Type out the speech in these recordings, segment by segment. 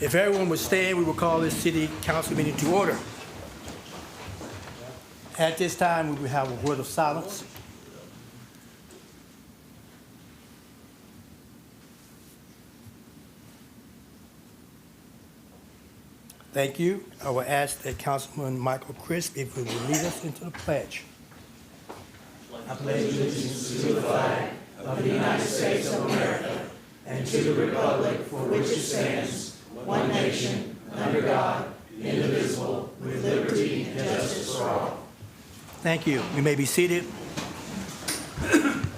If everyone would stand, we will call this city council meeting to order. At this time, we will have a word of silence. Thank you. I will ask that Councilman Michael Crisp if he will lead us into the pledge. I pledge allegiance to the flag of the United States of America and to the republic for which it stands, one nation, under God, indivisible, with liberty and justice for all. Thank you. You may be seated.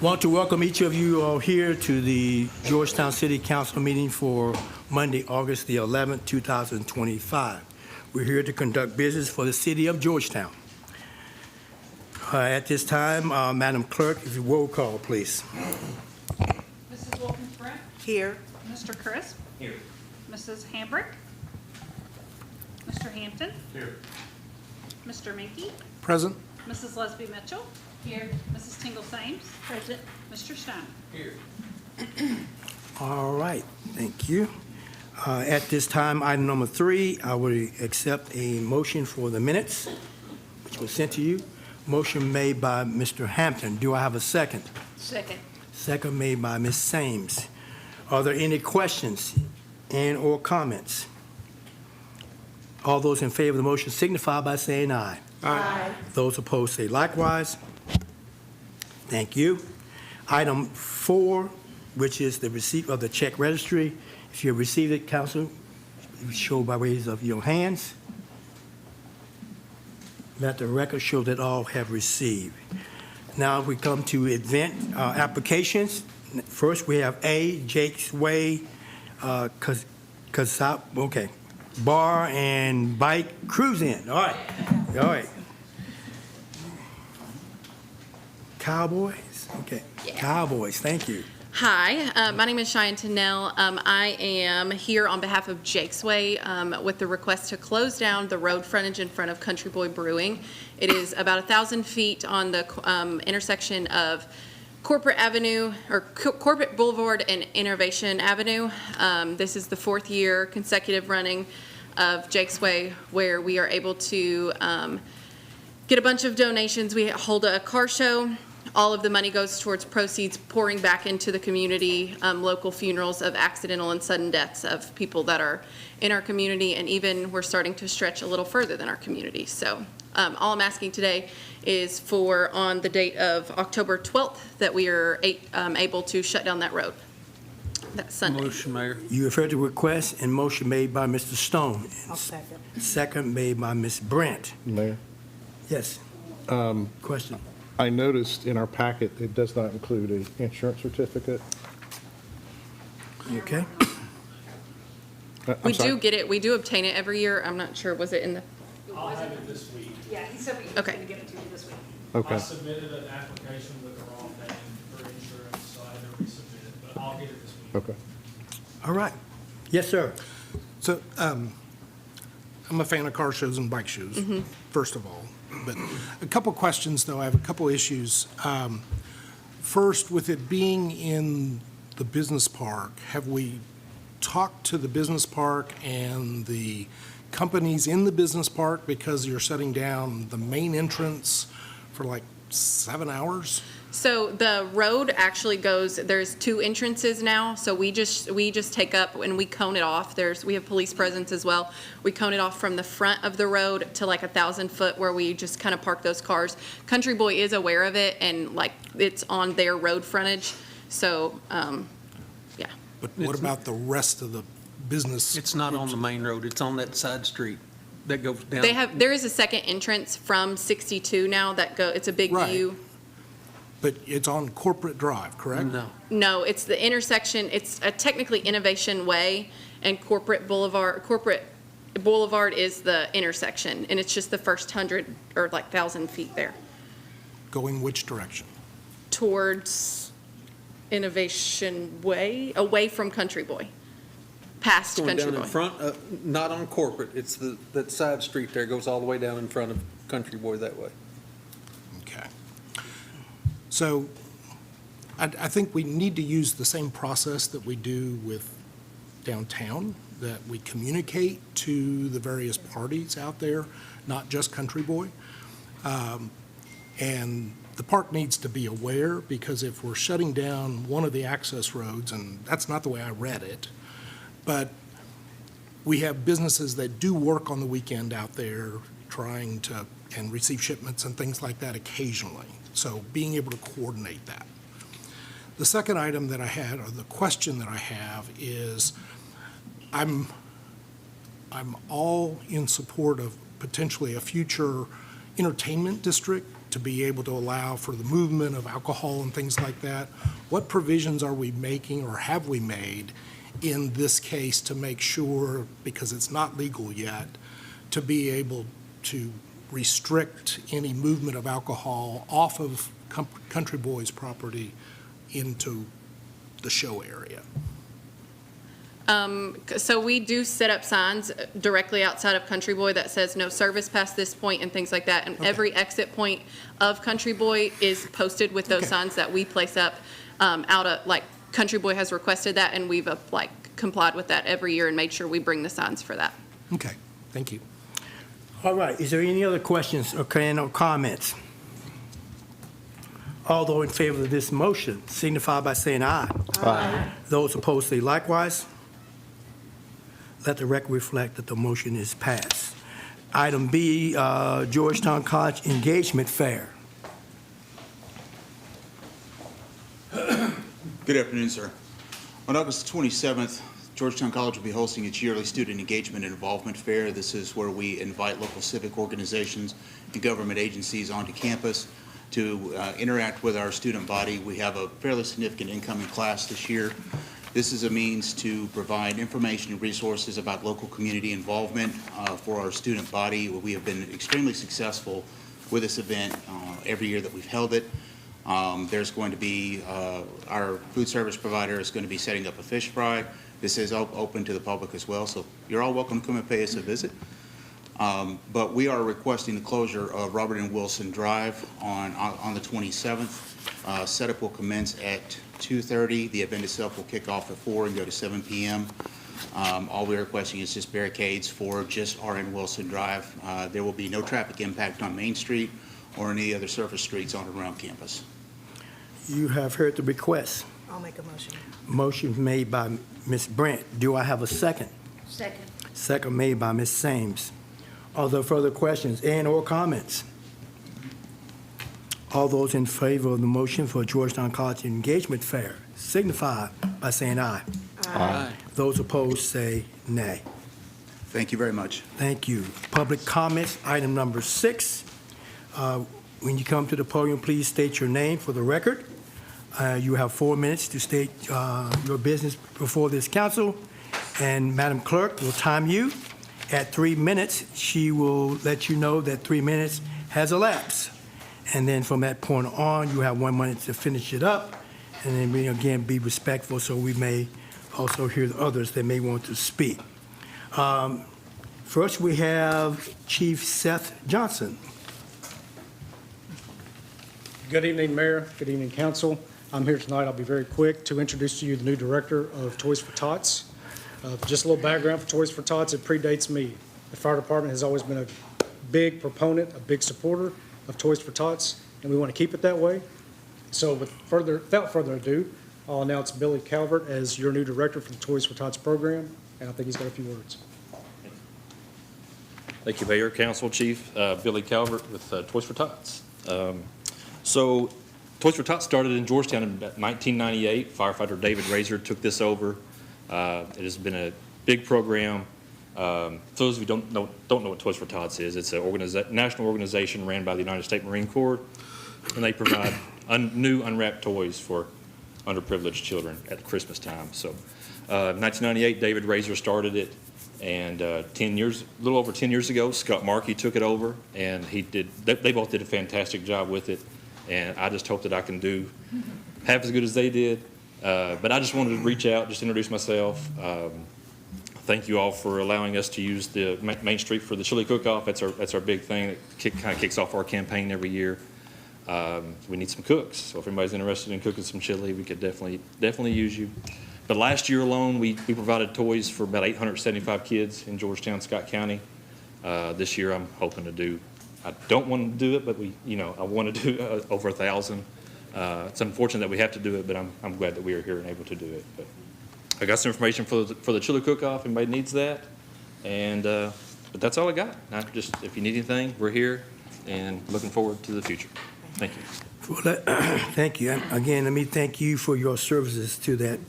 Want to welcome each of you all here to the Georgetown City Council meeting for Monday, August the 11th, 2025. We're here to conduct business for the city of Georgetown. At this time, Madam Clerk, if you roll call, please. Mrs. Wilkins-Brent? Here. Mr. Crisp? Here. Mrs. Hambrick? Mr. Hampton? Here. Mr. Minky? Present. Mrs. Lesby Mitchell? Here. Mrs. Tingle Sames? Present. Mr. Stein? Here. All right, thank you. At this time, item number 3, I will accept a motion for the minutes, which was sent to you. Motion made by Mr. Hampton. Do I have a second? Second. Second made by Ms. Sames. Are there any questions and/or comments? All those in favor of the motion signify by saying aye. Aye. Those opposed say likewise. Thank you. Item 4, which is the receipt of the check registry. If you have received it, council, show by ways of your hands. Let the record show that all have received. Now we come to event applications. First, we have A, Jake's Way, Bar and Bike Cruise-In. All right, all right. Cowboys, okay. Yeah. Cowboys, thank you. Hi, my name is Cheyenne Tennell. I am here on behalf of Jake's Way with the request to close down the road frontage in front of Country Boy Brewing. It is about 1,000 feet on the intersection of Corporate Avenue, or Corporate Boulevard and Innovation Avenue. This is the 4th year consecutive running of Jake's Way where we are able to get a bunch of donations. We hold a car show. All of the money goes towards proceeds pouring back into the community, local funerals of accidental and sudden deaths of people that are in our community, and even we're starting to stretch a little further than our community. So all I'm asking today is for on the date of October 12th that we are able to shut down that road. That's Sunday. Motion, Mayor. You have heard the request and motion made by Mr. Stone. I'll second. Second made by Ms. Brent. Mayor, Yes. Question. I noticed in our packet, it does not include an insurance certificate. You okay? I'm We sorry. do get it. We do obtain it every year. I'm not sure. Was it in the? I'll have it this week. Yeah, he said we Okay. going to get it to you this week. Okay. I submitted an application with the wrong name for insurance, so I had to resubmit it, but I'll get it this week. Okay. All right. Yes, sir. So, I'm a fan of car shows and bike shows, first of all. But a couple questions, though. I have a couple issues. First, with it being in the business park, have we talked to the business park and the companies in the business park because you're shutting down the main entrance for like 7 hours? So the road actually goes, there's 2 entrances now, so we just take up and we cone it off. We have police presence as well. We cone it off from the front of the road to like 1,000 foot where we just kind of park those cars. Country Boy is aware of it and like it's on their road frontage, so, yeah. But what about the rest of the business? It's not on the main road, it's on that side street that goes down. There is a second entrance from 62 now it's a big Right. view. But it's on Corporate Drive, correct? No. No, it's the intersection, it's technically Innovation Way, and Corporate Boulevard is the intersection, and it's just the first 100 or like 1,000 feet there Going which direction? towards Innovation Way, away from Country Boy, past Going Country down in Boy. front, not on Corporate, it's that side street there goes all the way down in front of Country Boy that way. Okay. So I think we need to use the same process that we do with downtown, that we communicate to the various parties out there, not just Country Boy. And the park needs to be aware, because if we're shutting down one of the access roads, and that's not the way I read it, but we have businesses that do work on the weekend out there trying to, and receive shipments and things like that occasionally. So being able to coordinate that. The second item that I had, or the question that I have, is I'm all in support of potentially a future entertainment district to be able to allow for the movement of alcohol and things like that. What provisions are we making, or have we made in this case, to make sure, because it's not legal yet, to be able to restrict any movement of alcohol off of Country Boy's property into the show area? So we do set up signs directly outside of Country Boy that says no service past this point and things like that. And Okay. every exit point of Country Boy is posted with those Okay. signs that we place up out of, like, Country Boy has requested that, and we've complied with that every year and made sure we bring the signs for that. Okay, thank you. All right, is there any other questions or comments? All those in favor of this motion signify by saying aye. Aye. Those opposed say likewise. Let the record reflect that the motion is passed. Item B, Georgetown College Engagement Fair. Good afternoon, sir. On August 27th, Georgetown College will be hosting its yearly Student Engagement and Involvement Fair. This is where we invite local civic organizations and government agencies onto campus to interact with our student body. We have a fairly significant incoming class this year. This is a means to provide information and resources about local community involvement for our student body. We have been extremely successful with this event every year that we've held it. There's going to be, our food service provider is going to be setting up a fish fry. This is open to the public as well, so you're all welcome to come and pay us a visit. But we are requesting the closure of Robert and Wilson Drive on the 27th. Setup will commence at 2:30. The event itself will kick off at 4 and go to 7 p.m. All we're requesting is just barricades for just R.N. Wilson Drive. There will be no traffic impact on Main Street or any other surface streets on and around campus. You have heard the request. I'll make a motion. Motion made by Ms. Brent. Do I have a second? Second. Second made by Ms. Sames. Are there further questions and/or comments? All those in favor of the motion for Georgetown College Engagement Fair signify by saying aye. Aye. Those opposed say nay. Thank you very much. Thank you. Public comments, item number 6. When you come to the podium, please state your name for the record. You have 4 minutes to state your business before this council, and Madam Clerk will time you. At 3 minutes, she will let you know that 3 minutes has elapsed. And then from that point on, you have 1 minute to finish it up, and then we again be respectful, so we may also hear the others that may want to speak. First, we have Chief Seth Johnson. Good evening, Mayor. Good evening, Council. I'm here tonight, I'll be very quick, to introduce to you the new director of Toys for Tots. Just a little background for Toys for Tots, it predates me. The fire department has always been a big proponent, a big supporter of Toys for Tots, and we want to keep it that way. So without further ado, I'll announce Billy Calvert as your new director for the Toys for Tots program, and I think he's got a few words. Thank you, Mayor, Council, Chief. Billy Calvert with Toys for Tots. So Toys for Tots started in Georgetown in 1998. Firefighter David Razor took this over. It has been a big program. For those of you who don't know what Toys for Tots is, it's a national organization ran by the United States Marine Corps, and they provide new unwrapped toys for underprivileged children at Christmas time. So 1998, David Razor started it, and a little over 10 years ago, Scott Markey took it over, and they both did a fantastic job with it, and I just hope that I can do half as good as they did. But I just wanted to reach out, just introduce myself. Thank you all for allowing us to use the Main Street for the chili cook-off. That's our big thing. It kind of kicks off our campaign every year. We need some cooks, so if anybody's interested in cooking some chili, we could definitely use you. But last year alone, we provided toys for about 875 kids in Georgetown, Scott County. This year, I'm hoping to do, I don't want to do it, but I want to do over 1,000. It's unfortunate that we have to do it, but I'm glad that we are here and able to do it. But I got some information for the chili cook-off. Anybody needs that? And but that's all I got. If you need anything, we're here and looking forward to the future. Thank you. Thank you. And again, let me thank you for your services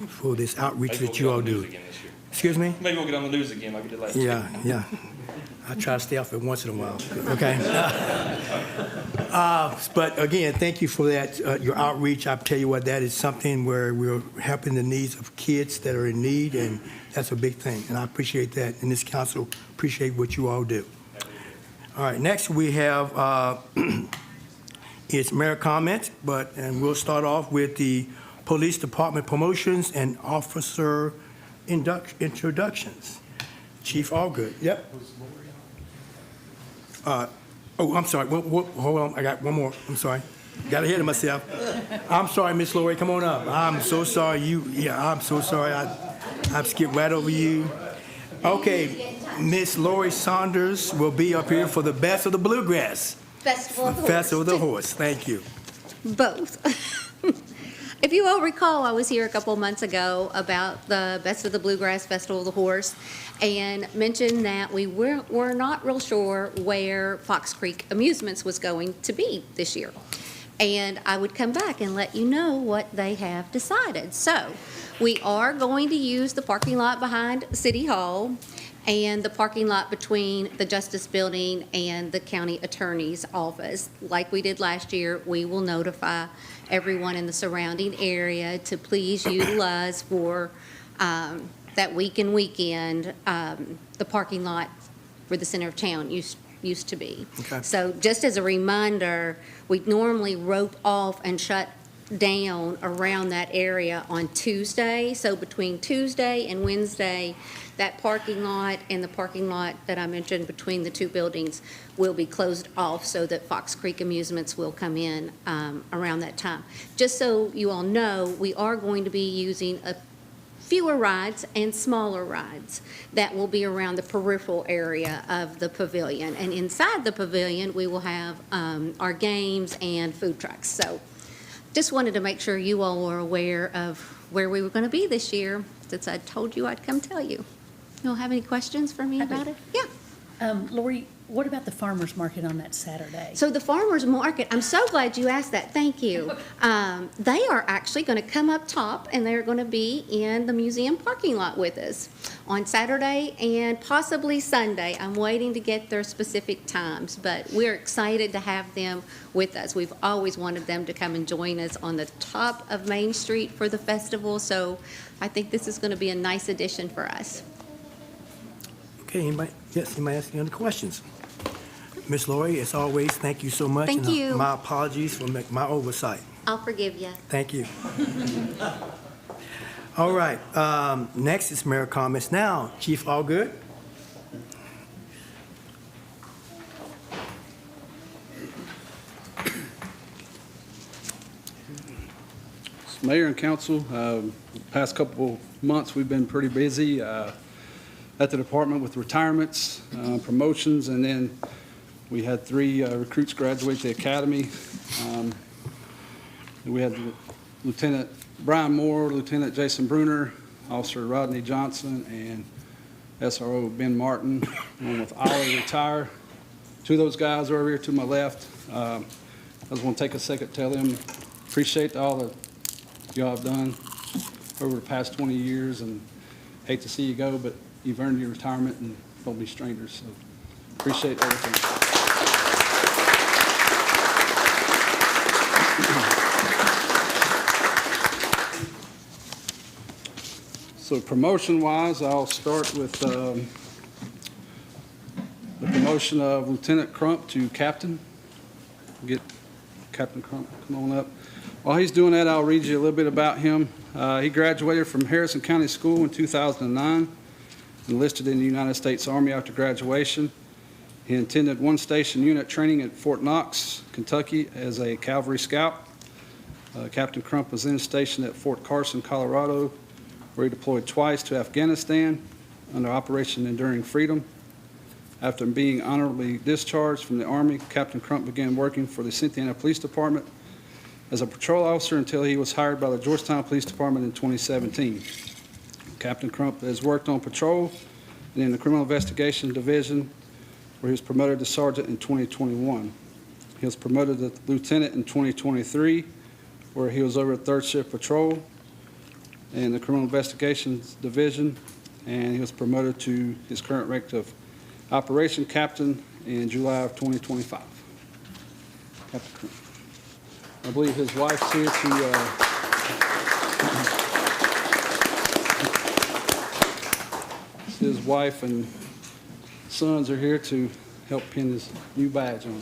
for this outreach Maybe that we'll you all get on the do. news again this year. Excuse me? Maybe we'll get on the news again like we did last year. Yeah. I try to stay off it once in a while, okay? But again, thank you for that, your outreach. I'll tell you what, that is something where we're helping the needs of kids that are in need, and that's a big thing. And I appreciate that, and this council appreciate what you all do. All right, next we have, it's mayor comments, and we'll start off with the police department promotions and officer introductions. Chief Allgood, yep. I'm sorry, hold on, I got one more, I'm sorry. Got ahead of myself. I'm sorry, Miss Lori, come on up. I'm so sorry, I'm so sorry, I skipped right over you. Okay, Miss Lori Saunders will be up here for the Best of the Bluegrass. Festival of the Horse. Festival of the Horse, thank you. Both. If you all recall, I was here a couple of months ago about the Best of the Bluegrass Festival of the Horse and mentioned that we were not real sure where Fox Creek Amusements was going to be this year. And I would come back and let you know what they have decided. So we are going to use the parking lot behind City Hall and the parking lot between the Justice Building and the County Attorney's Office. Like we did last year, we will notify everyone in the surrounding area to please utilize for that week and weekend the parking lot where the center of town used to be. Okay. So just as a reminder, we normally rope off and shut down around that area on Tuesday. So between Tuesday and Wednesday, that parking lot and the parking lot that I mentioned between the two buildings will be closed off so that Fox Creek Amusements will come in around that time. Just so you all know, we are going to be using fewer rides and smaller rides that will be around the peripheral area of the pavilion. And inside the pavilion, we will have our games and food trucks. So just wanted to make sure you all were aware of where we were going to be this year, since I told you I'd come tell you. You all have any questions for me about it? Yeah. Lori, what about the farmer's market on that Saturday? So the farmer's market, I'm so glad you asked that. Thank you. They are actually going to come up top, and they're going to be in the museum parking lot with us on Saturday and possibly Sunday. I'm waiting to get their specific times, but we're excited to have them with us. We've always wanted them to come and join us on the top of Main Street for the festival, so I think this is going to be a nice addition for us. Okay, anybody ask any other questions? Miss Lori, as always, thank you so much. Thank and you. My apologies for my oversight. I'll forgive you. Thank you. All right, next is mayor comments. Now, Chief Allgood. Mayor and council, the past couple months, we've been pretty busy at the department with retirements, promotions, and then we had 3 recruits graduate the academy. We had Lieutenant Brian Moore, Lieutenant Jason Bruner, Officer Rodney Johnson, and SRO Ben Martin, along with Ollie retire. 2 of those guys are over here to my left. I just want to take a second to tell them appreciate all the y'all have done over the past 20 years, and hate to see you go, but you've earned your retirement, and don't be strangers. So appreciate everything. So promotion-wise, I'll start with the promotion of Lieutenant Crump to captain. Get Captain Crump, come on up. While he's doing that, I'll read you a little bit about him. He graduated from Harrison County School in 2009, enlisted in the United States Army after graduation. He attended 1 station unit training at Fort Knox, Kentucky as a cavalry scout. Captain Crump was then stationed at Fort Carson, Colorado where he deployed twice to Afghanistan under Operation Enduring Freedom. After being honorably discharged from the Army, Captain Crump began working for the Cynthiana Police Department as a patrol officer until he was hired by the Georgetown Police Department in 2017. Captain Crump has worked on patrol and in the Criminal Investigation Division, where he was promoted to sergeant in 2021. He was promoted to lieutenant in 2023, where he was over third shift patrol in the Criminal Investigations Division, and he was promoted to his current rank of Operation Captain in July of 2025. Captain Crump. I believe his wife's here to his wife and sons are here to help pin his new badge on him.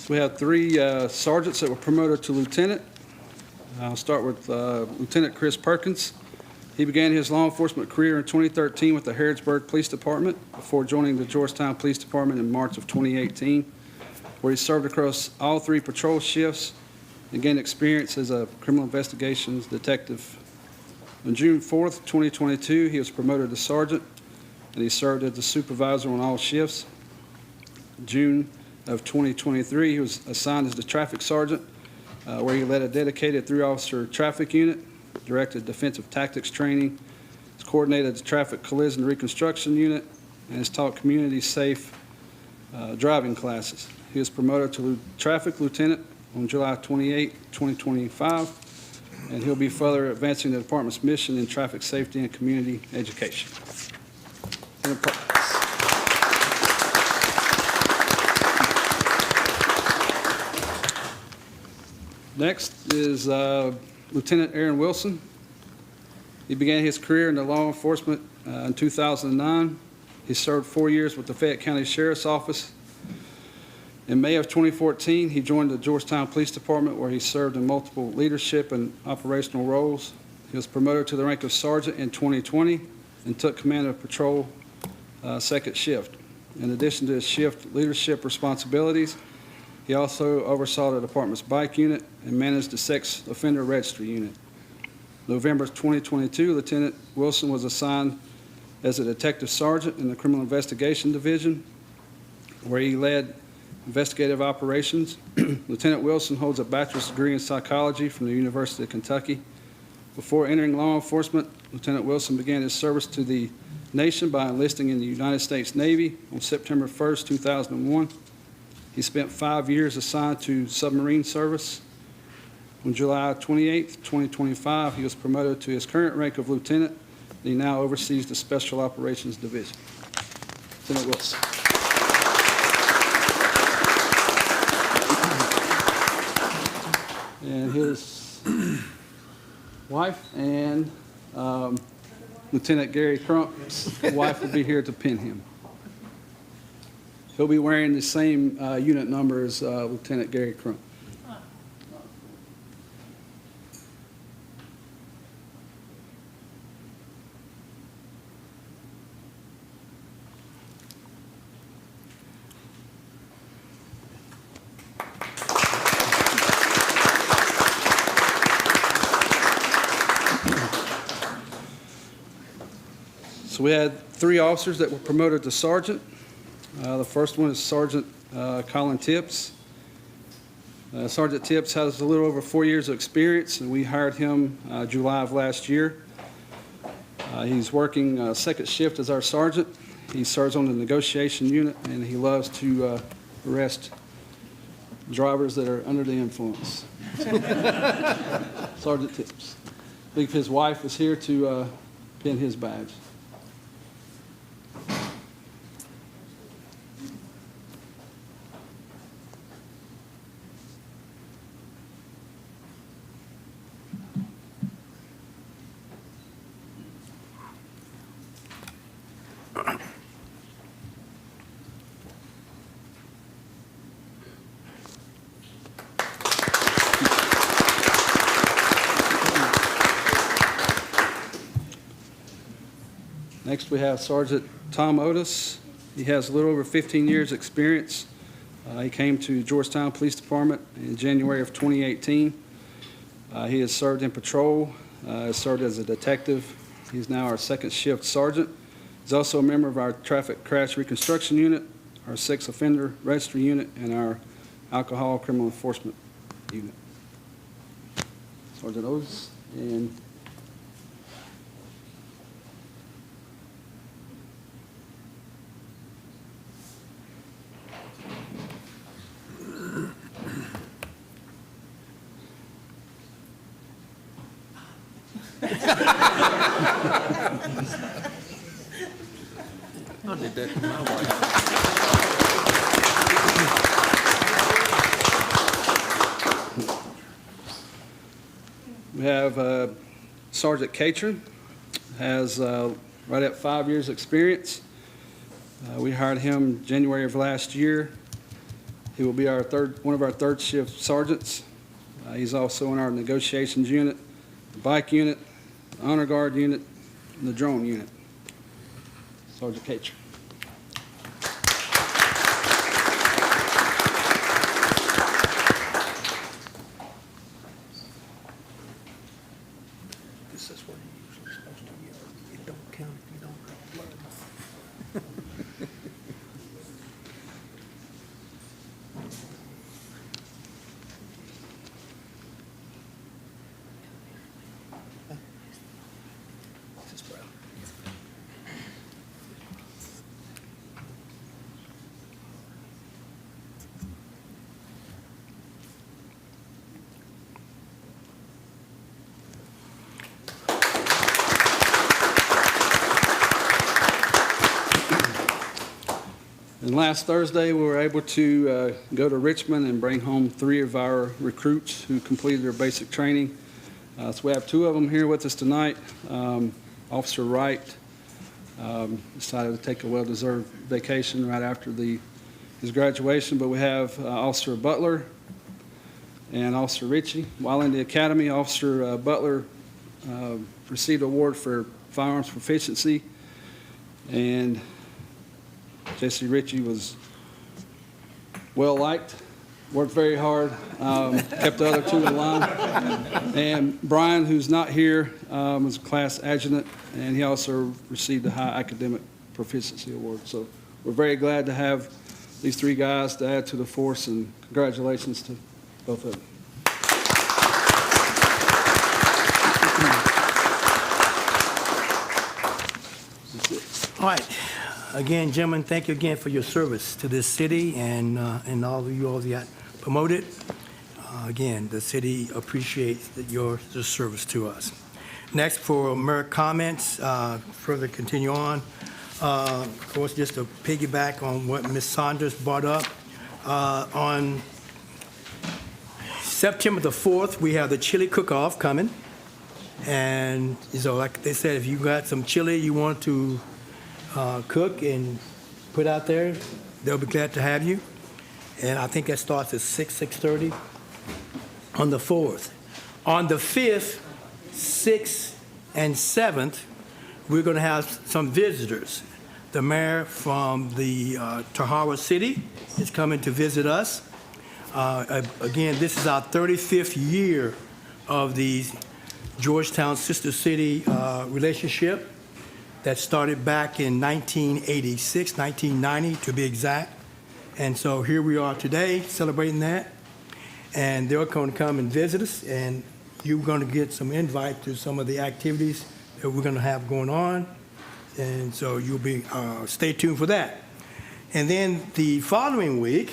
We have three sergeants that were promoted to lieutenant. I'll start with Lieutenant Chris Perkins. He began his law enforcement career in 2013 with the Harrodsburg Police Department before joining the Georgetown Police Department in March of 2018, where he served across all three patrol shifts and gained experience as a criminal investigations detective. On June 4th, 2022, he was promoted to sergeant, and he served as the supervisor on all shifts. June of 2023, he was assigned as the traffic sergeant, where he led a dedicated three-officer traffic unit, directed defensive tactics training, has coordinated the traffic collision reconstruction unit, and has taught community safe driving classes. He was promoted to traffic lieutenant on July 28, 2025, and he'll be further advancing the department's mission in traffic safety and community education. Next is Lieutenant Aaron Wilson. He began his career in the law enforcement in 2009. He served 4 years with the Fayette County Sheriff's Office. In May of 2014, he joined the Georgetown Police Department, where he served in multiple leadership and operational roles. He was promoted to the rank of sergeant in 2020 and took command of patrol second shift. In addition to his shift leadership responsibilities, he also oversaw the department's bike unit and managed the sex offender registry unit. November 2022, Lieutenant Wilson was assigned as a detective sergeant in the Criminal Investigation Division, where he led investigative operations. Lieutenant Wilson holds a bachelor's degree in psychology from the University of Kentucky. Before entering law enforcement, Lieutenant Wilson began his service to the nation by enlisting in the United States Navy on September 1st, 2001. He spent 5 years assigned to submarine service. On July 28, 2025, he was promoted to his current rank of lieutenant, and he now oversees the Special Operations Division. Lieutenant Wilson. And his wife and Lieutenant Gary Crump's wife will be here to pin him. He'll be wearing the same unit number as Lieutenant Gary Crump. So we had 3 officers that were promoted to sergeant. The first one is Sergeant Colin Tips. Sergeant Tips has a little over 4 years of experience, and we hired him July of last year. He's working second shift as our sergeant. He serves on the negotiation unit, and he loves to arrest drivers that are under the influence. Sergeant Tips. I think his wife is here to pin his badge. Next, we have Sergeant Tom Otis. He has a little over 15 years' experience. He came to Georgetown Police Department in January of 2018. He has served in patrol, has served as a detective. He's now our second shift sergeant. He's also a member of our traffic crash reconstruction unit, our sex offender registry unit, and our alcohol criminal enforcement unit. Sergeant Otis, and I did that to my wife. we have Sergeant Catron, has right at 5 years' experience. We hired him January of last year. He will be one of our third shift sergeants. He's also in our negotiations unit, the bike unit, the honor guard unit, and the drone unit. Sergeant Catron. This is what you're usually supposed to yell. It don't count if you don't have blood. This is Brown. And last Thursday, we were able to go to Richmond and bring home 3 of our recruits who completed their basic training. So we have 2 of them here with us tonight. Officer Wright decided to take a well-deserved vacation right after his graduation, but we have Officer Butler and Officer Ritchie. While in the academy, Officer Butler received an award for firearms proficiency, and Jesse Ritchie was well-liked, worked very hard, kept the other 2 in line. And Brian, who's not here, was a class adjutant, and he also received a high academic proficiency award. So we're very glad to have these 3 guys to add to the force, and congratulations to both of them. That's it. All right. Again, gentlemen, thank you again for your service to this city and all of you all that got promoted. Again, the city appreciates your service to us. Next, for mayor comments, further continue on. Of course, just to piggyback on what Ms. Saunders brought up, on September the 4th, we have the chili cook-off coming. And so, like they said, if you got some chili you want to cook and put out there, they'll be glad to have you. And I think that starts at 6:30 on the 4th. On the 5th, 6th, and 7th, we're going to have some visitors. The mayor from the Tahara City is coming to visit us. Again, this is our 35th year of the Georgetown Sister City relationship that started back in 1986, 1990 to be exact. And so here we are today celebrating that. And they're going to come and visit us, and you're going to get some invite to some of the activities that we're going to have going on. And so you'll be, stay tuned for that. And then the following week,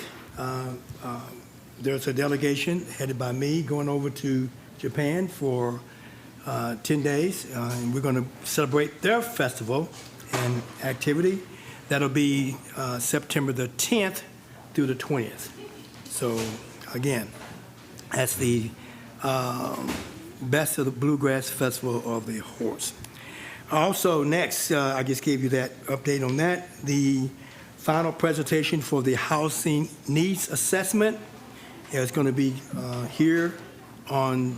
there's a delegation headed by me going over to Japan for 10 days, and we're going to celebrate their festival and activity. That'll be September the 10th through the 20th. So, again, that's the Best of the Bluegrass Festival of the Horse. Also, next, I just gave you that update on that. The final presentation for the Housing Needs Assessment is going to be here on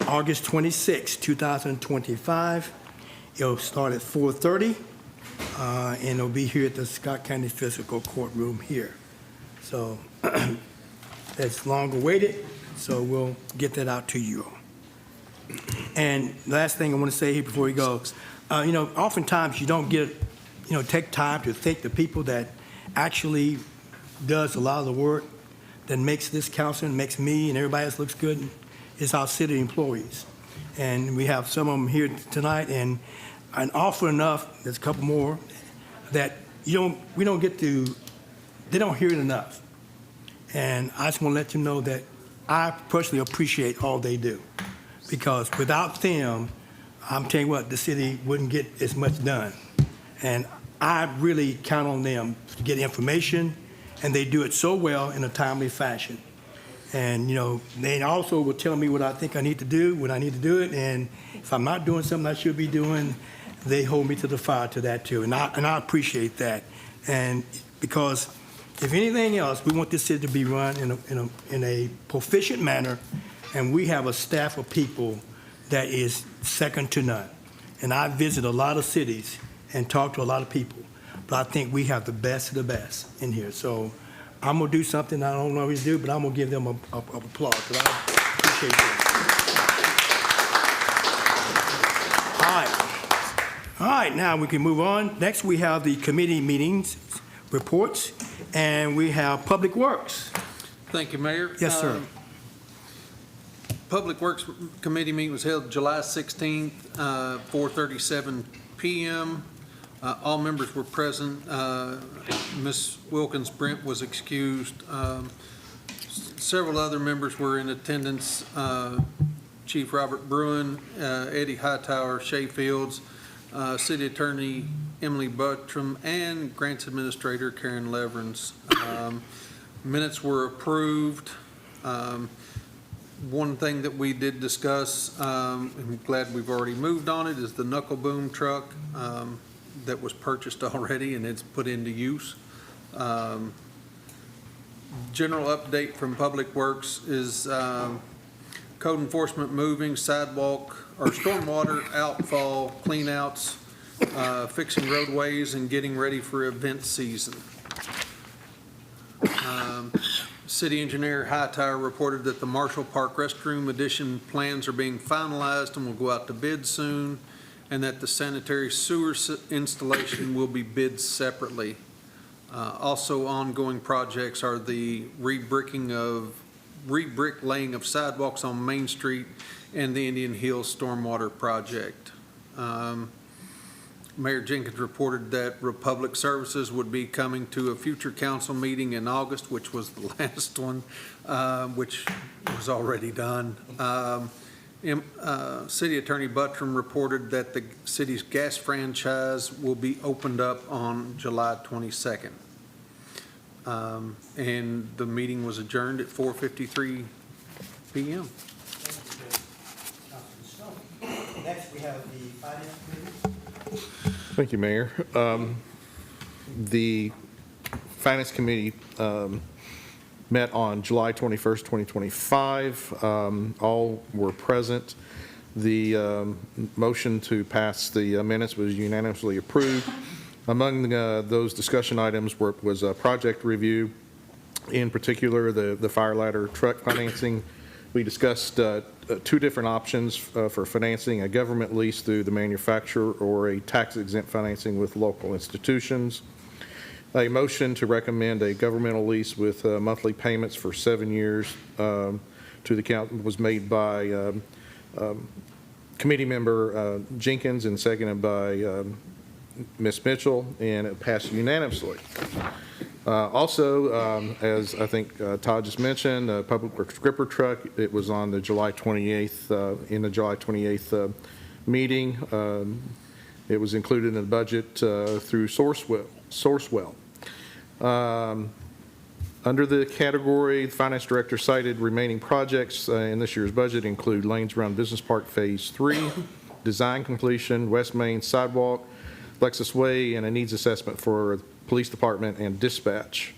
August 26, 2025. It'll start at 4:30. and it'll be here at the Scott County Fiscal Courtroom here. So it's long awaited, so we'll get that out to you all. And last thing I want to say here before we go, oftentimes you don't get, take time to thank the people that actually does a lot of the work that makes this council and makes me and everybody else looks good. It's our city employees. And we have some of them here tonight, and often enough, there's a couple more, that we don't get to, they don't hear it enough. And I just want to let you know that I personally appreciate all they do, because without them, I'm telling you what, the city wouldn't get as much done. And I really count on them to get information, and they do it so well in a timely fashion. And, they also will tell me what I think I need to do, when I need to do it, and if I'm not doing something I should be doing, they hold me to the fire to that too, and I appreciate that. And because if anything else, we want this city to be run in a proficient manner, and we have a staff of people that is second to none. And I visit a lot of cities and talk to a lot of people, but I think we have the best of the best in here. So I'm gonna do something I don't always do, but I'm gonna give them a applause, because I appreciate that. All right, now we can move on. Next, we have the committee meetings, reports, and we have Public Works. Thank you, Mayor. Yes, sir. Public Works Committee meeting was held July 16th, 4:37 p.m. All members were present. Ms. Wilkins Brent was excused. Several other members were in attendance. Chief Robert Bruin, Eddie Hightower, Shay Fields, City Attorney Emily Buttram, and Grants Administrator Karen Leverins. Minutes were approved. One thing that we did discuss, I'm glad we've already moved on it, is the knuckle boom truck that was purchased already and it's put into use. General update from Public Works is code enforcement moving, sidewalk or stormwater outfall cleanouts, fixing roadways and getting ready for event season. City Engineer Hightower reported that the Marshall Park restroom addition plans are being finalized and will go out to bid soon, and that the sanitary sewer installation will be bid separately. Also ongoing projects are the re-bricklaying of sidewalks on Main Street and the Indian Hills Stormwater Project. Mayor Jenkins reported that Republic Services would be coming to a future council meeting in August, which was the last one, which was already done. City Attorney Buttram reported that the city's gas franchise will be opened up on July 22nd. And the meeting was adjourned at 4:53 p.m. Next, we have the Finance Committee. Thank you, Mayor. The Finance Committee met on July 21st, 2025. All were present. The motion to pass the minutes was unanimously approved. Among those discussion items was a project review, in particular the fire ladder truck financing. We discussed two different options for financing: a government lease through the manufacturer or a tax-exempt financing with local institutions. A motion to recommend a governmental lease with monthly payments for 7 years to the council was made by committee member Jenkins and seconded by Ms. Mitchell, and it passed unanimously. Also, as I think Todd just mentioned, Public Works gripper truck, it was on the July 28th, in the July 28th meeting. It was included in the budget through Sourcewell. Under the category, the Finance Director cited remaining projects in this year's budget include Lanes Around Business Park Phase 3, design completion, West Main sidewalk, Lexus Way, and a needs assessment for Police Department and dispatch.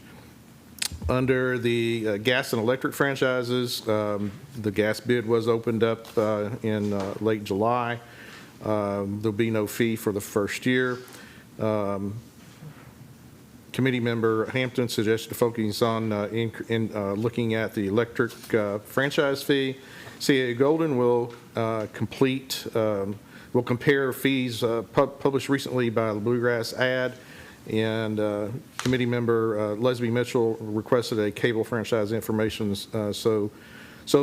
Under the gas and electric franchises, the gas bid was opened up in late July. There'll be no fee for the first year. Committee member Hampton suggested focusing on looking at the electric franchise fee. CA Golden will will compare fees published recently by the Bluegrass ad, and committee member Leslie Mitchell requested a cable franchise information so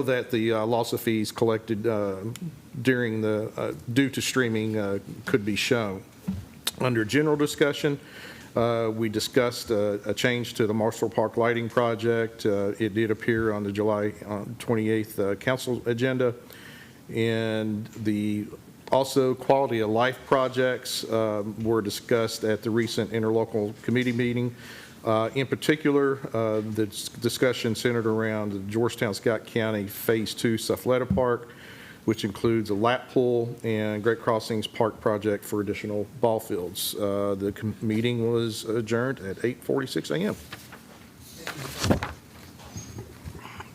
that the loss of fees collected during due to streaming could be shown. Under general discussion, we discussed a change to the Marshall Park lighting project. It did appear on the July 28th council agenda. And also quality of life projects were discussed at the recent interlocal committee meeting. In particular, the discussion centered around the Georgetown Scott County Phase 2 Suffletta Park, which includes a lap pool and Great Crossings Park project for additional ball fields. The meeting was adjourned at 8:46 a.m.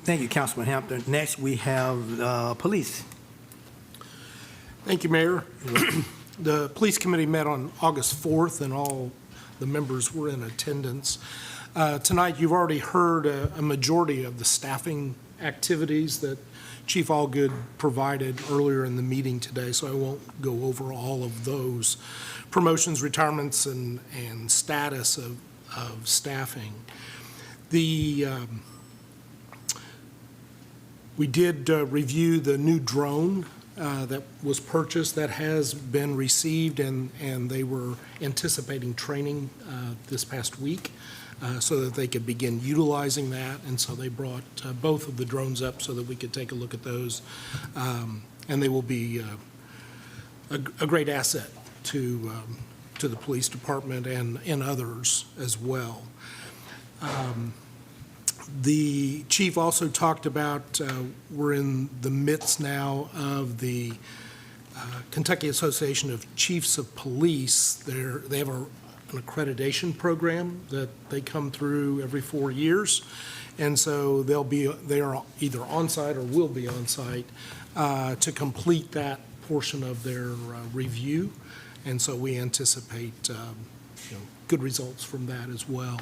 Thank you, Councilman Hampton. Next, we have police. Thank you, Mayor. The Police Committee met on August 4th, and all the members were in attendance. Tonight, you've already heard a majority of the staffing activities that Chief Allgood provided earlier in the meeting today, so I won't go over all of those promotions, retirements, and status of staffing. We did review the new drone that was purchased, that has been received, and they were anticipating training this past week so that they could begin utilizing that. And so they brought both of the drones up so that we could take a look at those. And they will be a great asset to the police department and others as well. The chief also talked about we're in the midst now of the Kentucky Association of Chiefs of Police. They have an accreditation program that they come through every 4 years, and so they are either on site or will be on site to complete that portion of their review, and so we anticipate good results from that as well.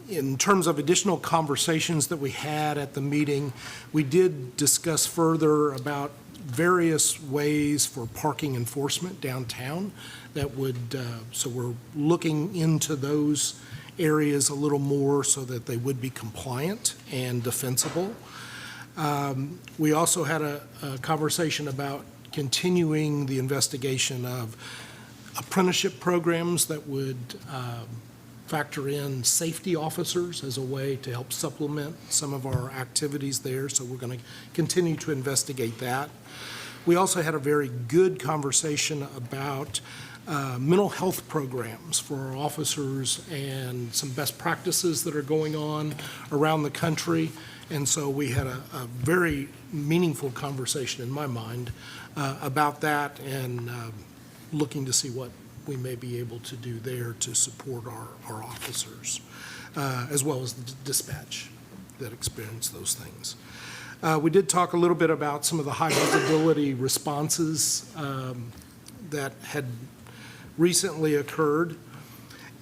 In terms of additional conversations that we had at the meeting, we did discuss further about various ways for parking enforcement downtown that would, so we're looking into those areas a little more so that they would be compliant and defensible. We also had a conversation about continuing the investigation of apprenticeship programs that would factor in safety officers as a way to help supplement some of our activities there. So we're going to continue to investigate that. We also had a very good conversation about mental health programs for our officers and some best practices that are going on around the country. And so we had a very meaningful conversation in my mind about that, and looking to see what we may be able to do there to support our officers, as well as the dispatch that experience those things. We did talk a little bit about some of the high visibility responses that had recently occurred.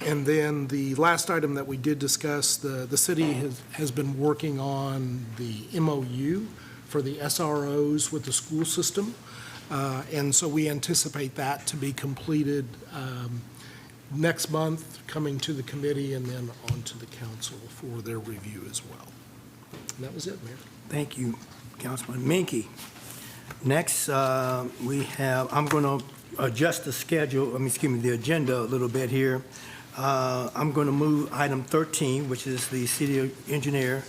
And then the last item that we did discuss, the city has been working on the MOU for the SROs with the school system. And so we anticipate that to be completed next month, coming to the committee and then on to the council for their review as well. And that was it, Mayor. Thank you, Councilman Minke. Next, we have, I'm going to adjust the schedule, the agenda a little bit here. I'm going to move item 13, which is the city engineer,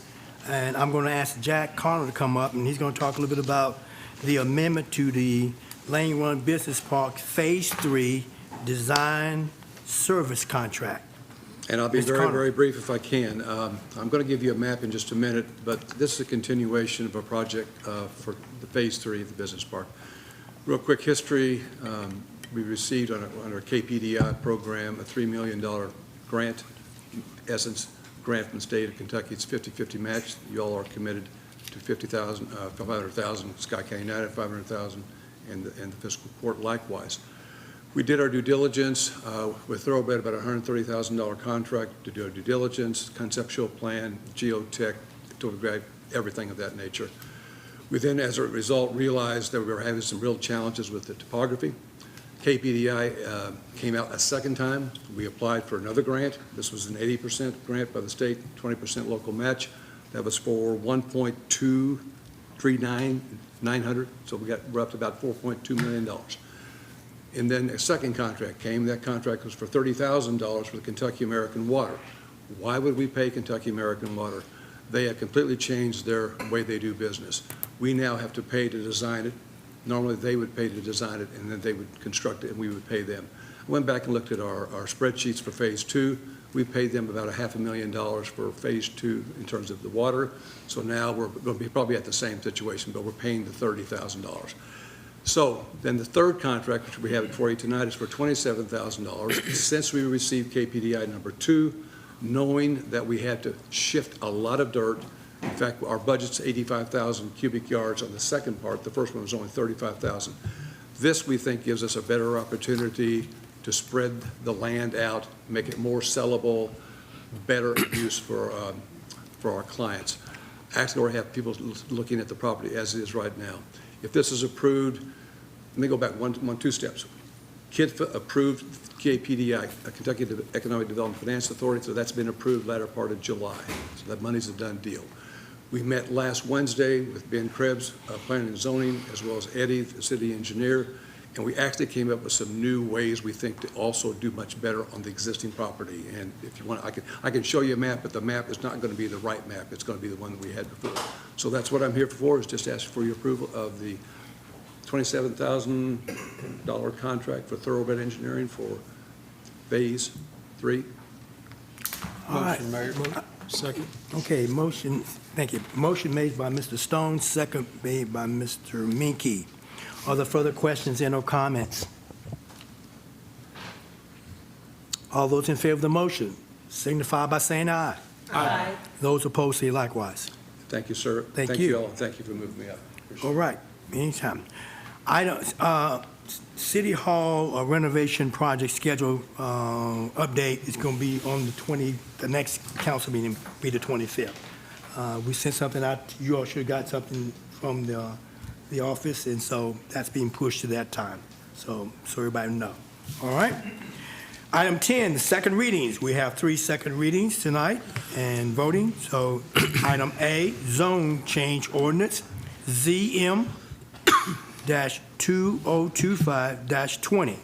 and I'm going to ask Jack Connor to come up, and he's going to talk a little bit about the amendment to the Lane Run Business Park Phase 3 Design Service Contract. And I'll be Mr. very, Connor. very brief if I can. I'm going to give you a map in just a minute, but this is a continuation of a project for the Phase 3 of the business park. Real quick history, we received under a KPDI program a $3 million grant, essence grant from the state of Kentucky. It's 50-50 match. You all are committed to $500,000, Scott County United $500,000, and the fiscal court likewise. We did our due diligence with Thoroughbred, about a $130,000 contract to do our due diligence, conceptual plan, geotech, topography, everything of that nature. We then, as a result, realized that we were having some real challenges with the topography. KPDI came out a second time. We applied for another grant. This was an 80% grant by the state, 20% local match. That was for $1.239900, so we're up to about $4.2 million. And then a second contract came. That contract was for $30,000 for the Kentucky American Water. Why would we pay Kentucky American Water? They have completely changed their way they do business. We now have to pay to design it. Normally, they would pay to design it, and then they would construct it, and we would pay them. I went back and looked at our spreadsheets for Phase 2. We paid them about $500,000 for Phase 2 in terms of the water. So now we're going to be probably at the same situation, but we're paying the $30,000. So then the third contract, which we have before you tonight, is for $27,000. Since we received KPDI number 2, knowing that we had to shift a lot of dirt. In fact, our budget's 85,000 cubic yards on the second part. The first one was only 35,000. This, we think, gives us a better opportunity to spread the land out, make it more sellable, better use for our clients. Actually, we have people looking at the property as it is right now. If this is approved, let me go back two steps. KIDFA approved KPDI, Kentucky Economic Development Finance Authority, so that's been approved latter part of July. So that money's a done deal. We met last Wednesday with Ben Krebs, Planning and Zoning, as well as Eddie, the city engineer, and we actually came up with some new ways we think to also do much better on the existing property. And if you want, I can show you a map, but the map is not going to be the right map. It's going to be the one that we had before. So that's what I'm here for, is just ask for your approval of the $27,000 contract for Thoroughbred Engineering for Phase 3. All right. Second. Okay, motion, thank you. Motion made by Mr. Stone, second made by Mr. Minky. Are there further questions and or comments? All those in favor of the motion signify by saying aye. Aye. Those opposed say likewise. Thank you, sir. Thank you. all. Thank you for moving me up. All right, anytime. City Hall renovation project schedule update is going to be on the next council meeting be the 25th. We sent something out, you all should have got something from the office, and so that's being pushed to that time, so everybody know. All right? Item 10, the second readings. We have 3 second readings tonight and voting. So item A, zone change ordinance, ZM-2025-20,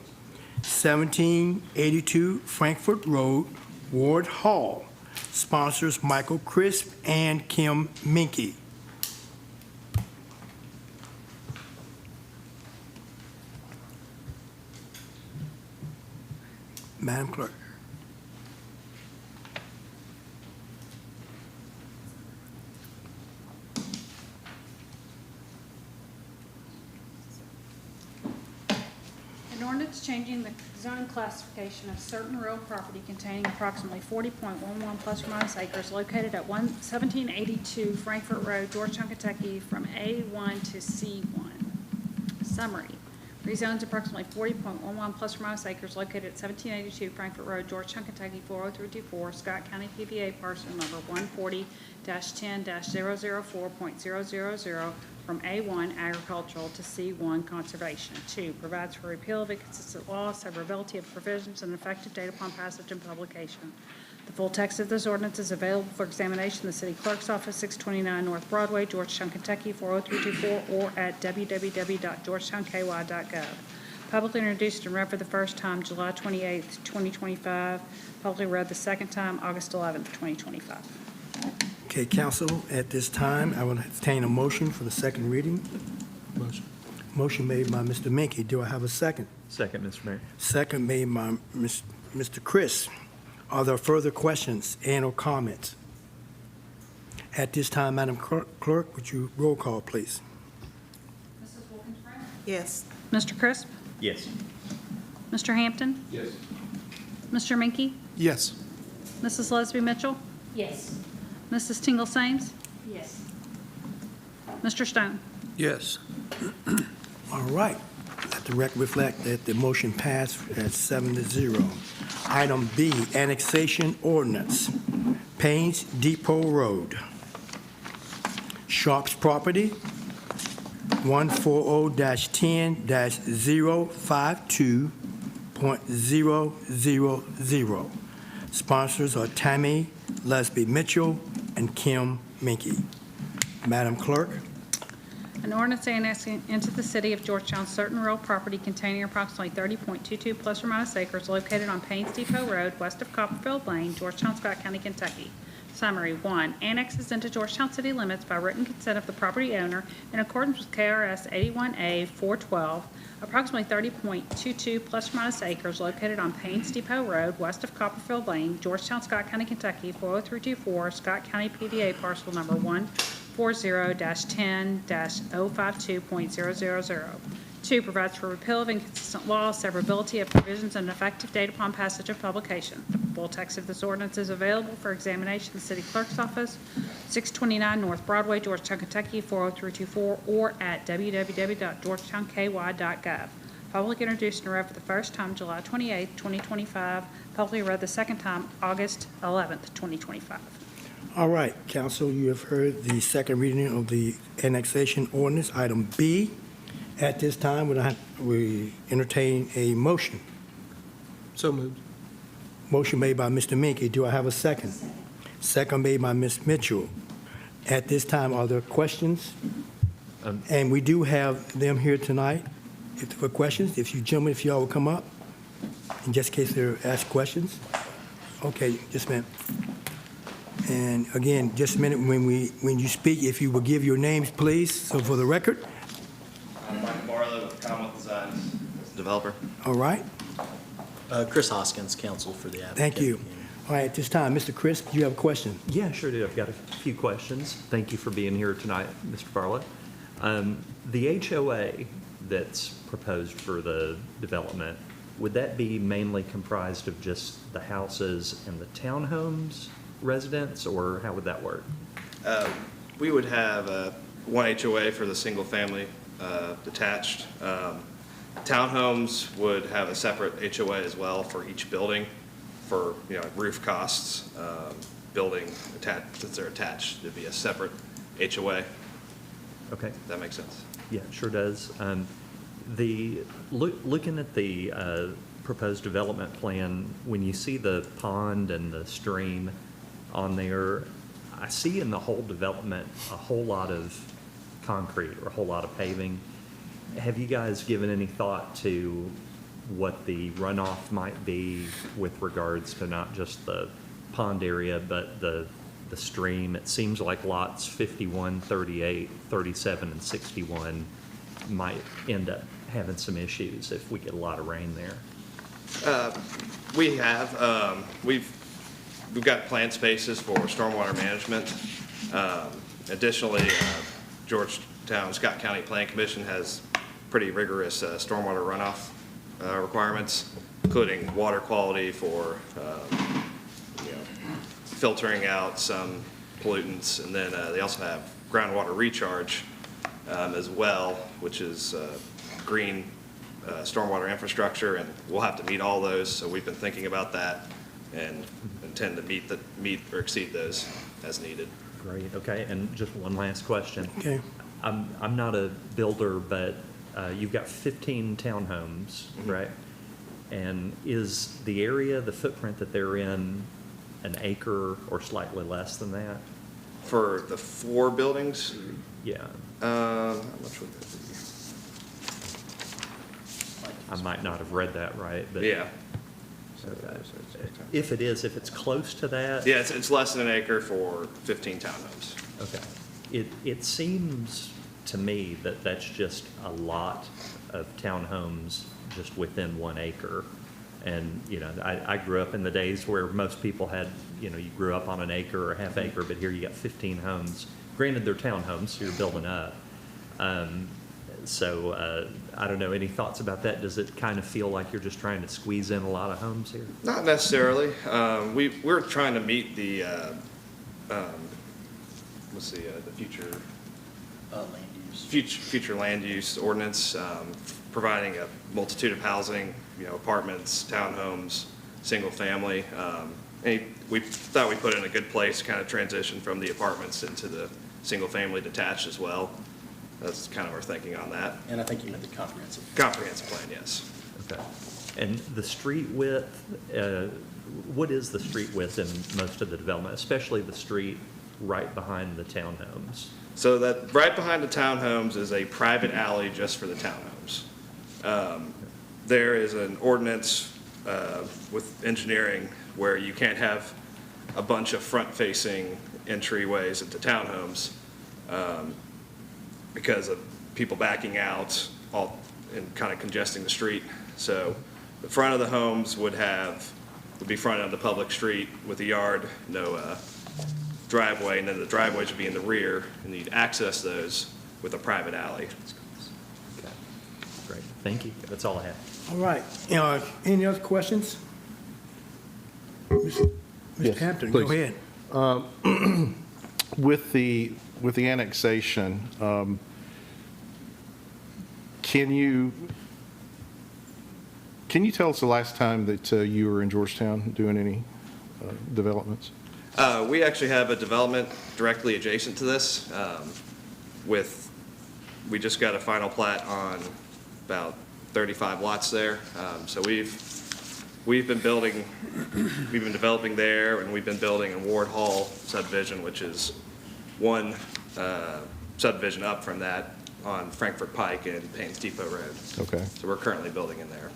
1782 Frankfurt Road, Ward Hall. Sponsors Michael Crisp and Kim Minky. Madam Clerk. An ordinance changing the zone classification of certain real property containing approximately 40.11 plus or minus acres located at 1782 Frankfurt Road, Georgetown, Kentucky, from A1 to C1. Summary. Rezones approximately 40.11 plus or minus acres located at 1782 Frankfurt Road, Georgetown, Kentucky, 40324, Scott County, PVA, parcel number 140-10-004.000 from A1 agricultural to C1 conservation. 2, provides for repeal of inconsistent law, severability of provisions, and effective date upon passage and publication. The full text of this ordinance is available for examination in the city clerk's office, 629 North Broadway, Georgetown, Kentucky, 40324, or at www.georgetownky.gov. Publicly introduced and read for the first time July 28, 2025. Publicly read the second time August 11, 2025. Okay, council, at this time, I will entertain a motion for the second reading. Motion made by Mr. Minky. Do I have a second? Second, Mr. Mayor. Second made by Mr. Chris. Are there further questions and or comments? At this time, Madam Clerk, would you roll call, please? Mrs. Wilkins-Brown? Yes. Mr. Crisp? Yes. Mr. Hampton? Yes. Mr. Minky? Yes. Mrs. Lesby Mitchell? Yes. Mrs. Tingle Sames? Yes. Mr. Stone? Yes. All right. At The record reflect that the motion passed at 7-0. Item B, annexation ordinance, Paynes Depot Road. Sharps property, 140-10-052.000. Sponsors are Tammy Lesby Mitchell and Kim Minky. Madam Clerk? An ordinance annexing into the city of Georgetown certain real property containing approximately 30.22 plus or minus acres located on Paynes Depot Road, west of Copperfield Lane, Georgetown, Scott County, Kentucky. Summary. 1. Annexes into Georgetown city limits by written consent of the property owner in accordance with KRS 81A 412, approximately 30.22 plus or minus acres located on Paynes Depot Road, west of Copperfield Lane, Georgetown, Scott County, Kentucky, 40324, Scott County PDA parcel number 140-10-052.000. 2. Provides for repeal of inconsistent laws, severability of provisions, and effective date upon passage of publication. The full text of this ordinance is available for examination in the city clerk's office, 629 North Broadway, Georgetown, Kentucky, 40324, or at www.georgetownky.gov. Public introduced and read for the first time July 28, 2025. Publicly read the second time August 11, 2025. All right, council, you have heard the second reading of the annexation ordinance, item B. At this time, we entertain a motion. So moved. Motion made by Mr. Minky. Do I have a second? Second made by Ms. Mitchell. At this time, are there questions? And we do have them here tonight for questions. If you gentlemen, if y'all will come up, in just case they're asked questions. Okay, just a minute. And again, just a minute, when you speak, if you will give your names, please, so for the record. I'm Mike Barlow with Commonwealth Designs, developer. All right, Chris Hoskins, counsel for the applicant. thank you. All right, at this time, Mr. Chris, do you have a question? Yeah, sure do. I've got a few questions. Thank you for being here tonight, Mr. Barlow. The HOA that's proposed for the development, would that be mainly comprised of just the houses and the townhomes residents, or how would that work? We would have one HOA for the single family detached. Townhomes would have a separate HOA as well for each building for, roof costs, building attached, since they're attached, it'd be a separate HOA. Okay. That makes sense. Yeah, it sure does. Looking at the proposed development plan, when you see the pond and the stream on there, I see in the whole development a whole lot of concrete or a whole lot of paving. Have you guys given any thought to what the runoff might be with regards to not just the pond area, but the stream? It seems like lots 51, 38, 37, and 61 might end up having some issues if we get a lot of rain there. We have. We've got planned spaces for stormwater management. Additionally, Georgetown Scott County Plan Commission has pretty rigorous stormwater runoff requirements, including water quality for filtering out some pollutants, and then they also have groundwater recharge as well, which is green stormwater infrastructure, and we'll have to meet all those. So we've been thinking about that and intend to meet or exceed those as needed. Great. Okay. And just one last question. Okay. I'm not a builder, but you've got 15 townhomes, right? And is the area, the footprint that they're in, an acre or slightly less than that? For the 4 buildings? Yeah. How much would that be? I might not have read that right, but. Yeah. If it's close to that. Yeah, it's less than an acre for 15 townhomes. Okay. It seems to me that that's just a lot of townhomes just within 1 acre. And, I grew up in the days where most people had, you grew up on an acre or a half acre, but here you got 15 homes. Granted, they're townhomes, so you're building up. So I don't know, any thoughts about that? Does it kind of feel like you're just trying to squeeze in a lot of homes here? Not necessarily. We're trying to meet the, the future Land use. future land use ordinance, providing a multitude of housing, apartments, townhomes, single family. We thought we put it in a good place to kind of transition from the apartments into the single family detached as well. That's kind of our thinking on that. And I think you meant the comprehensive. Comprehensive plan, yes. Okay. And the street width, what is the street width in most of the development, especially the street right behind the townhomes? So that right behind the townhomes is a private alley just for the townhomes. There is an ordinance with engineering where you can't have a bunch of front-facing entryways into townhomes because of people backing out and kind of congesting the street. So the front of the homes would be fronted on the public street with a yard, no driveway, and then the driveways would be in the rear, and you'd access those with a private alley. Okay. Great. Thank you. That's all I have. All right. Any other questions? Mr. Yes, Hampton, please. go ahead. With the annexation, can you tell us the last time that you were in Georgetown doing any developments? We actually have a development directly adjacent to this. We just got a final plat on about 35 lots there. So we've been developing there, and we've been building in Ward Hall subdivision, which is one subdivision up from that on Frankfurt Pike and Payne's Depot Road. Okay. So we're currently building in there.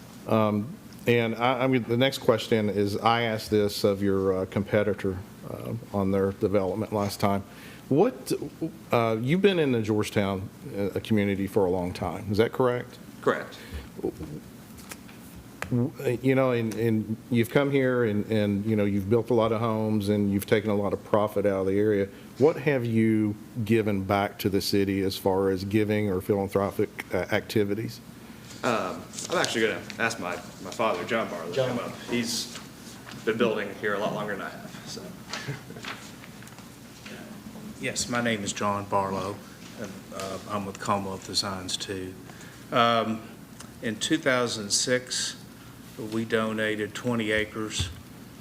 And I mean, the next question is, I asked this of your competitor on their development last time. You've been in the Georgetown community for a long time, is that correct? Correct. And you've come here and you've built a lot of homes and you've taken a lot of profit out of the area. What have you given back to the city as far as giving or philanthropic activities? I'm actually going to ask my father, John Barlow, to come up. He's been building here a lot longer than I have. So. Yes, my name is John Barlow, and I'm with Commonwealth Designs too. In 2006, we donated 20 acres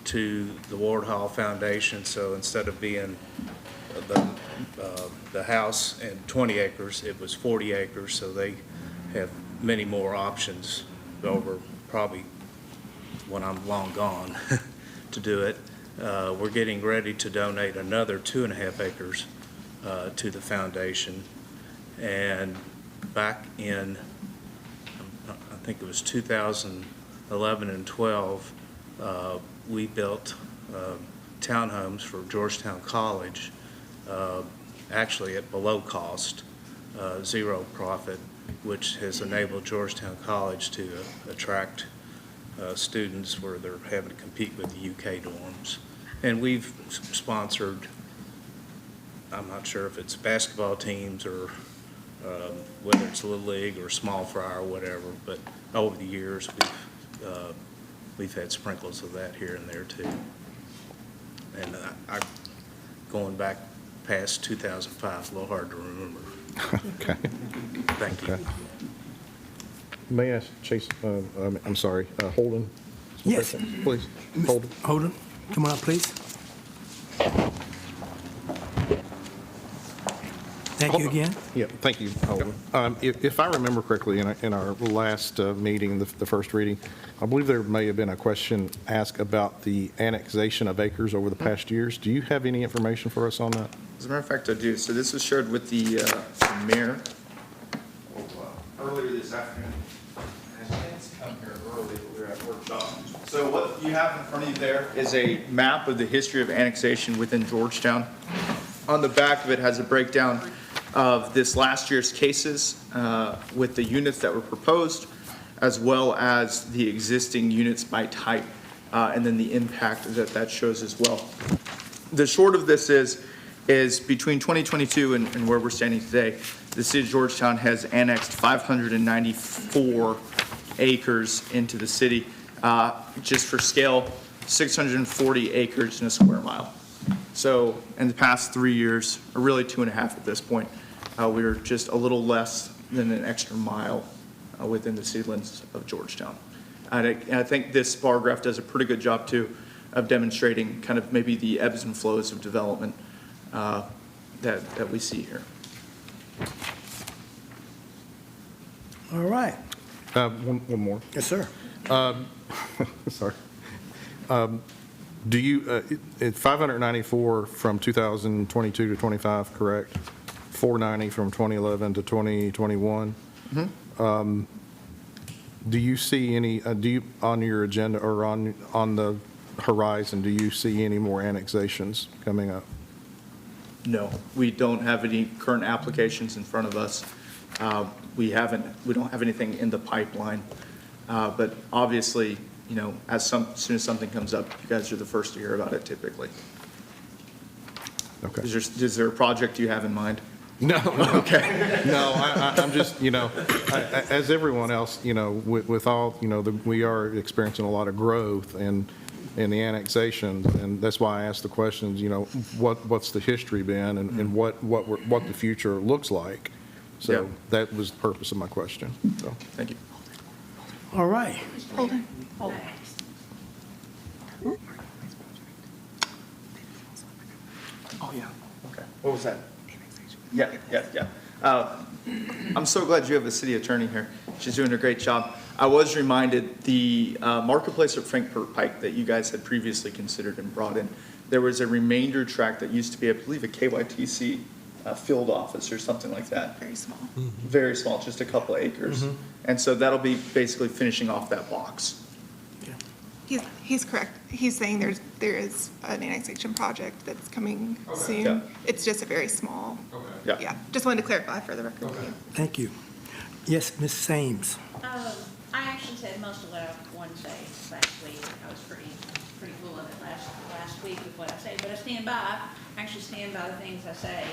to the Ward Hall Foundation. So instead of being the house and 20 acres, it was 40 acres. So they have many more options over probably when I'm long gone to do it. We're getting ready to donate another 2.5 acres to the foundation. And back in, I think it was 2011 and 12, we built townhomes for Georgetown College, actually at below cost, zero profit, which has enabled Georgetown College to attract students where they're having to compete with the UK dorms. And we've sponsored, I'm not sure if it's basketball teams or whether it's Little League or Small Fry or whatever, but over the years we've had sprinkles of that here and there too. And going back past 2005 is a little hard to remember. Okay. Thank you. Okay. May I ask Chase, I'm sorry, Holden? Yes. Please, Holden. Holden, come on up, please. Thank you again. Yeah, thank you, Holden. If I remember correctly, in our last meeting, the first reading, I believe there may have been a question asked about the annexation of acres over the past years. Do you have any information for us on that? As a matter of fact, I do. So this was shared with the mayor earlier this afternoon. It's come here early, but we were at workshop. So what you have in front of you there is a map of the history of annexation within Georgetown. On the back of it has a breakdown of this last year's cases with the units that were proposed, as well as the existing units by type, and then the impact that shows as well. The short of this is between 2022 and where we're standing today, the city of Georgetown has annexed 594 acres into the city. Just for scale, 640 acres in a square mile. So in the past 3 years, or really 2.5 at this point, We're just a little less than an extra mile within the city limits of Georgetown. And I think this bar graph does a pretty good job, too, of demonstrating kind of maybe the ebbs and flows of development that we see here. All right. One more. Yes, sir. Sorry. Do you, 594 from 2022 to 25, correct? 490 from 2011 to 2021? Do you see any, on your agenda or on the horizon, do you see any more annexations coming up? No, we don't have any current applications in front of us. We don't have anything in the pipeline. But obviously, you know, as soon as something comes up, you guys are the first to hear about it typically. Okay. Is there a project you have in mind? No. Okay. No, I'm just, you know, as everyone else, you know, with all, you know, we are experiencing a lot of growth and the annexations, and that's why I asked the questions, you know, what's the history been and what the future looks like. So Yeah. that was the purpose of my question. So Thank you. All right. Hold on. Oh, yeah, okay. What was that? Yeah. I'm so glad you have a city attorney here. She's doing a great job. I was reminded the marketplace at Frankfurt Pike that you guys had previously considered and brought in, there was a remainder tract that used to be, I believe, a KYTC field office or something like that. Very small. Very small, just a couple of acres. And so that'll be basically finishing off that box. He's correct. He's saying there is an annexation project that's coming soon. Yeah. It's just a very small. Yeah. Yeah, just wanted to clarify for the record. Thank you. Yes, Ms. Sames. I actually said most of what I wanted to say last week. I was pretty full of it last week with what I said, but I actually stand by the things I say.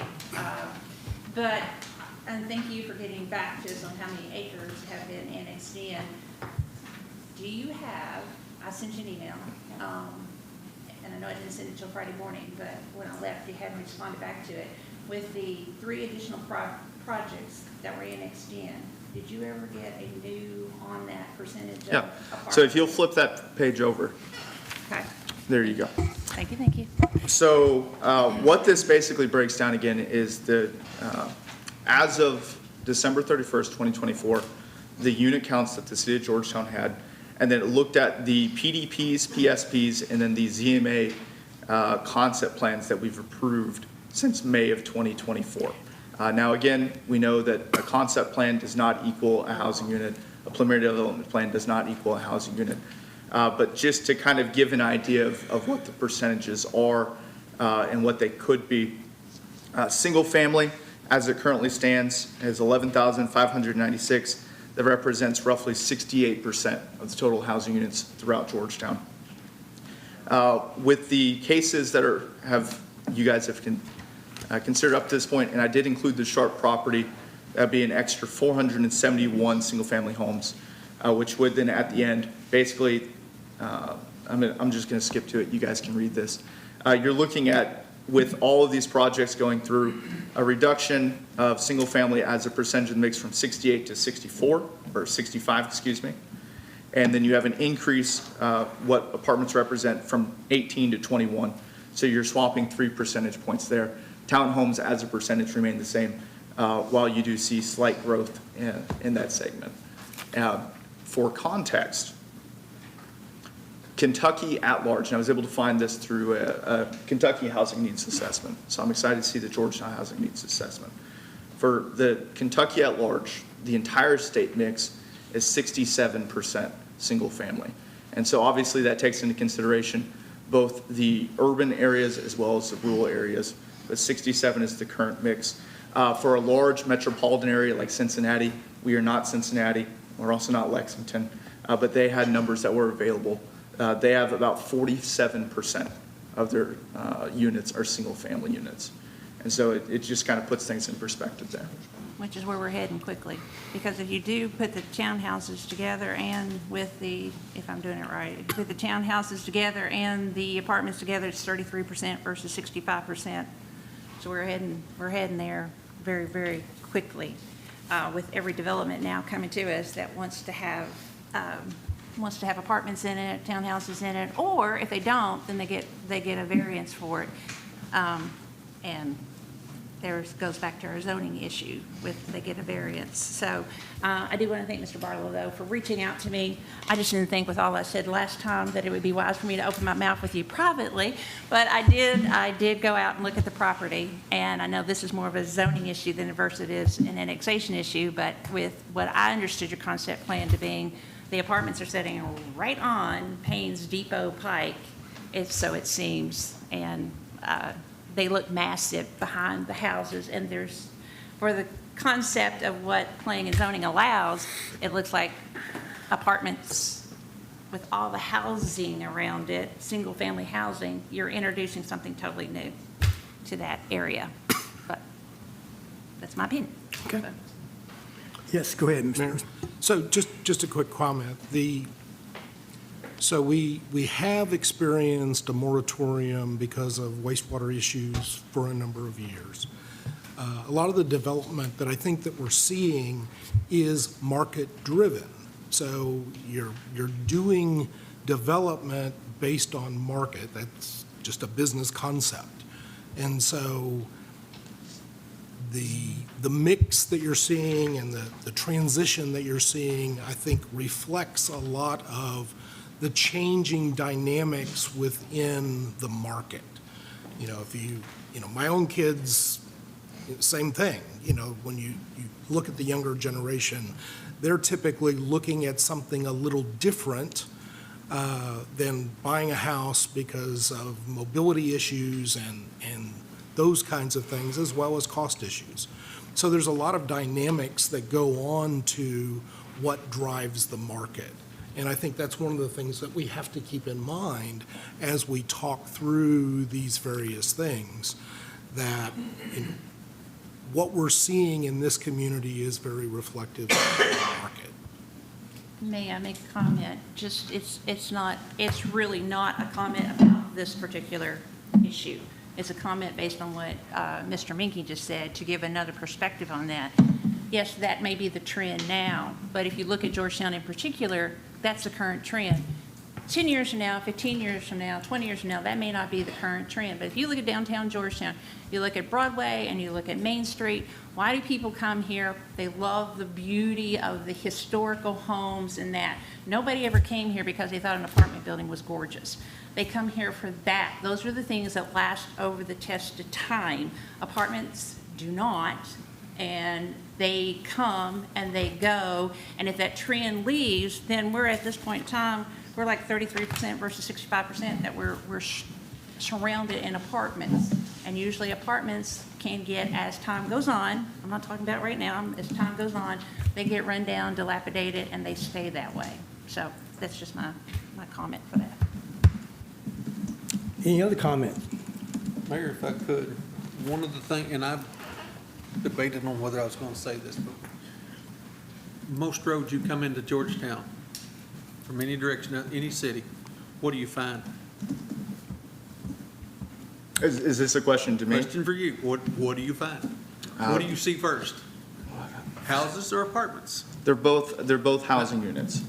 And thank you for getting back to us on how many acres have been annexed in. Do you have, I sent you an email, and I know I didn't send it till Friday morning, but when I left, you hadn't responded back to it, with the 3 additional projects that were annexed in. Did you ever get a new on that percentage of Yeah. apartments? So if you'll flip that page over, Okay, there you go. thank you. So what this basically breaks down again is as of December 31st, 2024, the unit counts that the city of Georgetown had, and then it looked at the PDPs, PSPs, and then the ZMA concept plans that we've approved since May of 2024. Now, again, we know that a concept plan does not equal a housing unit. A preliminary development plan does not equal a housing unit. But just to kind of give an idea of what the percentages are and what they could be, single family, as it currently stands, is 11,596. That represents roughly 68% of the total housing units throughout Georgetown. With the cases that you guys have considered up to this point, and I did include the Sharp property, that'd be an extra 471 single-family homes, which would then at the end, basically, I'm just going to skip to it. You guys can read this. You're looking at, with all of these projects going through, a reduction of single-family as a percentage of the mix from 68 to 64, or 65, excuse me. And then you have an increase, what apartments represent, from 18 to 21. So you're swapping 3 percentage points there. Townhomes as a percentage remain the same, while you do see slight growth in that segment. For context, Kentucky at large, and I was able to find this through a Kentucky housing needs assessment, so I'm excited to see the Georgetown housing needs assessment. For the Kentucky at large, the entire state mix is 67% single family. And so obviously that takes into consideration both the urban areas as well as the rural areas, but 67 is the current mix. For a large metropolitan area like Cincinnati, we are not Cincinnati, we're also not Lexington, but they had numbers that were available. They have about 47% of their units are single-family units. And so it just kind of puts things in perspective there. Which is where we're heading quickly. Because if you do put the townhouses together and with the, if I'm doing it right, if you put the townhouses together and the apartments together, it's 33% versus 65%. So we're heading there very, very quickly with every development now coming to us that wants to have apartments in it, townhouses in it, or if they don't, then they get a variance for it. And there goes back to our zoning issue with they get a variance. So I do want to thank Mr. Barlow, though, for reaching out to me. I just didn't think with all I said last time that it would be wise for me to open my mouth with you privately, but I did go out and look at the property, and I know this is more of a zoning issue than versus it is an annexation issue, but with what I understood your concept plan to being, the apartments are sitting right on Payne's Depot Pike, so it seems, and they look massive behind the houses, and there's, for the concept of what planning and zoning allows, it looks like apartments with all the housing around it, single-family housing, you're introducing something totally new to that area. But that's my opinion. Okay. Yes, go ahead, Mr. So just a quick comment. So we have experienced a moratorium because of wastewater issues for a number of years. A lot of the development that I think that we're seeing is market-driven. So you're doing development based on market. That's just a business concept. And so the mix that you're seeing and the transition that you're seeing, I think, reflects a lot of the changing dynamics within the market. My own kids, same thing. When you look at the younger generation, they're typically looking at something a little different than buying a house because of mobility issues and those kinds of things, as well as cost issues. So there's a lot of dynamics that go on to what drives the market. And I think that's one of the things that we have to keep in mind as we talk through these various things, that what we're seeing in this community is very reflective of the market. May I make a comment? Just, it's really not a comment about this particular issue. It's a comment based on what Mr. Minky just said, to give another perspective on that. Yes, that may be the trend now, but if you look at Georgetown in particular, that's the current trend. 10 years from now, 15 years from now, 20 years from now, that may not be the current trend. But if you look at downtown Georgetown, you look at Broadway and you look at Main Street, why do people come here? They love the beauty of the historical homes and that. Nobody ever came here because they thought an apartment building was gorgeous. They come here for that. Those are the things that last over the test of time. Apartments do not, and they come and they go, and if that trend leaves, then we're at this point in time, we're like 33% versus 65% that we're surrounded in apartments. And usually apartments can get, as time goes on, I'm not talking about right now, as time goes on, they get run down, dilapidated, and they stay that way. So that's just my comment for that. Any other comment? Mayor, if I could, one of the things, and I've debated on whether I was going to say this, but most roads you come into Georgetown, from any direction, any city, what do you find? Is this a question to me? Question for you. What do you find? What do you see first? Houses or apartments? They're both housing units.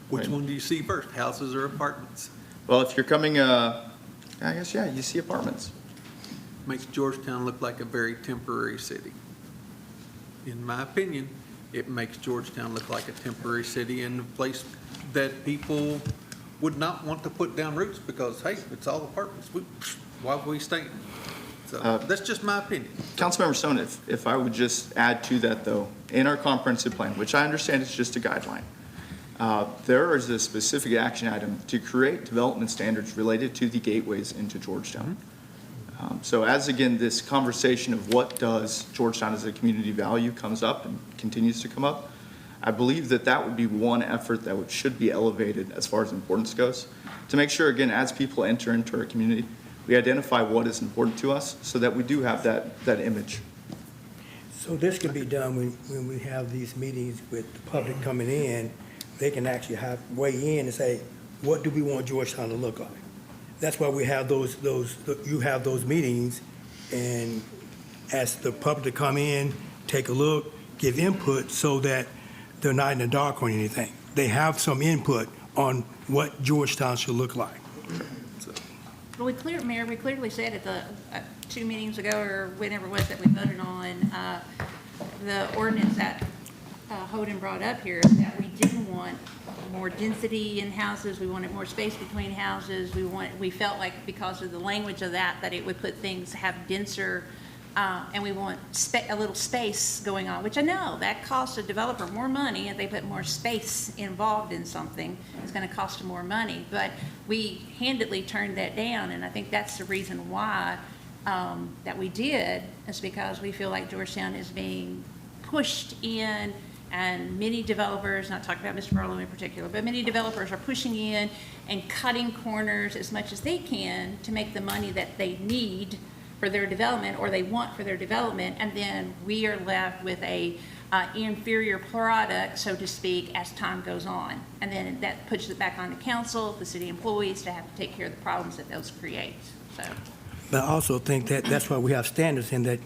Which one do you see first, houses or apartments? Well, if you're coming, I guess, yeah, you see apartments. Makes Georgetown look like a very temporary city. In my opinion, it makes Georgetown look like a temporary city and a place that people would not want to put down roots because, hey, it's all apartments. Why would we stay? So that's just my opinion. Councilmember Stone, if I would just add to that, though, in our comprehensive plan, which I understand is just a guideline, there is a specific action item to create development standards related to the gateways into Georgetown. So as, again, this conversation of what does Georgetown as a community value comes up and continues to come up, I believe that would be one effort that should be elevated as far as importance goes, to make sure, again, as people enter into our community, we identify what is important to us so that we do have that image. So this can be done when we have these meetings with the public coming in. They can actually weigh in and say, what do we want Georgetown to look like? That's why we have you have those meetings, and ask the public to come in, take a look, give input so that they're not in the dark on anything. They have some input on what Georgetown should look like. Well, Mayor, we clearly said at the 2 meetings ago, or whenever it was that we voted on the ordinance that Holden brought up here, that we didn't want more density in houses, we wanted more space between houses, we felt like because of the language of that it would put things, have denser, and we want a little space going on, which I know that costs a developer more money if they put more space involved in something. It's going to cost them more money, but we handedly turned that down, and I think that's the reason why that we did, is because we feel like Georgetown is being pushed in, and many developers, not talking about Mr. Barlow in particular, but many developers are pushing in and cutting corners as much as they can to make the money that they need for their development, or they want for their development, and then we are left with a inferior product, so to speak, as time goes on. And then that puts it back on the council, the city employees, to have to take care of the problems that those create, so. But I also think that that's why we have standards in that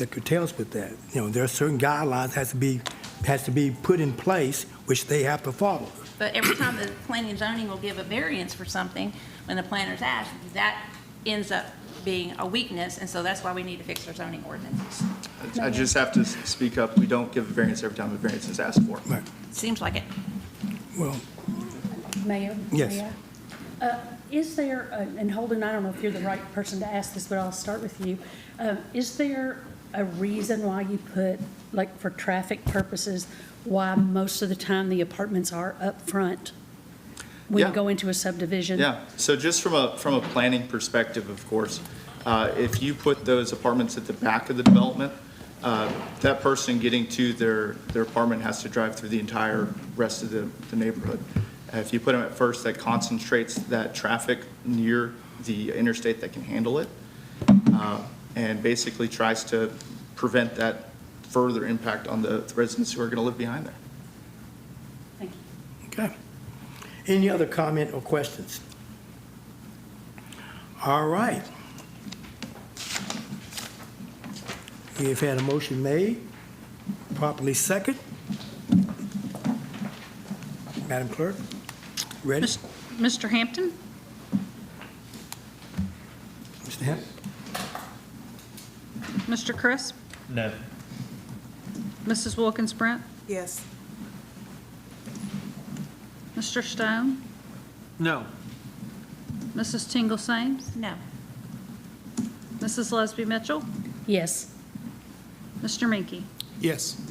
curtails with that. You know, there are certain guidelines has to be put in place, which they have to follow. But every time the planning and zoning will give a variance for something, when the planners ask, that ends up being a weakness, and so that's why we need to fix our zoning ordinances. I just have to speak up. We don't give a variance every time a variance is asked for. Right. Seems like it. Well, Mayor? Yes. Mayor, is there, and Holden, I don't know if you're the right person to ask this, but I'll start with you. Is there a reason why you put, like for traffic purposes, why most of the time the apartments are up front when Yeah. you go into a subdivision? Yeah, so just from a planning perspective, of course, if you put those apartments at the back of the development, that person getting to their apartment has to drive through the entire rest of the neighborhood. If you put them at first, that concentrates that traffic near the interstate that can handle it, and basically tries to prevent that further impact on the residents who are going to live behind there. Thank you. okay. Any other comment or questions? All right. We have had a motion made, properly second. Madam Clerk, ready? Mr. Hampton? Mr. Hampton? Mr. Crisp? No. Mrs. Wilkins Brent? Yes. Mr. Stone? No. Mrs. Tingle Sames? No. Mrs. Lesby Mitchell? Yes. Mr. Minky? Yes.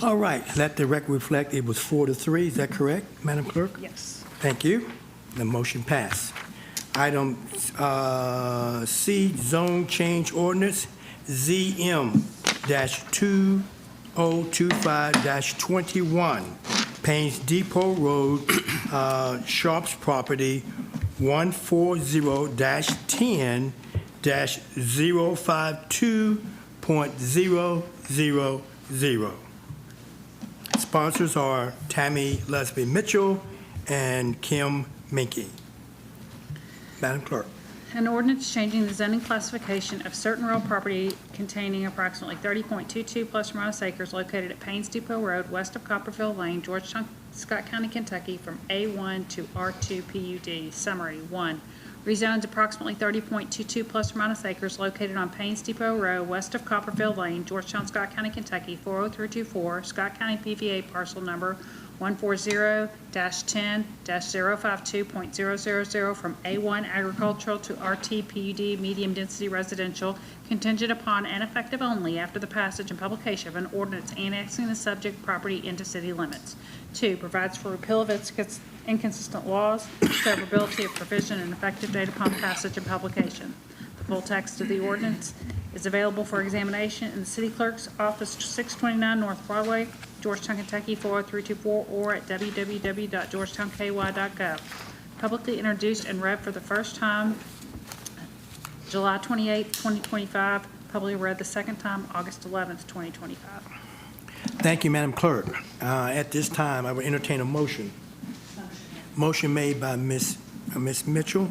All right, let the record reflect it was 4-3. Is that correct, Madam Clerk? Yes. Thank you. The motion passed. Item C, zone change ordinance, ZM-2025-21, Paynes Depot Road, Sharps property, 140-10-052.000. Sponsors are Tammy Lesby Mitchell and Kim Minky. Madam Clerk. An ordinance changing the zoning classification of certain real property containing approximately 30.22 plus or minus acres located at Paynes Depot Road, west of Copperfield Lane, Georgetown, Scott County, Kentucky, from A1 to R2 PUD. Summary: 1. Rezones approximately 30.22 plus or minus acres located on Paynes Depot Road, west of Copperfield Lane, Georgetown, Scott County, Kentucky, 40324, Scott County PVA parcel number 140-10-052.000 from A1 agricultural to RT PUD medium density residential, contingent upon and effective only after the passage and publication of an ordinance annexing the subject property into city limits. 2. Provides for repeal of its inconsistent laws, severability of provision, and effective date upon passage and publication. The full text of the ordinance is available for examination in the city clerk's office, 629 North Broadway, Georgetown, Kentucky, 40324, or at www.georgetownky.gov. Publicly introduced and read for the first time July 28, 2025. Publicly read the second time August 11, 2025. Thank you, Madam Clerk. At this time, I will entertain a motion. Motion made by Ms. Mitchell,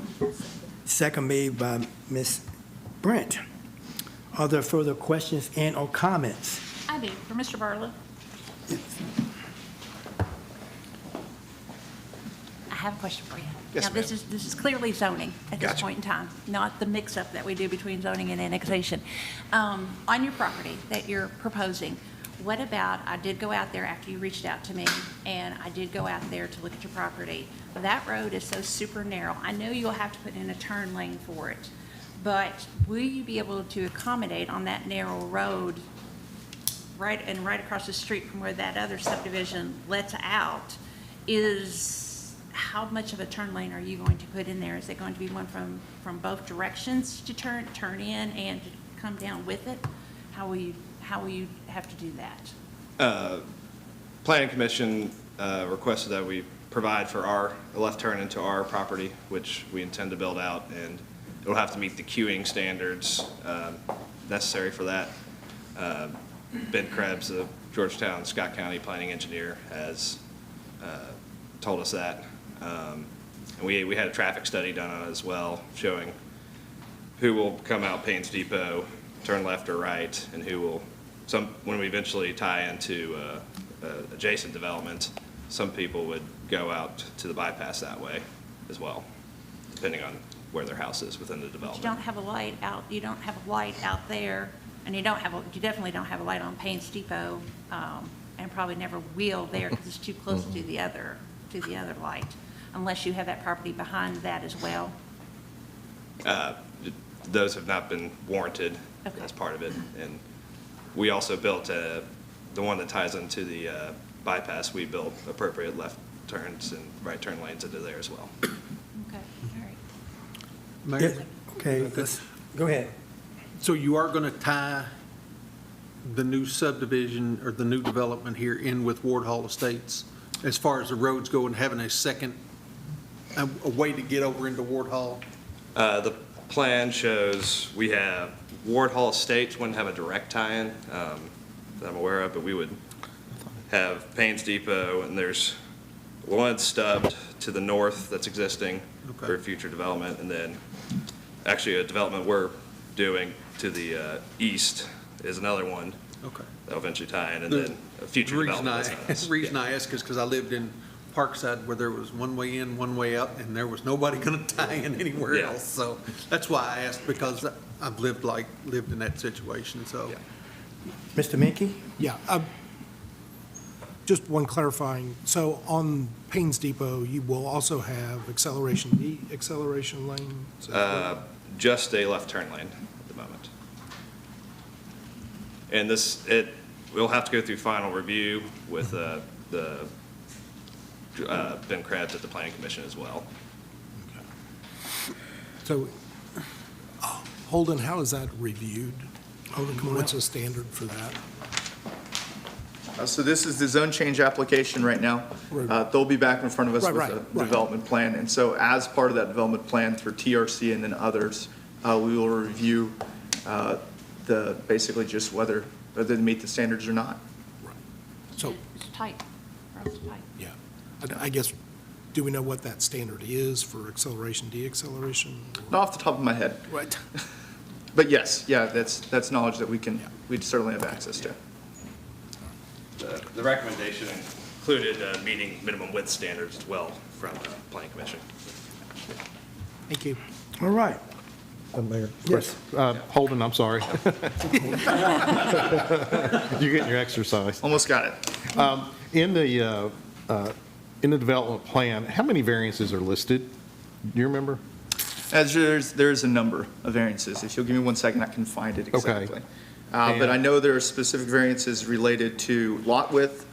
second made by Ms. Brent. Are there further questions and/or comments? I do, for Mr. Barlow. I have a question for you. Yes, Now, this is clearly zoning at this Gotcha. point in time, not the mix-up that we do between zoning and annexation. On your property that you're proposing, what about, I did go out there after you reached out to me, and I did go out there to look at your property. That road is so super narrow. I know you'll have to put in a turn lane for it, but will you be able to accommodate on that narrow road right across the street from where that other subdivision lets out? How much of a turn lane are you going to put in there? Is it going to be one from both directions to turn in and to come down with it? How will you have to do that? Planning Commission requested that we provide for a left turn into our property, which we intend to build out, and it'll have to meet the queuing standards necessary for that. Ben Krebs, the Georgetown, Scott County planning engineer, has told us that. And we had a traffic study done on it as well, showing who will come out Payne's Depot, turn left or right, and who will, when we eventually tie into adjacent development, some people would go out to the bypass that way as well, depending on where their house is within the development. You don't have a light out, you don't have a light out there, and you definitely don't have a light on Payne's Depot, and probably never will there because it's too close to the other light, unless you have that property behind that as well. Those have not been warranted as part of it. And we also built the one that ties into the bypass, we built appropriate left turns and right turn lanes into there as well. Okay, all right. Mayor? Okay, go ahead. So you are going to tie the new subdivision or the new development here in with Ward Hall Estates as far as the roads go, and having a way to get over into Ward Hall? The plan shows we have Ward Hall Estates wouldn't have a direct tie-in that I'm aware of, but we would have Payne's Depot, and there's one stubbed to the north that's existing for future development, and then actually a development we're doing to the east is another one that'll eventually tie in, and then a future development. The reason I ask is because I lived in Parkside where there was one way in, one way out, and there was nobody going to tie in anywhere else. So that's why I asked, because I've lived in that situation, so. Mr. Minke? Yeah. Just one clarifying. So on Payne's Depot, you will also have acceleration lanes? Just a left turn lane at the moment. And we'll have to go through final review with the Ben Krebs at the Planning Commission as well. So, Holden, how is that reviewed? What's the standard for that? So this is the zone change application right now. They'll be back in front of us with a development plan. And so as part of that development plan through TRC and then others, we will review basically just whether they meet the standards or not. So, It's tight. Road's tight. yeah. I guess, do we know what that standard is for acceleration, de-acceleration? Not off the top of my head. Right. But yes, yeah, that's knowledge that we'd certainly have access to. The recommendation included meeting minimum width standards as well from the Planning Commission. Thank you. All right. Mayor? Yes. Holden, I'm sorry. You're getting your exercise. Almost got it. In the development plan, how many variances are listed? Do you remember? There's a number of variances. If you'll give me 1 second, I can find it exactly. But I know there are specific variances related to lot width,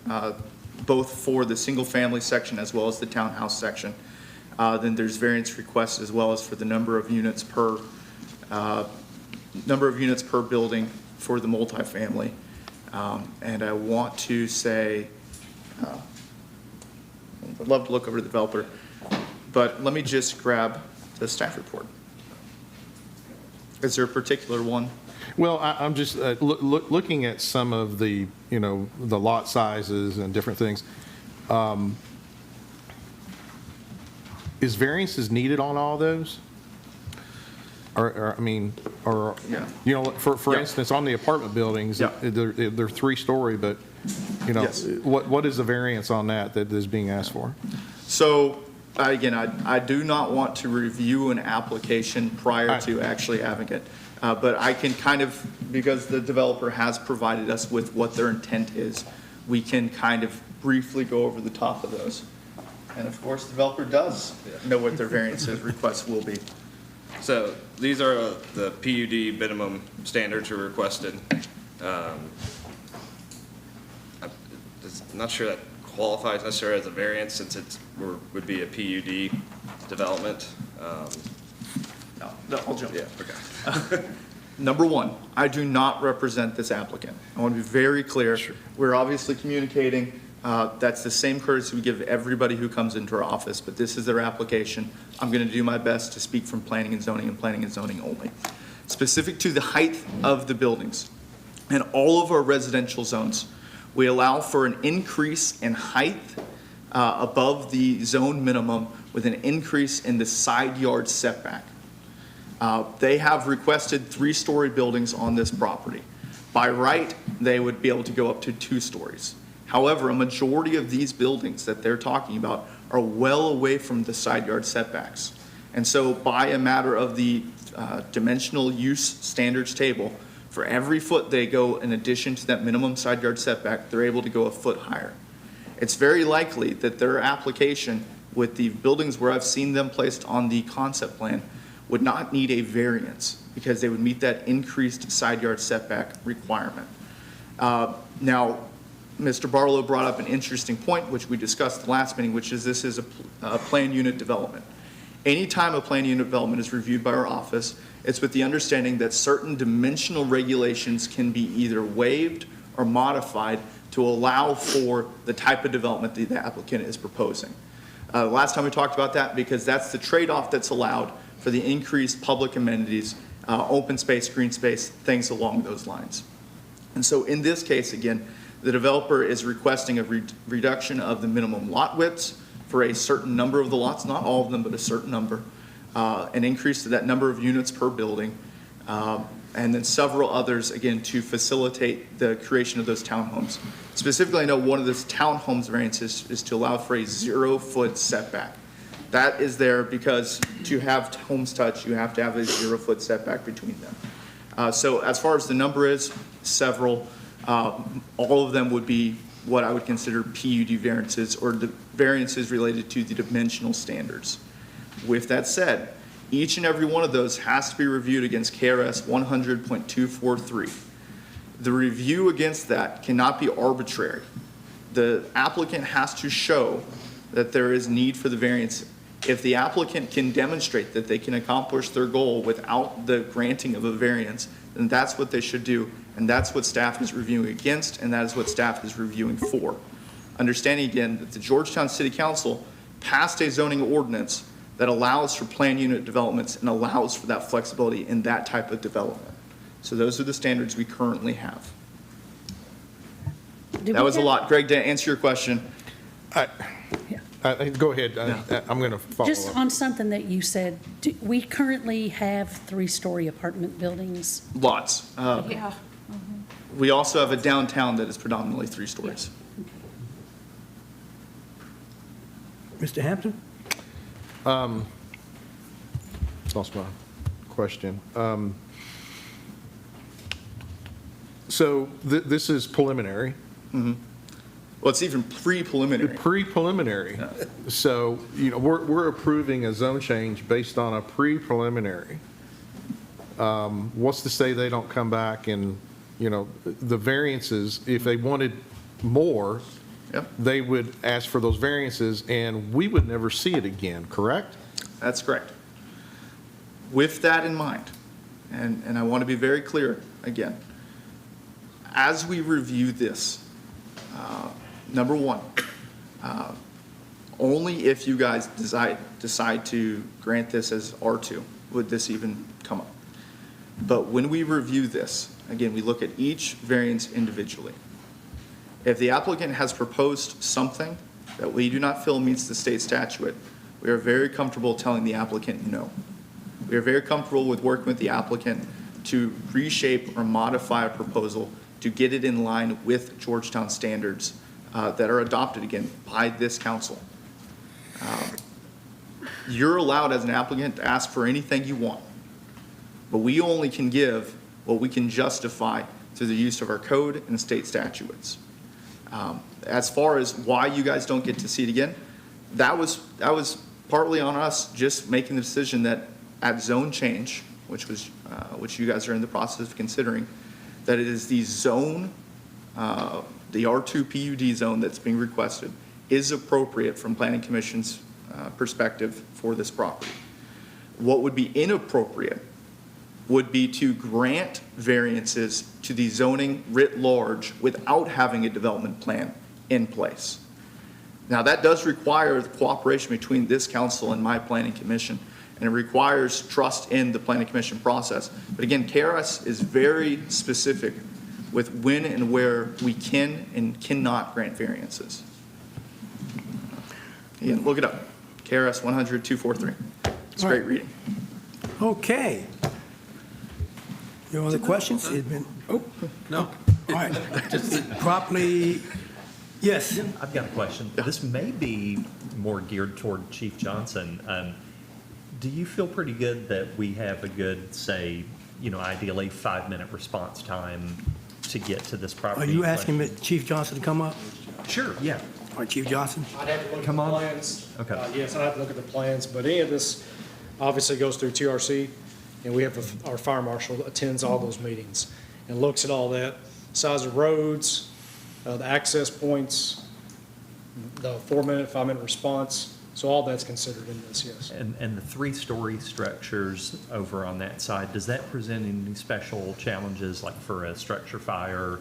both for the single-family section as well as the townhouse section. Then there's variance requests as well as for the number of units per building for the multifamily. And I want to say, I'd love to look over the developer, but let me just grab the staff report. Is there a particular one? Well, I'm just looking at some of the, the lot sizes and different things. Is variances needed on all those? I mean, or, Yeah. you know, for Yeah. instance, on the apartment buildings, Yeah. they're three-story, but, you know, Yes. what is the variance on that is being asked for? So, again, I do not want to review an application prior to actually having it. But I can kind of, because the developer has provided us with what their intent is, we can kind of briefly go over the top of those. And of course, the developer does know what their variances requests will be. So these are the PUD minimum standards we requested. I'm not sure that qualifies necessarily as a variance since it would be a PUD development. No, I'll jump. Yeah, okay. Number one, I do not represent this applicant. I want to be very clear. We're obviously communicating. That's the same courtesy we give everybody who comes into our office, but this is their application. I'm going to do my best to speak from planning and zoning only. Specific to the height of the buildings, in all of our residential zones, we allow for an increase in height above the zone minimum with an increase in the side yard setback. They have requested 3-story buildings on this property. By right, they would be able to go up to 2 stories. However, a majority of these buildings that they're talking about are well away from the side yard setbacks. And so by a matter of the dimensional use standards table, for every foot they go in addition to that minimum side yard setback, they're able to go a foot higher. It's very likely that their application with the buildings where I've seen them placed on the concept plan would not need a variance because they would meet that increased side yard setback requirement. Now, Mr. Barlow brought up an interesting point, which we discussed the last meeting, which is this is a planned unit development. Anytime a planned unit development is reviewed by our office, it's with the understanding that certain dimensional regulations can be either waived or modified to allow for the type of development that the applicant is proposing. Last time we talked about that because that's the trade-off that's allowed for the increased public amenities, open space, green space, things along those lines. And so in this case, again, the developer is requesting a reduction of the minimum lot widths for a certain number of the lots, not all of them, but a certain number, an increase to that number of units per building, and then several others, again, to facilitate the creation of those townhomes. Specifically, I know one of the townhomes variances is to allow for a 0-foot setback. That is there because to have homes touch, you have to have a 0-foot setback between them. So as far as the number is, several. All of them would be what I would consider PUD variances or the variances related to the dimensional standards. With that said, each and every one of those has to be reviewed against KRS 100.243. The review against that cannot be arbitrary. The applicant has to show that there is need for the variance. If the applicant can demonstrate that they can accomplish their goal without the granting of a variance, then that's what they should do, and that's what staff is reviewing against, and that is what staff is reviewing for. Understanding again that the Georgetown City Council passed a zoning ordinance that allows for planned unit developments and allows for that flexibility in that type of development. So those are the standards we currently have. That was a lot. Greg, to answer your question. Go ahead. I'm going to follow Just up. on something that you said, we currently have 3-story apartment buildings. Lots. Yeah. We also have a downtown that is predominantly 3 stories. Mr. Hampton? Lost my question. So this is preliminary. Mm-hmm. Well, it's even pre-preliminary. Pre-preliminary. Yeah. So, you know, we're approving a zone change based on a pre-preliminary. What's to say they don't come back and, you know, the variances, if they wanted more, Yep. they would ask for those variances and we would never see it again, correct? That's correct. With that in mind, and I want to be very clear again, as we review this, number one, only if you guys decide to grant this as R2 would this even come up. But when we review this, again, we look at each variance individually. If the applicant has proposed something that we do not feel meets the state statute, we are very comfortable telling the applicant no. We are very comfortable with working with the applicant to reshape or modify a proposal to get it in line with Georgetown standards that are adopted, again, by this council. You're allowed as an applicant to ask for anything you want, but we only can give what we can justify through the use of our code and state statutes. As far as why you guys don't get to see it again, that was partly on us just making the decision that at zone change, which you guys are in the process of considering, that it is the zone, the R2 PUD zone that's being requested is appropriate from Planning Commission's perspective for this property. What would be inappropriate would be to grant variances to the zoning writ large without having a development plan in place. Now, that does require the cooperation between this council and my Planning Commission, and it requires trust in the Planning Commission process. But again, KRS is very specific with when and where we can and cannot grant variances. Again, look it up. KRS 100-243. It's great reading. Okay. No other questions? It's been, No. all right. Properly, yes. I've got a question. This may be more geared toward Chief Johnson. Do you feel pretty good that we have a good, say, ideally 5-minute response time to get to this property? Are you asking Chief Johnson to come up? Sure, yeah. All right, Chief Johnson? I'd have to look at Come the on. plans. Okay. Yes, I'd have to look at the plans, but any of this obviously goes through TRC, and we have our fire marshal attends all those meetings and looks at all that, size of roads, the access points, the 4-minute, 5-minute response. So all that's considered in this, yes. And the 3-story structures over on that side, does that present any special challenges, like for a structure fire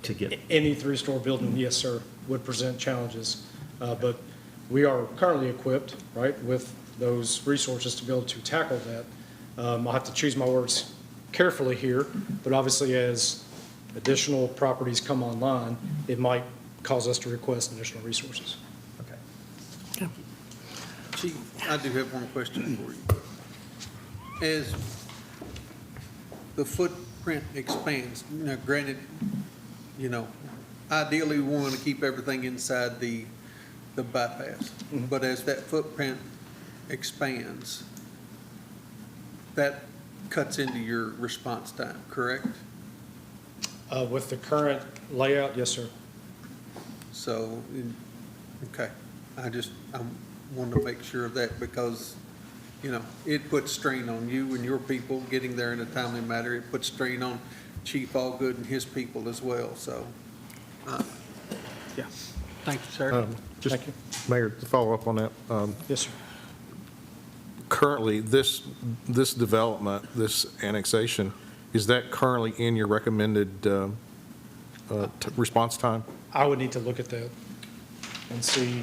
to get? Any 3-story building, yes, sir, would present challenges. But we are currently equipped, right, with those resources to be able to tackle that. I'll have to choose my words carefully here, but obviously as additional properties come online, it might cause us to request additional resources. Okay. Chief, I do have one question for you. As the footprint expands, granted, ideally we want to keep everything inside the bypass. But as that footprint expands, that cuts into your response time, correct? With the current layout, yes, sir. So, okay, I wanted to make sure of that because, it puts strain on you and your people getting there in a timely manner. It puts strain on Chief Allgood and his people as well, so, yeah. Thank you, sir. Thank you. Mayor, to follow up on that, Yes, sir. currently, this development, this annexation, is that currently in your recommended response time? I would need to look at that and see.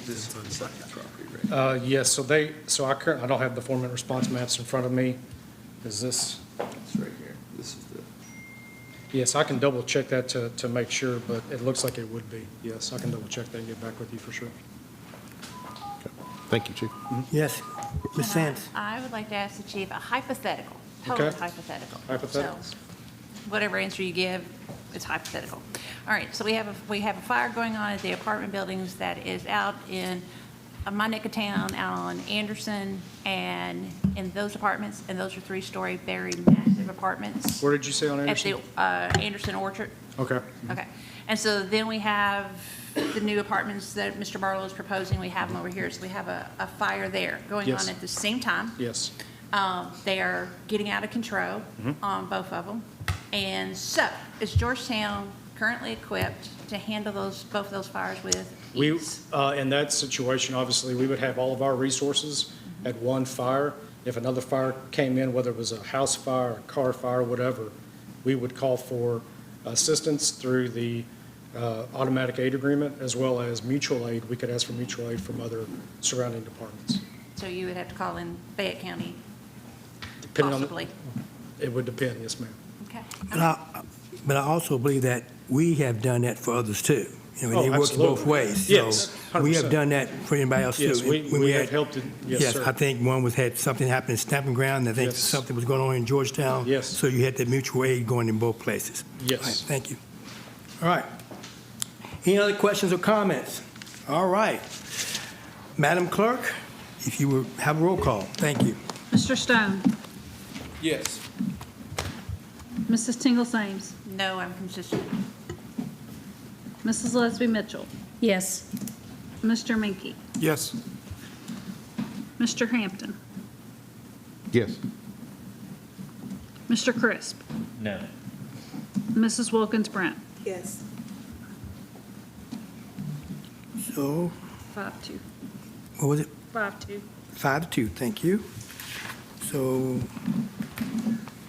This is inside the property, right? Yes, I don't have the 4-minute response maps in front of me. Is this? It's right here. This is the. Yes, I can double check that to make sure, but it looks like it would be. Yes, I can double check that and get back with you for sure. Thank you, Chief. Yes, Ms. Sands? I would like to ask the chief a hypothetical, totally Okay. hypothetical. Hypothetical. So, whatever answer you give, it's hypothetical. All right, so we have a fire going on at the apartment buildings that is out in my neck of town, out on Anderson, and in those apartments, and those are 3-story, very massive apartments. Where did you say on Anderson? At the Anderson Orchard. Okay. Okay. And so then we have the new apartments that Mr. Barlow is proposing. We have them over here. So we have a fire there going Yes. on at the same time. Yes. They are getting out of control on both of them. And so is Georgetown currently equipped to handle both of those fires with We, ease? in that situation, obviously, we would have all of our resources at one fire. If another fire came in, whether it was a house fire, a car fire, whatever, we would call for assistance through the automatic aid agreement, as well as mutual aid. We could ask for mutual aid from other surrounding departments. So you would have to call in Fayette County, Depending on possibly. It would depend, yes, ma'am. Okay. But I also believe that we have done that for others too. You know, Oh, and it works both absolutely. ways. Yes, So we have 100%. done that for anybody else too. Yes, When we have had- helped it. Yes, sir. I think one had something happen in Stamping Ground, I think Yes. something was going on in Georgetown. Yes. So you had that mutual aid going in both places. Yes. All right, thank you. All right. Any other questions or comments? All right. Madam Clerk, if you would have a roll call. Thank you. Mr. Stone? Yes. Mrs. Tingle Sames? No, I'm consistent. Mrs. Leslie Mitchell? Yes. Mr. Minky? Yes. Mr. Hampton? Yes. Mr. Crisp? No. Mrs. Wilkins Brent? Yes. So, 5-2. what was it? 5-2. 5-2, thank you. So,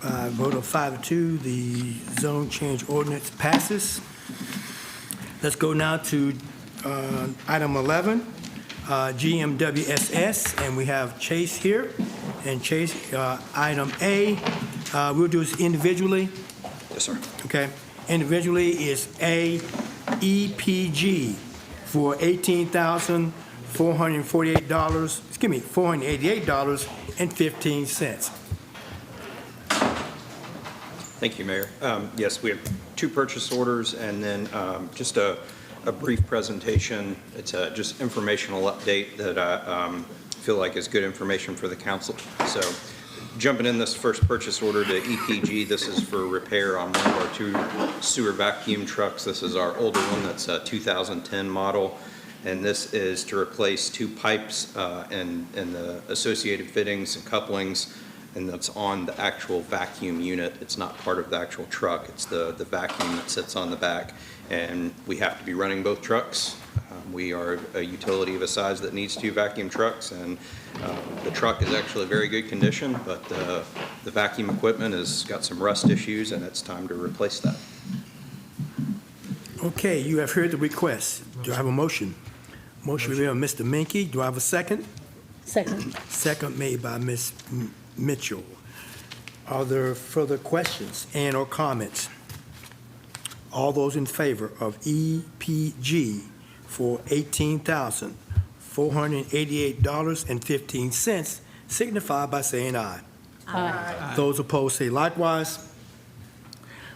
by a vote of 5-2, the zone change ordinance passes. Let's go now to item 11, GMWSS, and we have Chase here. And Chase, item A, we'll do this individually. Yes, sir. Okay, individually is A, EPG for $18,448, $488.15. Thank you, Mayor. Yes, we have two purchase orders and then just a brief presentation. It's just informational update that I feel like is good information for the council. So jumping in this first purchase order to EPG, this is for repair on one of our two sewer vacuum trucks. This is our older one that's a 2010 model. And this is to replace two pipes and the associated fittings and couplings, and that's on the actual vacuum unit. It's not part of the actual truck. It's the vacuum that sits on the back. And we have to be running both trucks. We are a utility of a size that needs two vacuum trucks, and the truck is actually in very good condition, but the vacuum equipment has got some rust issues, and it's time to replace that. Okay, you have heard the request. Do I have a motion? Motion made by Mr. Minky. Do I have a second? Second. Second made by Ms. Mitchell. Are there further questions and or comments? All those in favor of EPG for $18,488.15 signify by saying aye. Aye. Those opposed say likewise.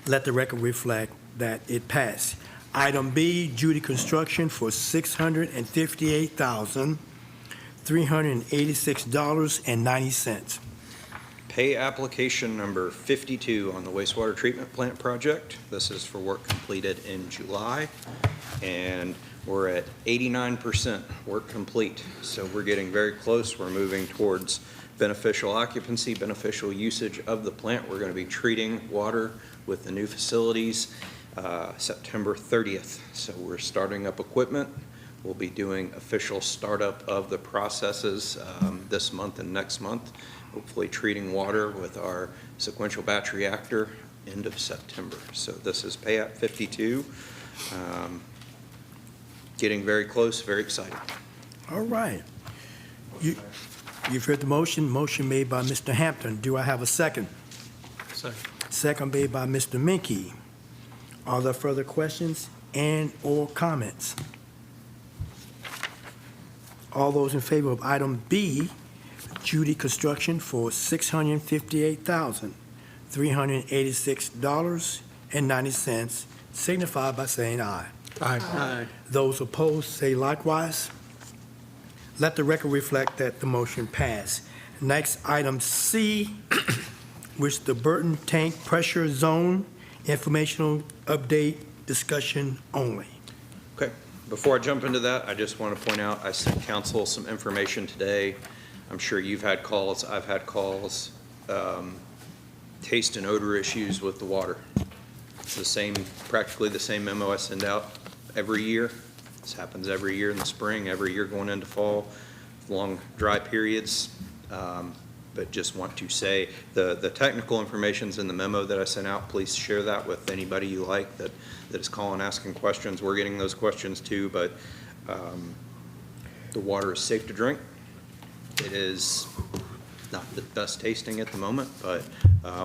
Let the record reflect that it passed. Item B, Judy Construction for $658,386.90. Pay application number 52 on the wastewater treatment plant project. This is for work completed in July, and we're at 89% work complete. So we're getting very close. We're moving towards beneficial occupancy, beneficial usage of the plant. We're going to be treating water with the new facilities September 30th. So we're starting up equipment. We'll be doing official startup of the processes this month and next month. Hopefully treating water with our sequential batch reactor end of September. So this is Pay App 52. Getting very close, very excited. All right. You've heard the motion. Motion made by Mr. Hampton. Do I have a second? Second. Second made by Mr. Minky. Are there further questions and or comments? All those in favor of item B, Judy Construction for $658,386.90 signify by saying aye. Aye. Those opposed say likewise. Let the record reflect that the motion passed. Next, item C, which the Burton Tank Pressure Zone informational update discussion only. Okay, before I jump into that, I just want to point out, I sent council some information today. I'm sure you've had calls, I've had calls, taste and odor issues with the water. It's the same, practically the same memo I send out every year. This happens every year in the spring, every year going into fall, long dry periods. But just want to say the technical information's in the memo that I sent out. Please share that with anybody you like that is calling, asking questions. We're getting those questions too, but the water is safe to drink. It is not the best tasting at the moment, but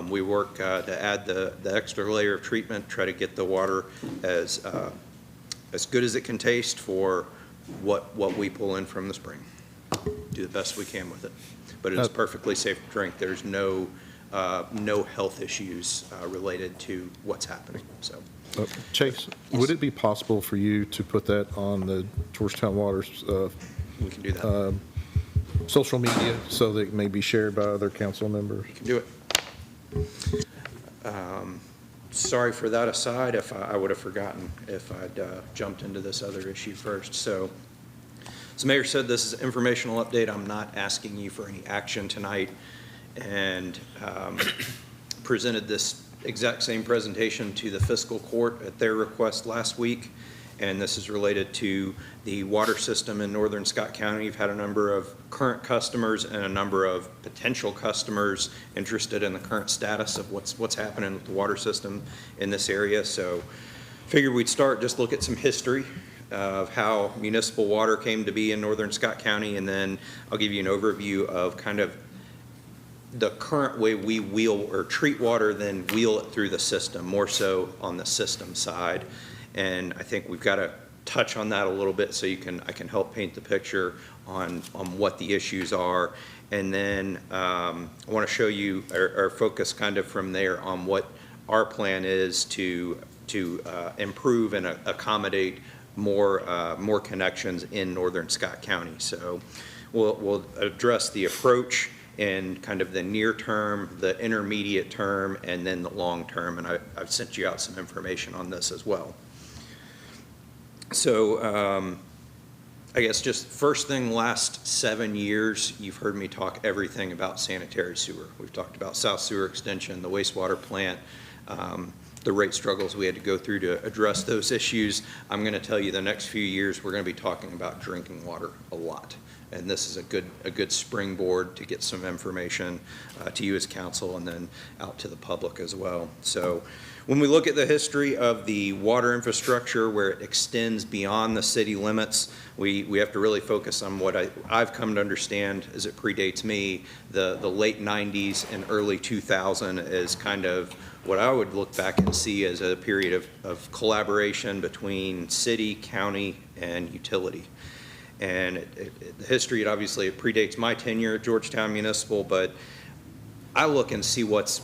we work to add the extra layer of treatment, try to get the water as as good as it can taste for what we pull in from the spring. Do the best we can with it. But it is perfectly safe to drink. There's no health issues related to what's happening, so. Chase, would it be possible for you to put that on the Georgetown Water's we can do that. Social media so that it may be shared by other council members? We can do it. Sorry for that aside, if I would have forgotten if I'd jumped into this other issue first. So, as the Mayor said, this is an informational update. I'm not asking you for any action tonight, and presented this exact same presentation to the fiscal court at their request last week, and this is related to the water system in northern Scott County. You've had a number of current customers and a number of potential customers interested in the current status of what's happening with the water system in this area. So figured we'd start, just look at some history of how municipal water came to be in northern Scott County, and then I'll give you an overview of kind of the current way we wheel or treat water, then wheel it through the system, more so on the system side. And I think we've got to touch on that a little bit so I can help paint the picture on what the issues are. And then I want to show you or focus kind of from there on what our plan is to improve and accommodate more connections in northern Scott County. So we'll address the approach in kind of the near term, the intermediate term, and then the long term. And I've sent you out some information on this as well. So I guess just first thing, last 7 years, you've heard me talk everything about sanitary sewer. We've talked about South Sewer Extension, the wastewater plant, the rate struggles we had to go through to address those issues. I'm going to tell you the next few years we're going to be talking about drinking water a lot. And this is a good springboard to get some information to you as council and then out to the public as well. So when we look at the history of the water infrastructure, where it extends beyond the city limits, we have to really focus on what I've come to understand as it predates me, the late 90s and early 2000 is kind of what I would look back and see as a period of collaboration between city, county, and utility. And the history, obviously, it predates my tenure at Georgetown Municipal, but I look and see what's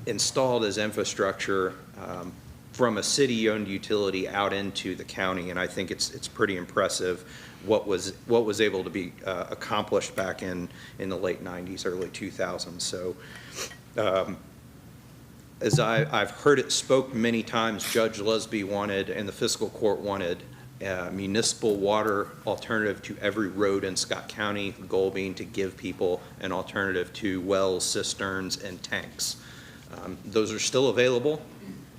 installed as infrastructure from a city-owned utility out into the county, and I think it's pretty impressive what was able to be accomplished back in the late 90s, early 2000s. So as I've heard it spoke many times, Judge Lusby wanted, and the fiscal court wanted, municipal water alternative to every road in Scott County, the goal being to give people an alternative to wells, cisterns, and tanks. Those are still available.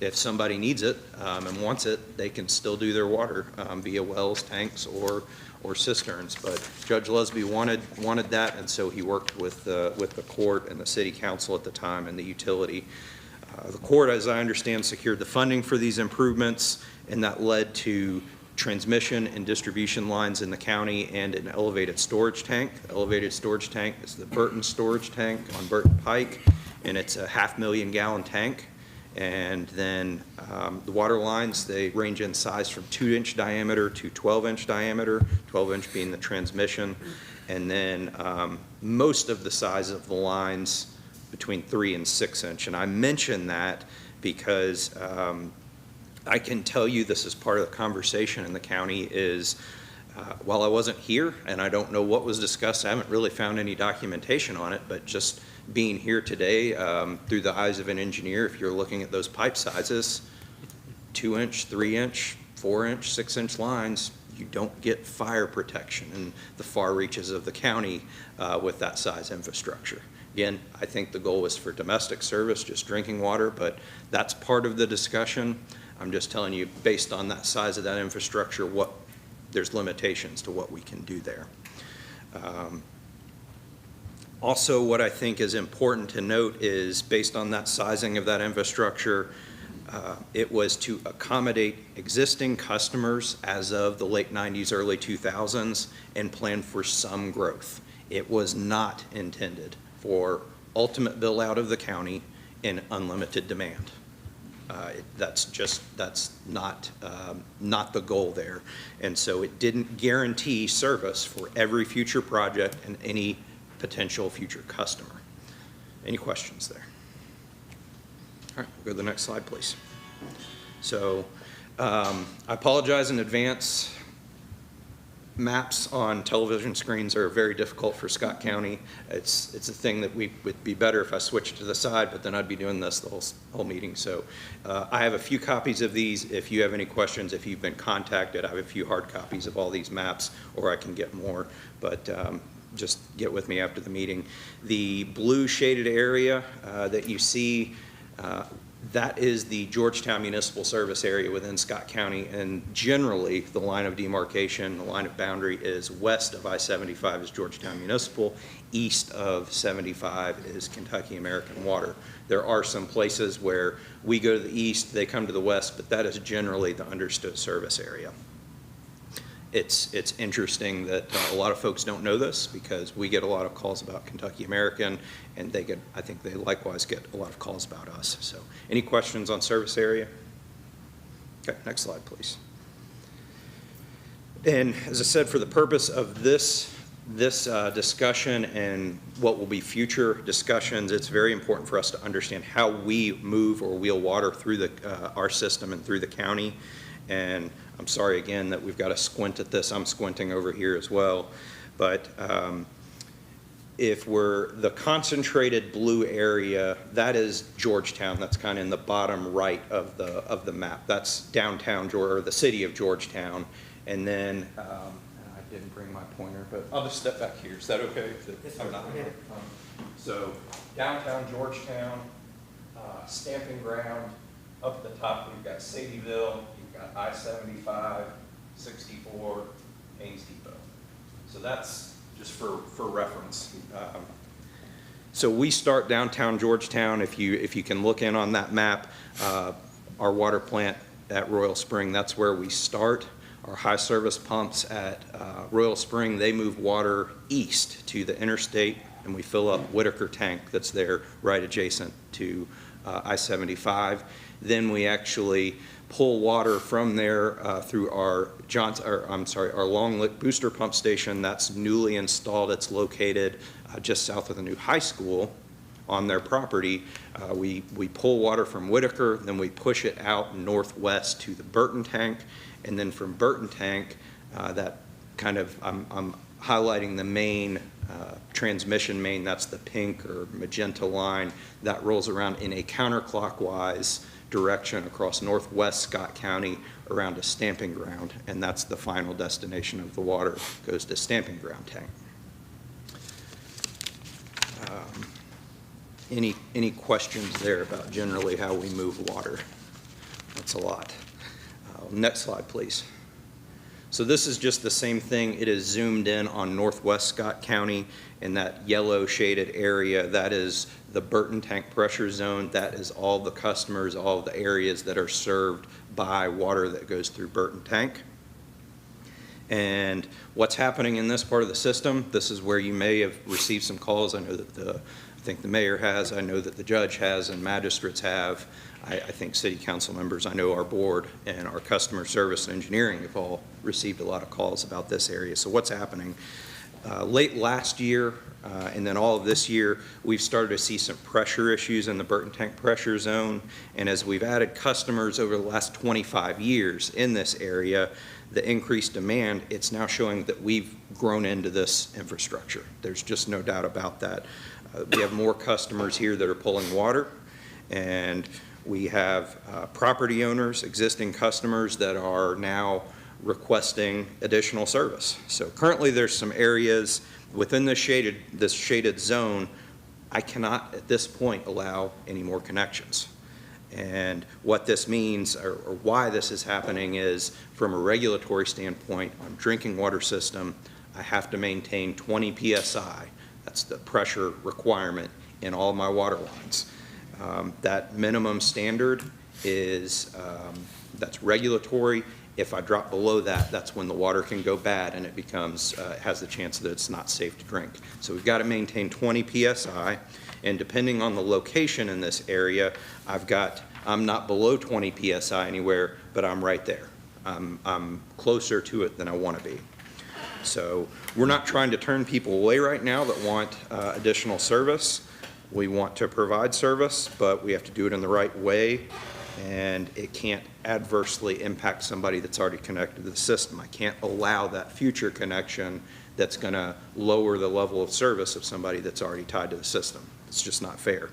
If somebody needs it and wants it, they can still do their water via wells, tanks, or cisterns. But Judge Lusby wanted that, and so he worked with the court and the city council at the time and the utility. The court, as I understand, secured the funding for these improvements, and that led to transmission and distribution lines in the county and an elevated storage tank. The elevated storage tank is the Burton storage tank on Burton Pike, and it's a 500,000 gallon tank. And then the water lines, they range in size from 2-inch diameter to 12-inch diameter, 12-inch being the transmission. And then most of the size of the lines between 3 and 6-inch. And I mention that because I can tell you this is part of the conversation in the county is, while I wasn't here and I don't know what was discussed, I haven't really found any documentation on it, but just being here today through the eyes of an engineer, if you're looking at those pipe sizes, 2-inch, 3-inch, 4-inch, 6-inch lines, you don't get fire protection in the far reaches of the county with that size infrastructure. Again, I think the goal was for domestic service, just drinking water, but that's part of the discussion. I'm just telling you, based on that size of that infrastructure, there's limitations to what we can do there. Also, what I think is important to note is, based on that sizing of that infrastructure, it was to accommodate existing customers as of the late 90s, early 2000s, and plan for some growth. It was not intended for ultimate bill out of the county and unlimited demand. That's not the goal there. And so it didn't guarantee service for every future project and any potential future customer. Any questions there? All right, we'll go to the next slide, please. So I apologize in advance. Maps on television screens are very difficult for Scott County. It's a thing that would be better if I switched to the side, but then I'd be doing this the whole meeting. So I have a few copies of these. If you have any questions, if you've been contacted, I have a few hard copies of all these maps, or I can get more, but just get with me after the meeting. The blue shaded area that you see, that is the Georgetown Municipal Service area within Scott County, and generally the line of demarcation, the line of boundary is west of I-75 is Georgetown Municipal, east of 75 is Kentucky American Water. There are some places where we go to the east, they come to the west, but that is generally the understood service area. It's interesting that a lot of folks don't know this because we get a lot of calls about Kentucky American, and I think they likewise get a lot of calls about us. So any questions on service area? Okay, next slide, please. And as I said, for the purpose of this discussion and what will be future discussions, it's very important for us to understand how we move or wheel water through our system and through the county. And I'm sorry again that we've got to squint at this. I'm squinting over here as well. But if we're the concentrated blue area, that is Georgetown. That's kind of in the bottom right of the map. That's downtown or the city of Georgetown. And then I didn't bring my pointer, but I'll just step back here. Is that okay? I'm not here. So downtown Georgetown, stamping ground. Up at the top, we've got Sadieville, you've got I-75, 64, Haynes Depot. So that's just for reference. So we start downtown Georgetown. If you can look in on that map, our water plant at Royal Spring, that's where we start. Our high service pumps at Royal Spring, they move water east to the interstate, and we fill up Whitaker Tank that's there right adjacent to I-75. Then we actually pull water from there through our our Long Lick booster pump station that's newly installed. It's located just south of the new high school on their property. We pull water from Whitaker, then we push it out northwest to the Burton Tank, and then from Burton Tank, that kind of I'm highlighting the main transmission main. That's the pink or magenta line that rolls around in a counterclockwise direction across northwest Scott County around a stamping ground, and that's the final destination of the water, goes to stamping ground tank. Any questions there about generally how we move water? That's a lot. Next slide, please. So this is just the same thing. It is zoomed in on northwest Scott County in that yellow shaded area. That is the Burton Tank pressure zone. That is all the customers, all the areas that are served by water that goes through Burton Tank. And what's happening in this part of the system, this is where you may have received some calls. I know that I think the mayor has, I know that the judge has, and magistrates have. I think city council members, I know our board and our customer service and engineering have all received a lot of calls about this area. So what's happening? Late last year and then all of this year, we've started to see some pressure issues in the Burton Tank pressure zone. And as we've added customers over the last 25 years in this area, the increased demand, it's now showing that we've grown into this infrastructure. There's just no doubt about that. We have more customers here that are pulling water, and we have property owners, existing customers that are now requesting additional service. So currently there's some areas within this shaded zone, I cannot at this point allow any more connections. And what this means, or why this is happening, is from a regulatory standpoint on drinking water system, I have to maintain 20 PSI. That's the pressure requirement in all my water lines. That minimum standard is, that's regulatory. If I drop below that, that's when the water can go bad and it becomes, has the chance that it's not safe to drink. So we've got to maintain 20 PSI, and depending on the location in this area, I've got I'm not below 20 PSI anywhere, but I'm right there. I'm closer to it than I want to be. So we're not trying to turn people away right now that want additional service. We want to provide service, but we have to do it in the right way, and it can't adversely impact somebody that's already connected to the system. I can't allow that future connection that's going to lower the level of service of somebody that's already tied to the system. It's just not fair.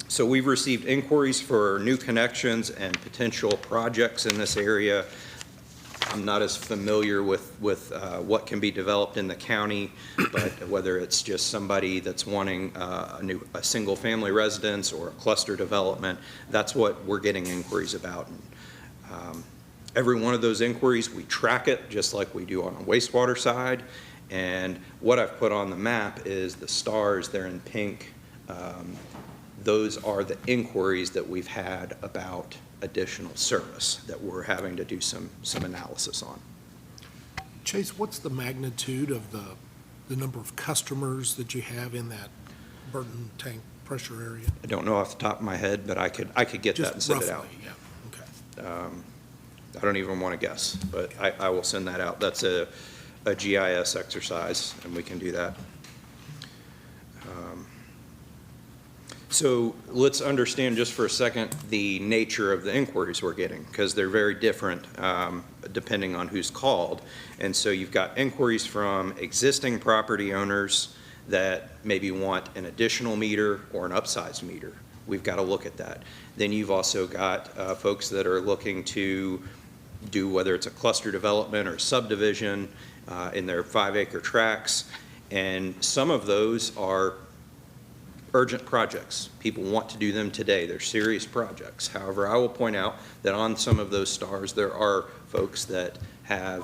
So we've received inquiries for new connections and potential projects in this area. I'm not as familiar with what can be developed in the county, but whether it's just somebody that's wanting a single-family residence or a cluster development, that's what we're getting inquiries about. Every one of those inquiries, we track it just like we do on the wastewater side. And what I've put on the map is the stars there in pink. Those are the inquiries that we've had about additional service that we're having to do some analysis on. Chase, what's the magnitude of the number of customers that you have in that Burton tank pressure area? I don't know off the top of my head, but I could get that and send it out. Just roughly, yeah, okay. I don't even want to guess, but I will send that out. That's a GIS exercise, and we can do that. So let's understand just for a second the nature of the inquiries we're getting, because they're very different depending on who's called. And so you've got inquiries from existing property owners that maybe want an additional meter or an upsized meter. We've got to look at that. Then you've also got folks that are looking to do, whether it's a cluster development or subdivision in their 5-acre tracts. And some of those are urgent projects. People want to do them today. They're serious projects. However, I will point out that on some of those stars, there are folks that have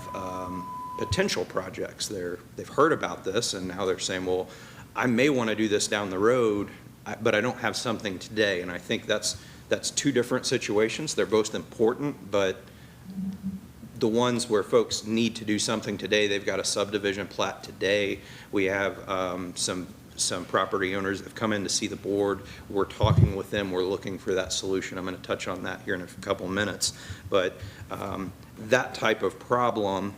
potential projects. They've heard about this, and now they're saying, well, I may want to do this down the road, but I don't have something today. And I think that's two different situations. They're both important, but the ones where folks need to do something today, they've got a subdivision plat today. We have some property owners that have come in to see the board. We're talking with them. We're looking for that solution. I'm going to touch on that here in a couple of minutes. But that type of problem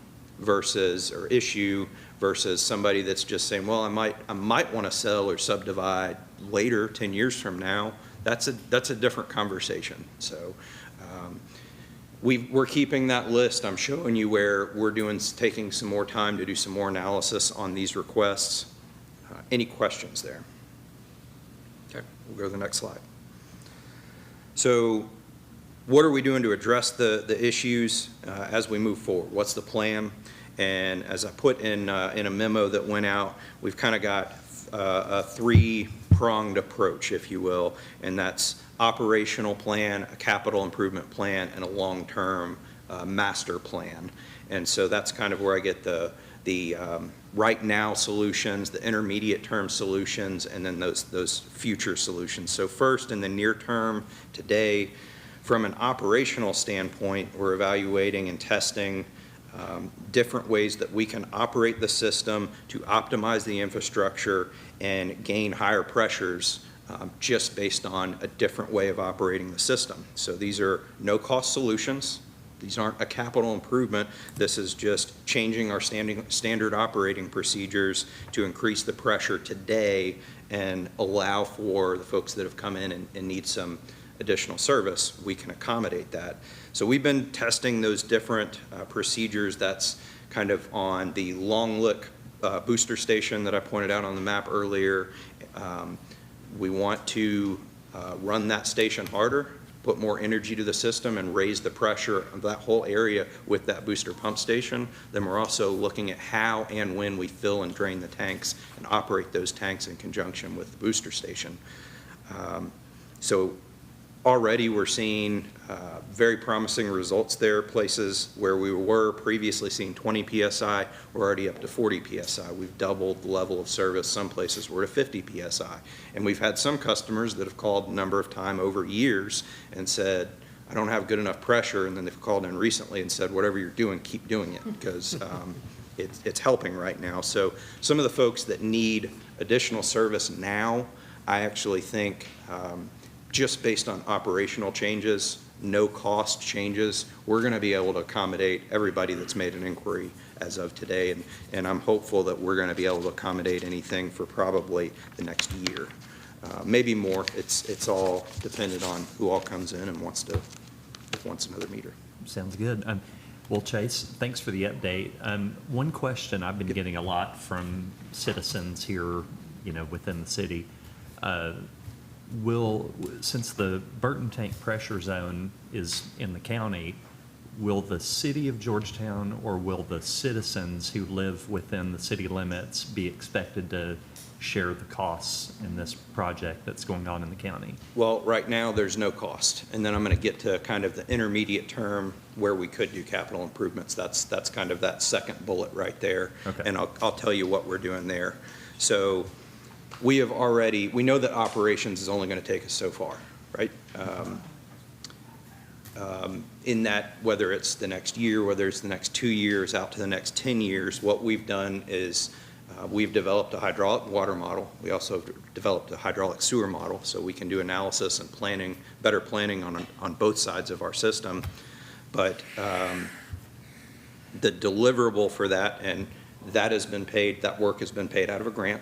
or issue versus somebody that's just saying, well, I might want to sell or subdivide later, 10 years from now, that's a different conversation. So we're keeping that list. I'm showing you where we're taking some more time to do some more analysis on these requests. Any questions there? Okay, we'll go to the next slide. So what are we doing to address the issues as we move forward? What's the plan? And as I put in a memo that went out, we've kind of got a three-pronged approach, if you will, and that's operational plan, a capital improvement plan, and a long-term master plan. And so that's kind of where I get the right now solutions, the intermediate term solutions, and then those future solutions. So first, in the near term, today, from an operational standpoint, we're evaluating and testing different ways that we can operate the system to optimize the infrastructure and gain higher pressures just based on a different way of operating the system. So these are no-cost solutions. These aren't a capital improvement. This is just changing our standard operating procedures to increase the pressure today and allow for the folks that have come in and need some additional service. We can accommodate that. So we've been testing those different procedures. That's kind of on the Long Lick booster station that I pointed out on the map earlier. We want to run that station harder, put more energy to the system, and raise the pressure of that whole area with that booster pump station. Then we're also looking at how and when we fill and drain the tanks and operate those tanks in conjunction with the booster station. So already we're seeing very promising results there. Places where we were previously seeing 20 PSI, we're already up to 40 PSI. We've doubled the level of service. Some places we're at 50 PSI. And we've had some customers that have called a number of times over years and said, I don't have good enough pressure. And then they've called in recently and said, whatever you're doing, keep doing it, because it's helping right now. So some of the folks that need additional service now, I actually think just based on operational changes, no cost changes, we're going to be able to accommodate everybody that's made an inquiry as of today. And I'm hopeful that we're going to be able to accommodate anything for probably the next year. Maybe more. It's all dependent on who all comes in and wants another meter. Sounds good. Well, Chase, thanks for the update. One question I've been getting a lot from citizens here, within the city. Since the Burton Tank pressure zone is in the county, will the city of Georgetown or will the citizens who live within the city limits be expected to share the costs in this project that's going on in the county? Well, right now, there's no cost. And then I'm going to get to kind of the intermediate term where we could do capital improvements. That's kind of that second bullet right there. Okay. And I'll tell you what we're doing there. So we know that operations is only going to take us so far, right? In that, whether it's the next year, whether it's the next 2 years, out to the next 10 years, what we've done is we've developed a hydraulic water model. We also have developed a hydraulic sewer model, so we can do analysis and planning, better planning on both sides of our system. But the deliverable for that, and that has been paid, that work has been paid out of a grant,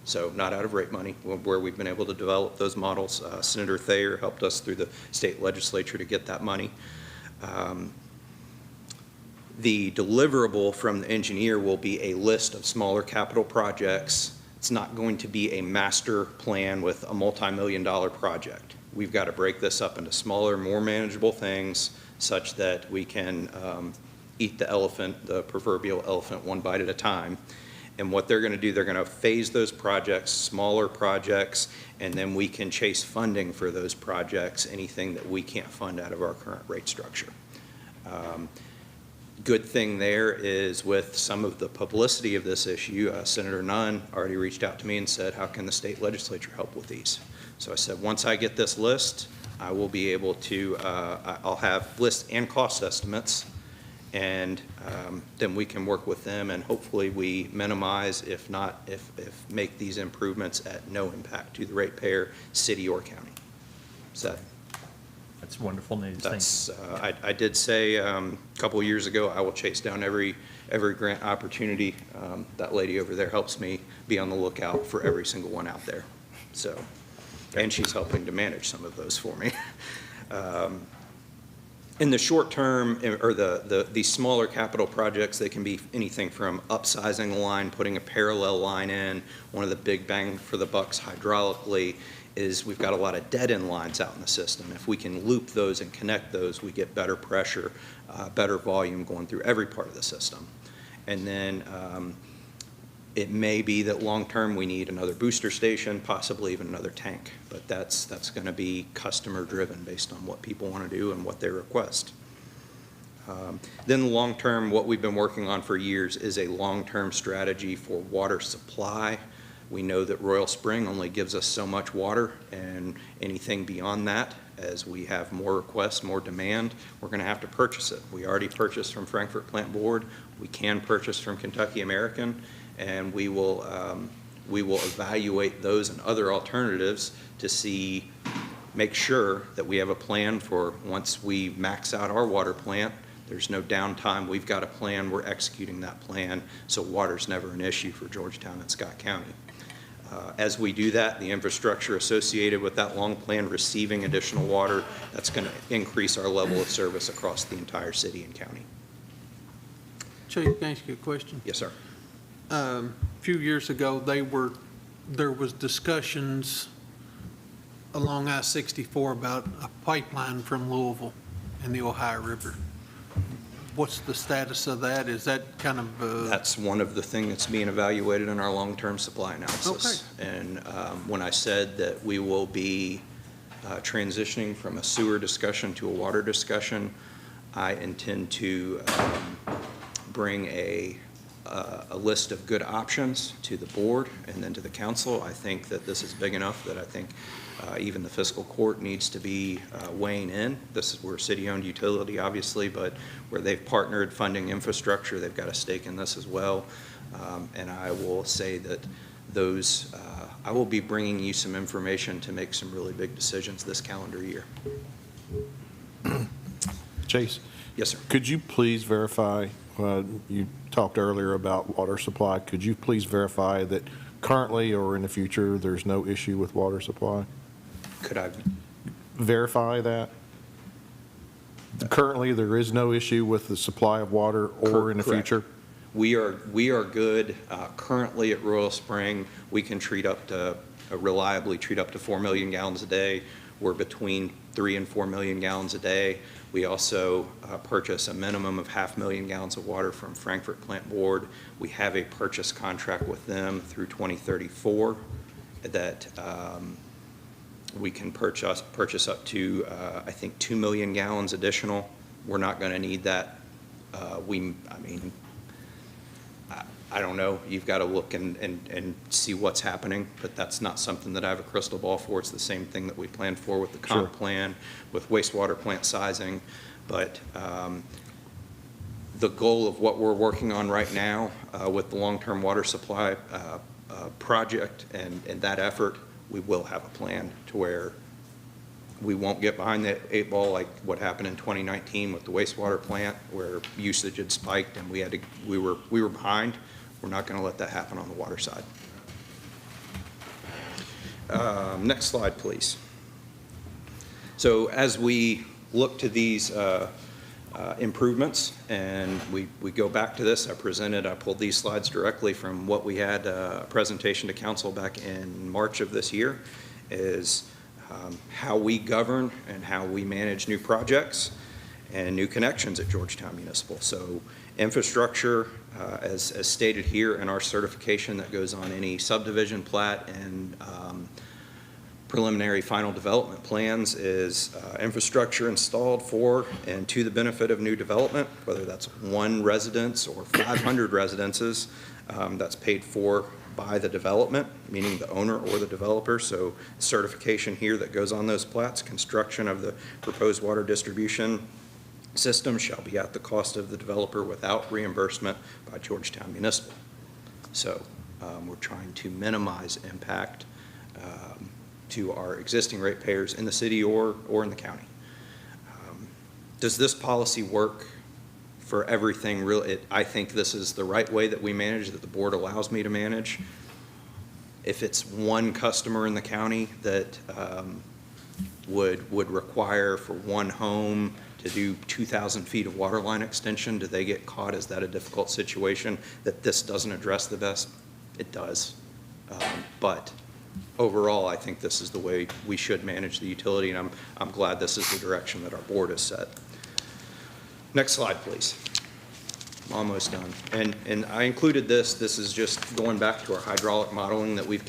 so not out of rate money, where we've been able to develop those models. Senator Thayer helped us through the state legislature to get that money. The deliverable from the engineer will be a list of smaller capital projects. It's not going to be a master plan with a multi-million-dollar project. We've got to break this up into smaller, more manageable things such that we can eat the elephant, the proverbial elephant, one bite at a time. And what they're going to do, they're going to phase those projects, smaller projects, and then we can chase funding for those projects, anything that we can't fund out of our current rate structure. Good thing there is with some of the publicity of this issue, Senator Nunn already reached out to me and said, how can the state legislature help with these? So I said, once I get this list, I will be able to, I'll have list and cost estimates, and then we can work with them, and hopefully we minimize, if make these improvements at no impact to the ratepayer, city or county. That's wonderful news. Thanks. I did say a couple years ago, I will chase down every grant opportunity. That lady over there helps me be on the lookout for every single one out there. So, and she's helping to manage some of those for me. In the short term, or these smaller capital projects, they can be anything from upsizing a line, putting a parallel line in. One of the big bang for the bucks hydraulically is we've got a lot of dead-end lines out in the system. If we can loop those and connect those, we get better pressure, better volume going through every part of the system. And then it may be that long-term we need another booster station, possibly even another tank. But that's going to be customer-driven based on what people want to do and what they request. Then long-term, what we've been working on for years is a long-term strategy for water supply. We know that Royal Spring only gives us so much water, and anything beyond that, as we have more requests, more demand, we're going to have to purchase it. We already purchased from Frankfort Plant Board. We can purchase from Kentucky American, and we will evaluate those and other alternatives to make sure that we have a plan for once we max out our water plant. There's no downtime. We've got a plan. We're executing that plan, so water's never an issue for Georgetown and Scott County. As we do that, the infrastructure associated with that long plan receiving additional water, that's going to increase our level of service across the entire city and county. Chief, can I ask you a question? Yes, sir. A few years ago, there was discussions along I-64 about a pipeline from Louisville and the Ohio River. What's the status of that? Is that kind of... That's one of the things that's being evaluated in our long-term supply analysis. Okay. And when I said that we will be transitioning from a sewer discussion to a water discussion, I intend to bring a list of good options to the board and then to the council. I think that this is big enough that I think even the fiscal court needs to be weighing in. This is, we're a city-owned utility, obviously, but where they've partnered funding infrastructure, they've got a stake in this as well. And I will say that those I will be bringing you some information to make some really big decisions this calendar year. Chase? Yes, sir. Could you please verify, you talked earlier about water supply. Could you please verify that currently or in the future, there's no issue with water supply? Could I? Verify that? Currently, there is no issue with the supply of water or in the Correct. future? We are good. Currently at Royal Spring, we can reliably treat up to 4 million gallons a day. We're between 3 and 4 million gallons a day. We also purchase a minimum of 500,000 gallons of water from Frankfurt Plant Board. We have a purchase contract with them through 2034 that we can purchase up to, I think, 2 million gallons additional. We're not going to need that. I don't know. You've got to look and see what's happening, but that's not something that I have a crystal ball for. It's the same thing that we planned for with the comp plan, with wastewater plant sizing. But the goal of what we're working on right now with the long-term water supply project and that effort, we will have a plan to where we won't get behind the 8 ball like what happened in 2019 with the wastewater plant where usage had spiked and we were behind. We're not going to let that happen on the water side. Next slide, please. So as we look to these improvements, and we go back to this, I pulled these slides directly from what we had a presentation to council back in March of this year, is how we govern and how we manage new projects and new connections at Georgetown Municipal. So infrastructure, as stated here in our certification that goes on any subdivision plat and preliminary final development plans, is infrastructure installed for and to the benefit of new development, whether that's one residence or 500 residences, that's paid for by the development, meaning the owner or the developer. So certification here that goes on those plats: construction of the proposed water distribution system shall be at the cost of the developer without reimbursement by Georgetown Municipal. So we're trying to minimize impact to our existing ratepayers in the city or in the county. Does this policy work for everything? I think this is the right way that we manage, that the board allows me to manage. If it's one customer in the county that would require for one home to do 2,000 feet of water line extension, do they get caught? Is that a difficult situation that this doesn't address the best? It does. But overall, I think this is the way we should manage the utility, and I'm glad this is the direction that our board has set. Next slide, please. I'm almost done. And I included this. This is just going back to our hydraulic modeling that we've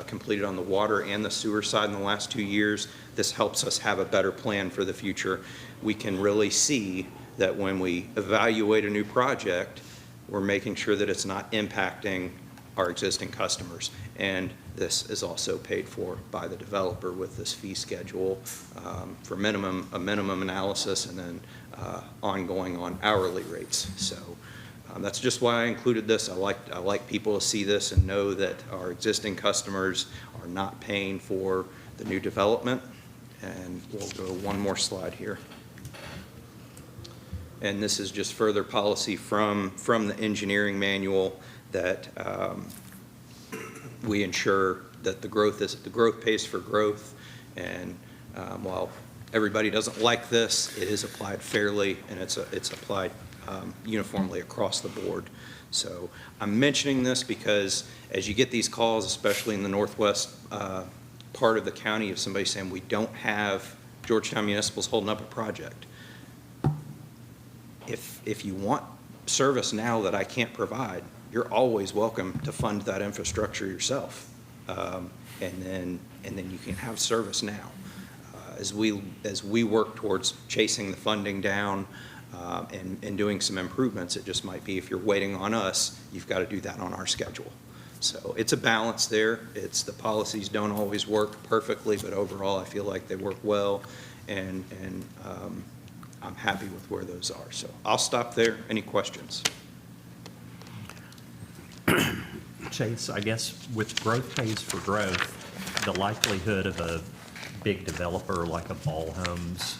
completed on the water and the sewer side in the last 2 years. This helps us have a better plan for the future. We can really see that when we evaluate a new project, we're making sure that it's not impacting our existing customers. And this is also paid for by the developer with this fee schedule for a minimum analysis, and then ongoing on hourly rates. So that's just why I included this. I like people to see this and know that our existing customers are not paying for the new development. And we'll go one more slide here. And this is just further policy from the engineering manual that we ensure that the growth pays for growth. And while everybody doesn't like this, it is applied fairly, and it's applied uniformly across the board. So I'm mentioning this because as you get these calls, especially in the northwest part of the county, of somebody saying we don't have Georgetown Municipal's holding up a project. If you want service now that I can't provide, you're always welcome to fund that infrastructure yourself, and then you can have service now. As we work towards chasing the funding down and doing some improvements, it just might be if you're waiting on us, you've got to do that on our schedule. So it's a balance there. The policies don't always work perfectly, but overall I feel like they work well, and I'm happy with where those are. So I'll stop there. Any questions? Chase, I guess with growth pays for growth, the likelihood of a big developer like a Ball Homes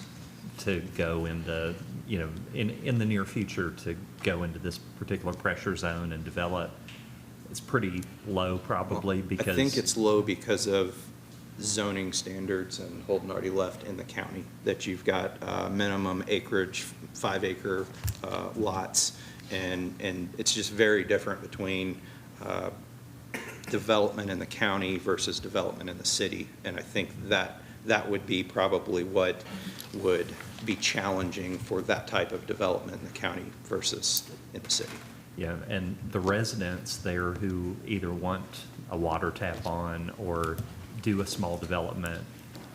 to go into, in the near future, to go into this particular pressure zone and develop, it's pretty low probably because. I think it's low because of zoning standards, and Holden already left in the county, that you've got minimum acreage, 5-acre lots, and it's just very different between development in the county versus development in the city. And I think that would be probably what would be challenging for that type of development in the county versus in the city. Yeah, and the residents there who either want a water tap on or do a small development,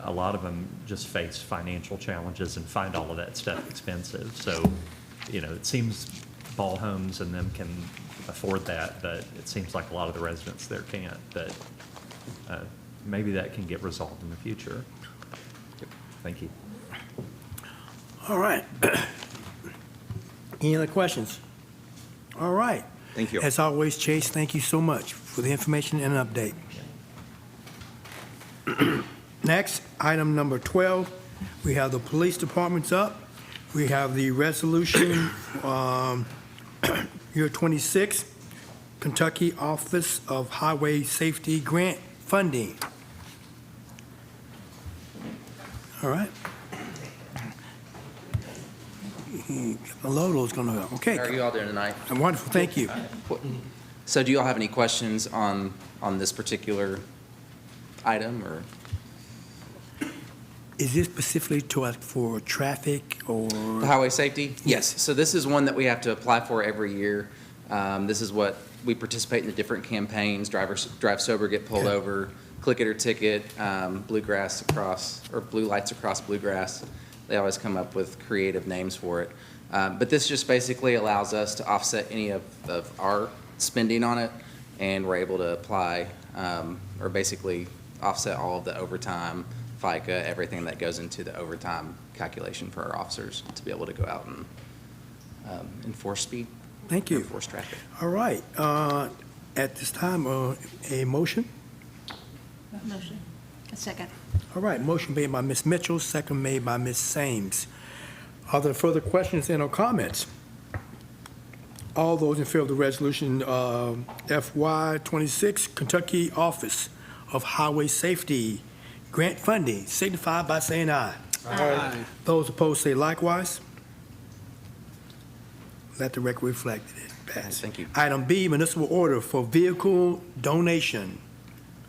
a lot of them just face financial challenges and find all of that stuff expensive. So, it seems Ball Homes and them can afford that, but it seems like a lot of the residents there can't. But maybe that can get resolved in the future. Thank you. All right. Any other questions? All right. Thank you. As always, Chase, thank you so much for the information and update. Next, item number 12, we have the police departments up. We have the resolution, year 26, Kentucky Office of Highway Safety Grant Funding. All right. The Lolo's gonna, okay. How are you all doing tonight? I'm wonderful, thank you. So do you all have any questions on this particular item, or? Is this specifically for traffic or? The highway safety? Yes. So this is one that we have to apply for every year. This is what, we participate in the different campaigns, drive sober, get pulled over, click it or ticket, bluegrass across, or blue lights across bluegrass. They always come up with creative names for it. But this just basically allows us to offset any of our spending on it, and we're able to apply, or basically offset all of the overtime, FICA, everything that goes into the overtime calculation for our officers to be able to go out and enforce speed. Thank you. Enforce traffic. All right. At this time, a motion? Motion. A second. All right, motion made by Ms. Mitchell, second made by Ms. Sames. Are there further questions and/or comments? All those in favor of the resolution FY 26, Kentucky Office of Highway Safety Grant Funding, signify by saying aye. Aye. Those opposed say likewise. Let the record reflect it passed. Thank you. Item B, municipal order for vehicle donation.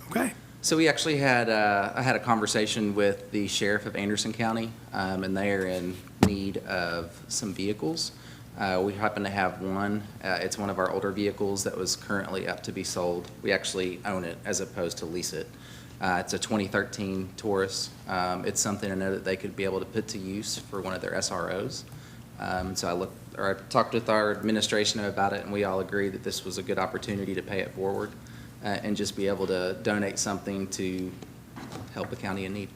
Okay. So we actually had, I had a conversation with the sheriff of Anderson County, and they are in need of some vehicles. We happen to have one. It's one of our older vehicles that was currently up to be sold. We actually own it as opposed to lease it. It's a 2013 Taurus. It's something I know that they could be able to put to use for one of their SROs. So I talked with our administration about it, and we all agreed that this was a good opportunity to pay it forward and just be able to donate something to help a county in need.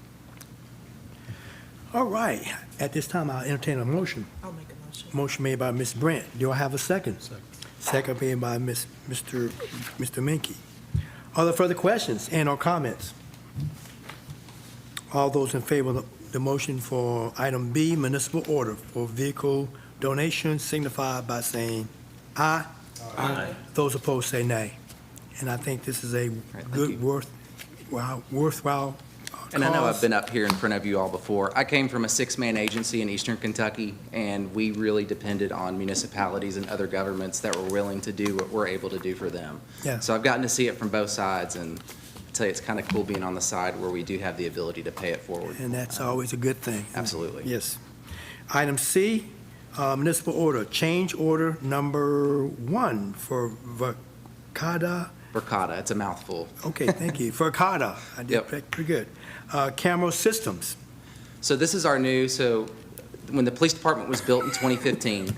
All right. At this time, I'll entertain a motion. I'll make a motion. Motion made by Ms. Brent. Do I have a second? Second made by Mr. Minke. Are there further questions and/or comments? All those in favor of the motion for item B, municipal order for vehicle donation, signify by saying aye. Aye. Those opposed say nay. And I think this is a good, worthwhile And I know cause. I've been up here in front of you all before. I came from a 6-man agency in eastern Kentucky, and we really depended on municipalities and other governments that were willing to do what we're able to do for them. Yeah. So I've gotten to see it from both sides, and I tell you, it's kind of cool being on the side where we do have the ability to pay it forward. And that's always a good thing. Absolutely. Yes. Item C, municipal order, change order number 1 for Verkada. Verkada, it's a mouthful. Okay, thank you. Verkada, I did Yep. pretty good. Camera systems. So this is our new, so when the police department was built in 2015,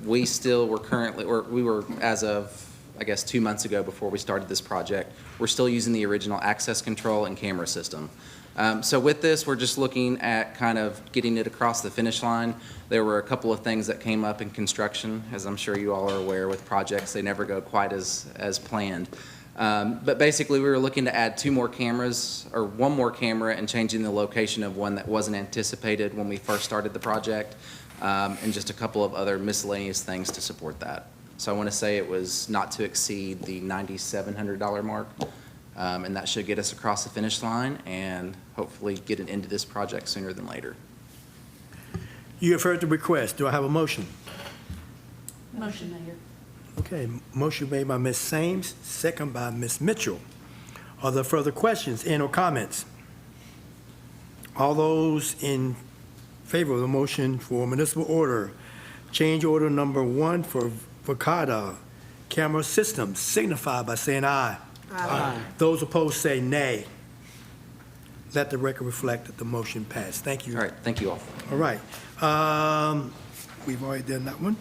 we still were currently, or we were as of, I guess, 2 months ago before we started this project, we're still using the original access control and camera system. So with this, we're just looking at kind of getting it across the finish line. There were a couple of things that came up in construction, as I'm sure you all are aware with projects. They never go quite as planned. But basically, we were looking to add 2 more cameras, or 1 more camera, and changing the location of one that wasn't anticipated when we first started the project, and just a couple of other miscellaneous things to support that. So I want to say it was not to exceed the $9,700 mark, and that should get us across the finish line and hopefully get it into this project sooner than later. You have heard the request. Do I have a motion? Motion, Mayor. Okay, motion made by Ms. Sames, second by Ms. Mitchell. Are there further questions and/or comments? All those in favor of the motion for municipal order, change order number 1 for Verkada Camera Systems, signify by saying aye. Aye. Those opposed say nay. Let the record reflect that the motion passed. Thank you. All right, thank you all. All right. We've already done that one.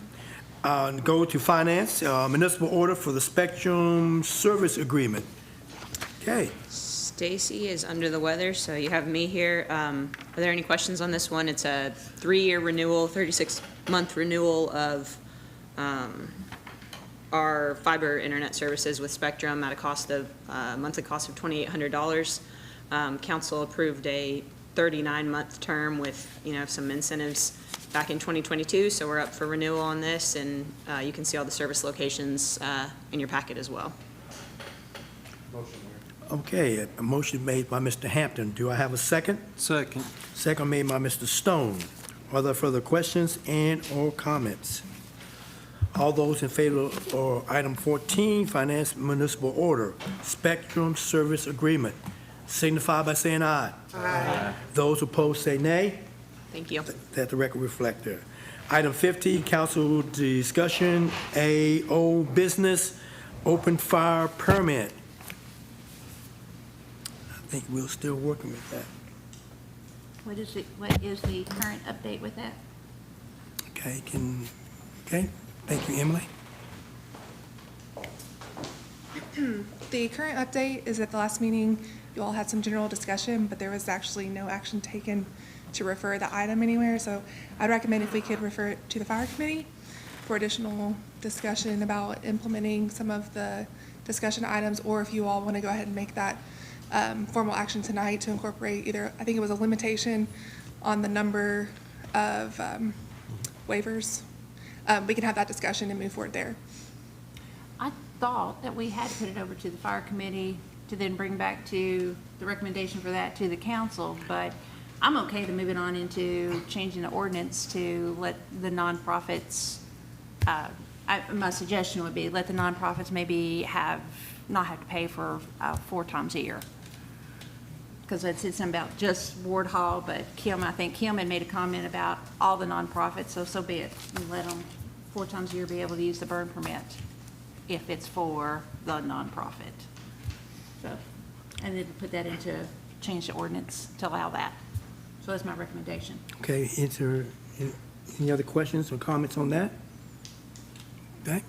Go to finance, municipal order for the Spectrum Service Agreement. Okay. Stacy is under the weather, so you have me here. Are there any questions on this one? It's a 3-year renewal, 36-month renewal of our fiber internet services with Spectrum at a cost of, monthly cost of $2,800. Council approved a 39-month term with, some incentives back in 2022, so we're up for renewal on this, and you can see all the service locations in your packet as well. Okay, a motion made by Mr. Hampton. Do I have a second? Second. Second made by Mr. Stone. Are there further questions and/or comments? All those in favor of item 14, finance municipal order, Spectrum Service Agreement, signify by saying aye. Aye. Those opposed say nay. Thank you. Let the record reflect there. Item 15, council discussion, AO business, open fire permit. I think we're still working with that. What is the current update with that? Okay, thank you, Emily. The current update is at the last meeting, you all had some general discussion, but there was actually no action taken to refer the item anywhere. So I'd recommend if we could refer it to the fire committee for additional discussion about implementing some of the discussion items, or if you all want to go ahead and make that formal action tonight to incorporate either, I think it was a limitation on the number of waivers. We can have that discussion and move forward there. I thought that we had to put it over to the fire committee to then bring back to the recommendation for that to the council, but I'm okay to move it on into changing the ordinance to let the nonprofits, my suggestion would be let the nonprofits maybe not have to pay for 4 times a year. Because it's something about just Ward Hall, but I think Kim had made a comment about all the nonprofits, so be it. And let them 4 times a year be able to use the burn permit if it's for the nonprofit. So, and then put that change the ordinance to allow that. So that's my recommendation. Okay, is there any other questions or comments on that? Okay.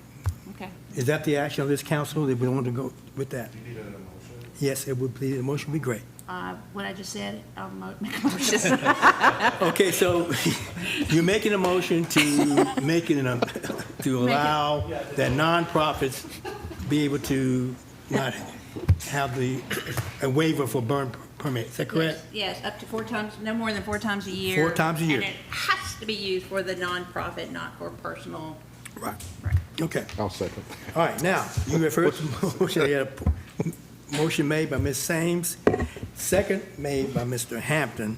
Okay. Is that the action of this council that we want to go with that? Yes, it would be, the motion would be great. What I just said, I'll make a motion. Okay, so you're making a motion to to allow that nonprofits be able to not have a waiver for burn permit. Is that correct? Yes, up to 4 times, no more than 4 times a year. 4 times a year. And it has to be used for the nonprofit, not for personal. Right. Okay. I'll second. All right, now, you have heard the motion. You had a motion made by Ms. Sames, second made by Mr. Hampton.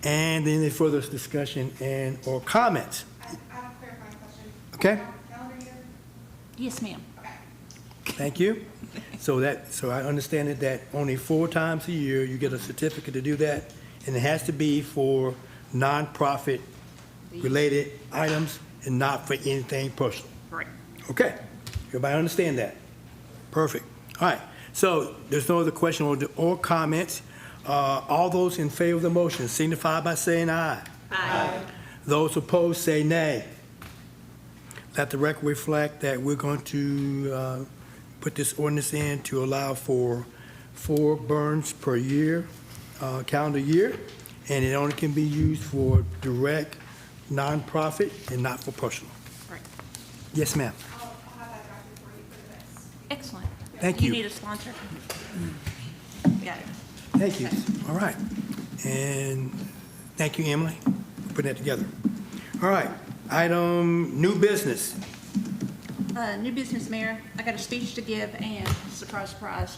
And any further discussion and/or comments? I have a clarifying question. Okay? Calendar year? Yes, ma'am. Thank you. So I understand that only 4 times a year you get a certificate to do that, and it has to be for nonprofit related items and not for anything personal. Right. Okay, everybody understand that? Perfect. All right, so there's no other question or comments. All those in favor of the motion signify by saying aye. Aye. Those opposed say nay. Let the record reflect that we're going to put this ordinance in to allow for 4 burns per year calendar year, and it only can be used for direct, nonprofit, and not for personal. Right. Yes, ma'am. Excellent. Thank You you. need a sponsor? Got it. Thank you. All right. And thank you, Emily, for putting that together. All right. Item, new business. New business, Mayor. I got a speech to give, and surprise, surprise.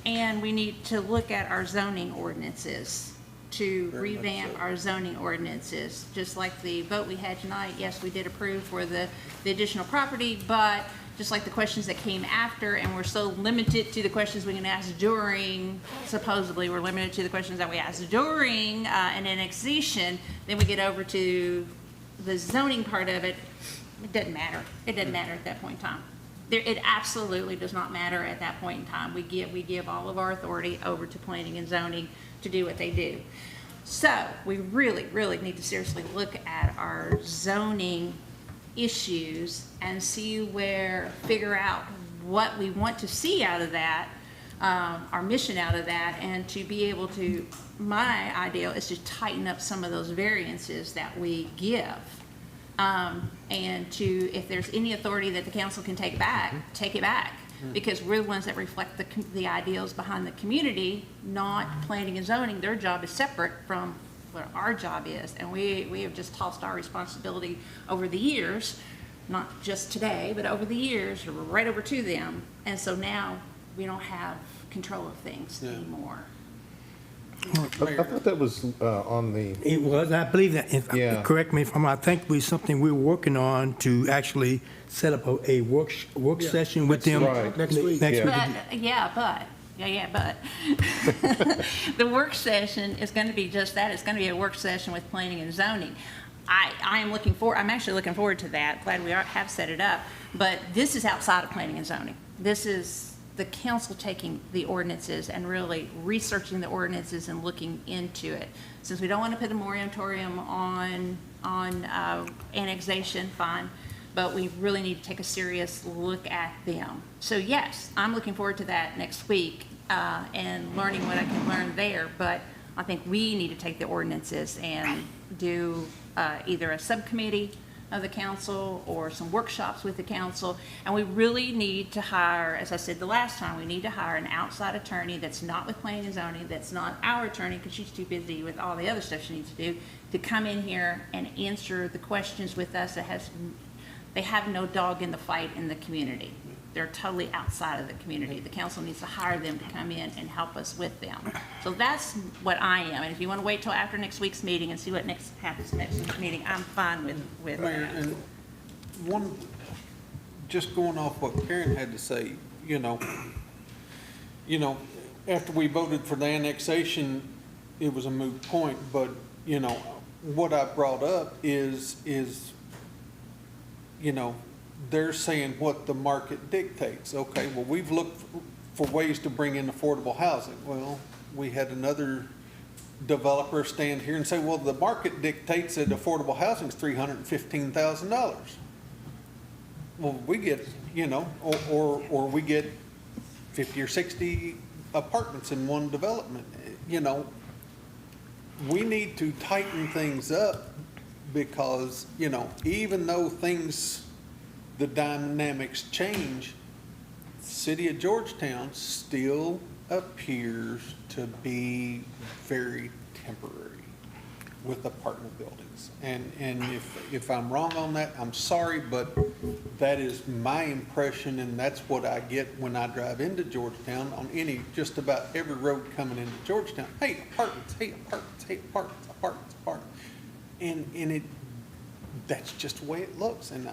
And we need to look at our zoning ordinances, to revamp our zoning ordinances. Just like the vote we had tonight, yes, we did approve for the additional property, but just like the questions that came after, and we're so limited to the questions we can ask during, supposedly we're limited to the questions that we ask during an annexation, then we get over to the zoning part of it. It doesn't matter. It doesn't matter at that point in time. It absolutely does not matter at that point in time. We give all of our authority over to planning and zoning to do what they do. So we really, really need to seriously look at our zoning issues and figure out what we want to see out of that, our mission out of that, and to be able to, my ideal is to tighten up some of those variances that we give. And to, if there's any authority that the council can take back, take it back. Because we're the ones that reflect the ideals behind the community, not planning and zoning. Their job is separate from what our job is. And we have just tossed our responsibility over the years, not just today, but over the years, right over to them. And so now we don't have control of things anymore. I thought that was on the, It was, I believe that, Yeah. correct me if I'm wrong, I think something we're working on to actually set up a work session with them. Right. Next week. Next week. But the work session is going to be just that. It's going to be a work session with planning and zoning. I'm actually looking forward to that. Glad we have set it up. But this is outside of planning and zoning. This is the council taking the ordinances and really researching the ordinances and looking into it. Since we don't want to put a moratorium on annexation, fine, but we really need to take a serious look at them. So yes, I'm looking forward to that next week and learning what I can learn there, but I think we need to take the ordinances and do either a subcommittee of the council or some workshops with the council. And we really need to hire, as I said the last time, we need to hire an outside attorney that's not with planning and zoning, that's not our attorney because she's too busy with all the other stuff she needs to do, to come in here and answer the questions with us. They have no dog in the fight in the community. They're totally outside of the community. The council needs to hire them to come in and help us with them. So that's what I am. And if you want to wait till after next week's meeting and see what happens next week's meeting, I'm fine with Mayor, that. and just going off what Karen had to say, after we voted for the annexation, it was a moot point, but, what I brought up is, they're saying what the market dictates. Okay, well, we've looked for ways to bring in affordable housing. Well, we had another developer stand here and say, well, the market dictates that affordable housing is $315,000. Well, we get, or we get 50 or 60 apartments in one development. We need to tighten things up because, even though the dynamics change, the city of Georgetown still appears to be very temporary with apartment buildings. And if I'm wrong on that, I'm sorry, but that is my impression, and that's what I get when I drive into Georgetown on just about every road coming into Georgetown. Hey, apartments, hey, apartments, hey, apartments, apartments, apartments. And that's just the way it looks, and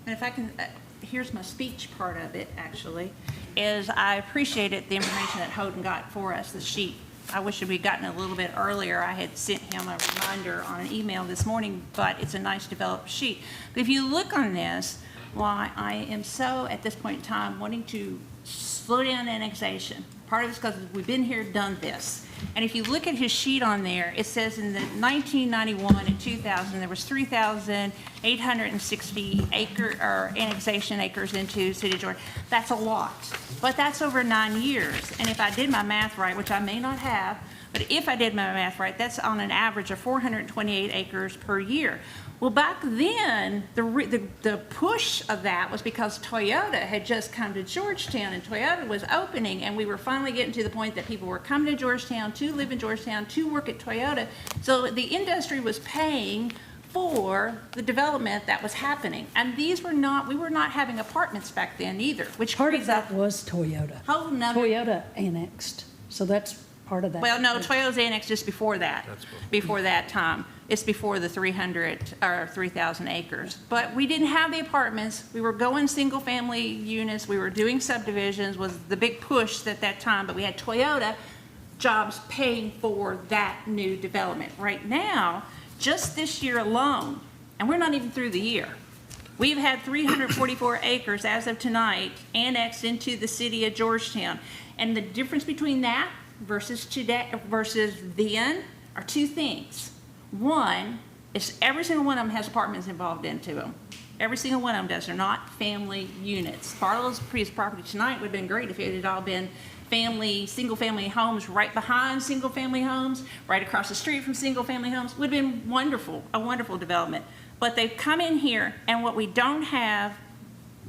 And if I can, here's my speech part of it, actually, is I appreciated the information that Houghton got for us, the sheet. I wish we'd gotten it a little bit earlier. I had sent him a reminder on an email this morning, but it's a nice developed sheet. But if you look on this, why I am so, at this point in time, wanting to slow down annexation, Part of it's because we've been here, done this. And if you look at his sheet on there, it says in the 1991 and 2000, there was 3,860 annexation acres into the city of Georgia. That's a lot, but that's over 9 years. And if I did my math right, which I may not have, but if I did my math right, that's on an average of 428 acres per year. Well, back then, the push of that was because Toyota had just come to Georgetown, and Toyota was opening, and we were finally getting to the point that people were coming to Georgetown to live in Georgetown, to work at Toyota. So the industry was paying for the development that was happening. And we were not having apartments back then either, which Part of that was Toyota. whole nother. Toyota annexed, so that's part of that. Well, no, Toyota's annexed just before that, before that time. It's before the 3,000 acres. But we didn't have the apartments. We were going single-family units. We were doing subdivisions, was the big push at that time. But we had Toyota jobs paying for that new development. Right now, just this year alone, and we're not even through the year, we've had 344 acres as of tonight annexed into the city of Georgetown. And the difference between that versus today, versus then, are two things. One is every single one of them has apartments involved into them. Every single one of them does. They're not family units. Barlow's property tonight would have been great if it had all been single-family homes right behind single-family homes, right across the street from single-family homes. Would have been wonderful, a wonderful development. But they've come in here, and what we don't have,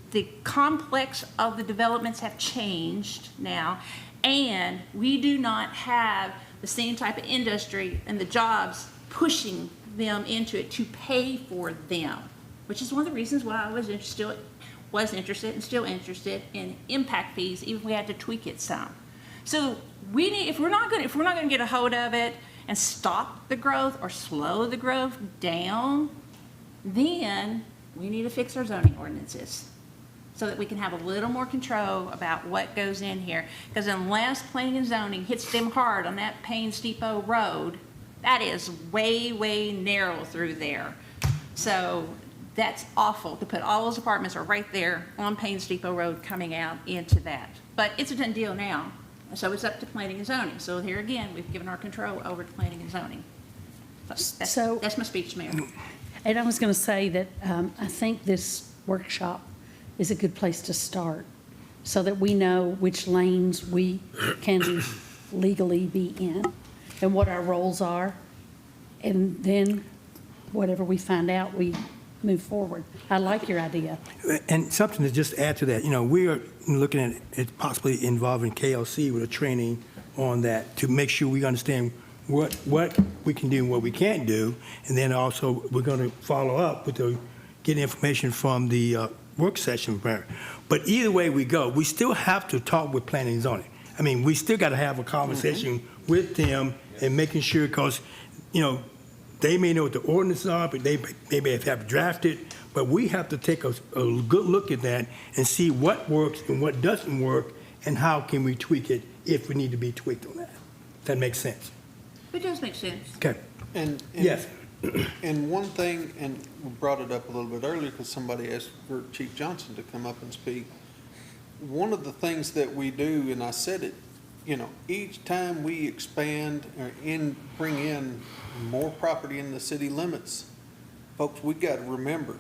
the complex of the developments have changed now, and we do not have the same type of industry and the jobs pushing them into it to pay for them, which is one of the reasons why I was interested and still interested in impact fees, even if we had to tweak it some. So we need, if we're not going to get a hold of it and stop the growth or slow the growth down, then we need to fix our zoning ordinances so that we can have a little more control about what goes in here. Because unless planning and zoning hits them hard on that Payne's Depot Road, that is way, way narrow through there. So that's awful to put all those apartments are right there on Payne's Depot Road coming out into that. But it's a done deal now, so it's up to planning and zoning. So here again, we've given our control over to planning and zoning. That's my speech, Mayor. And I was going to say that I think this workshop is a good place to start so that we know which lanes we can legally be in and what our roles are. And then whatever we find out, we move forward. I like your idea. And something to just add to that, we are looking at it possibly involving KLC with a training on that to make sure we understand what we can do and what we can't do. And then also, we're going to follow up with getting information from the work session. But either way we go, we still have to talk with planning and zoning. I mean, we still got to have a conversation with them and making sure, because, they may know what the ordinances are, but they may have drafted, but we have to take a good look at that and see what works and what doesn't work, and how can we tweak it if we need to be tweaked on that. That makes sense. It does make sense. Okay. And Yes. And one thing, and we brought it up a little bit earlier because somebody asked for Chief Johnson to come up and speak. One of the things that we do, and I said it, each time we expand or bring in more property in the city limits, folks, we got to remember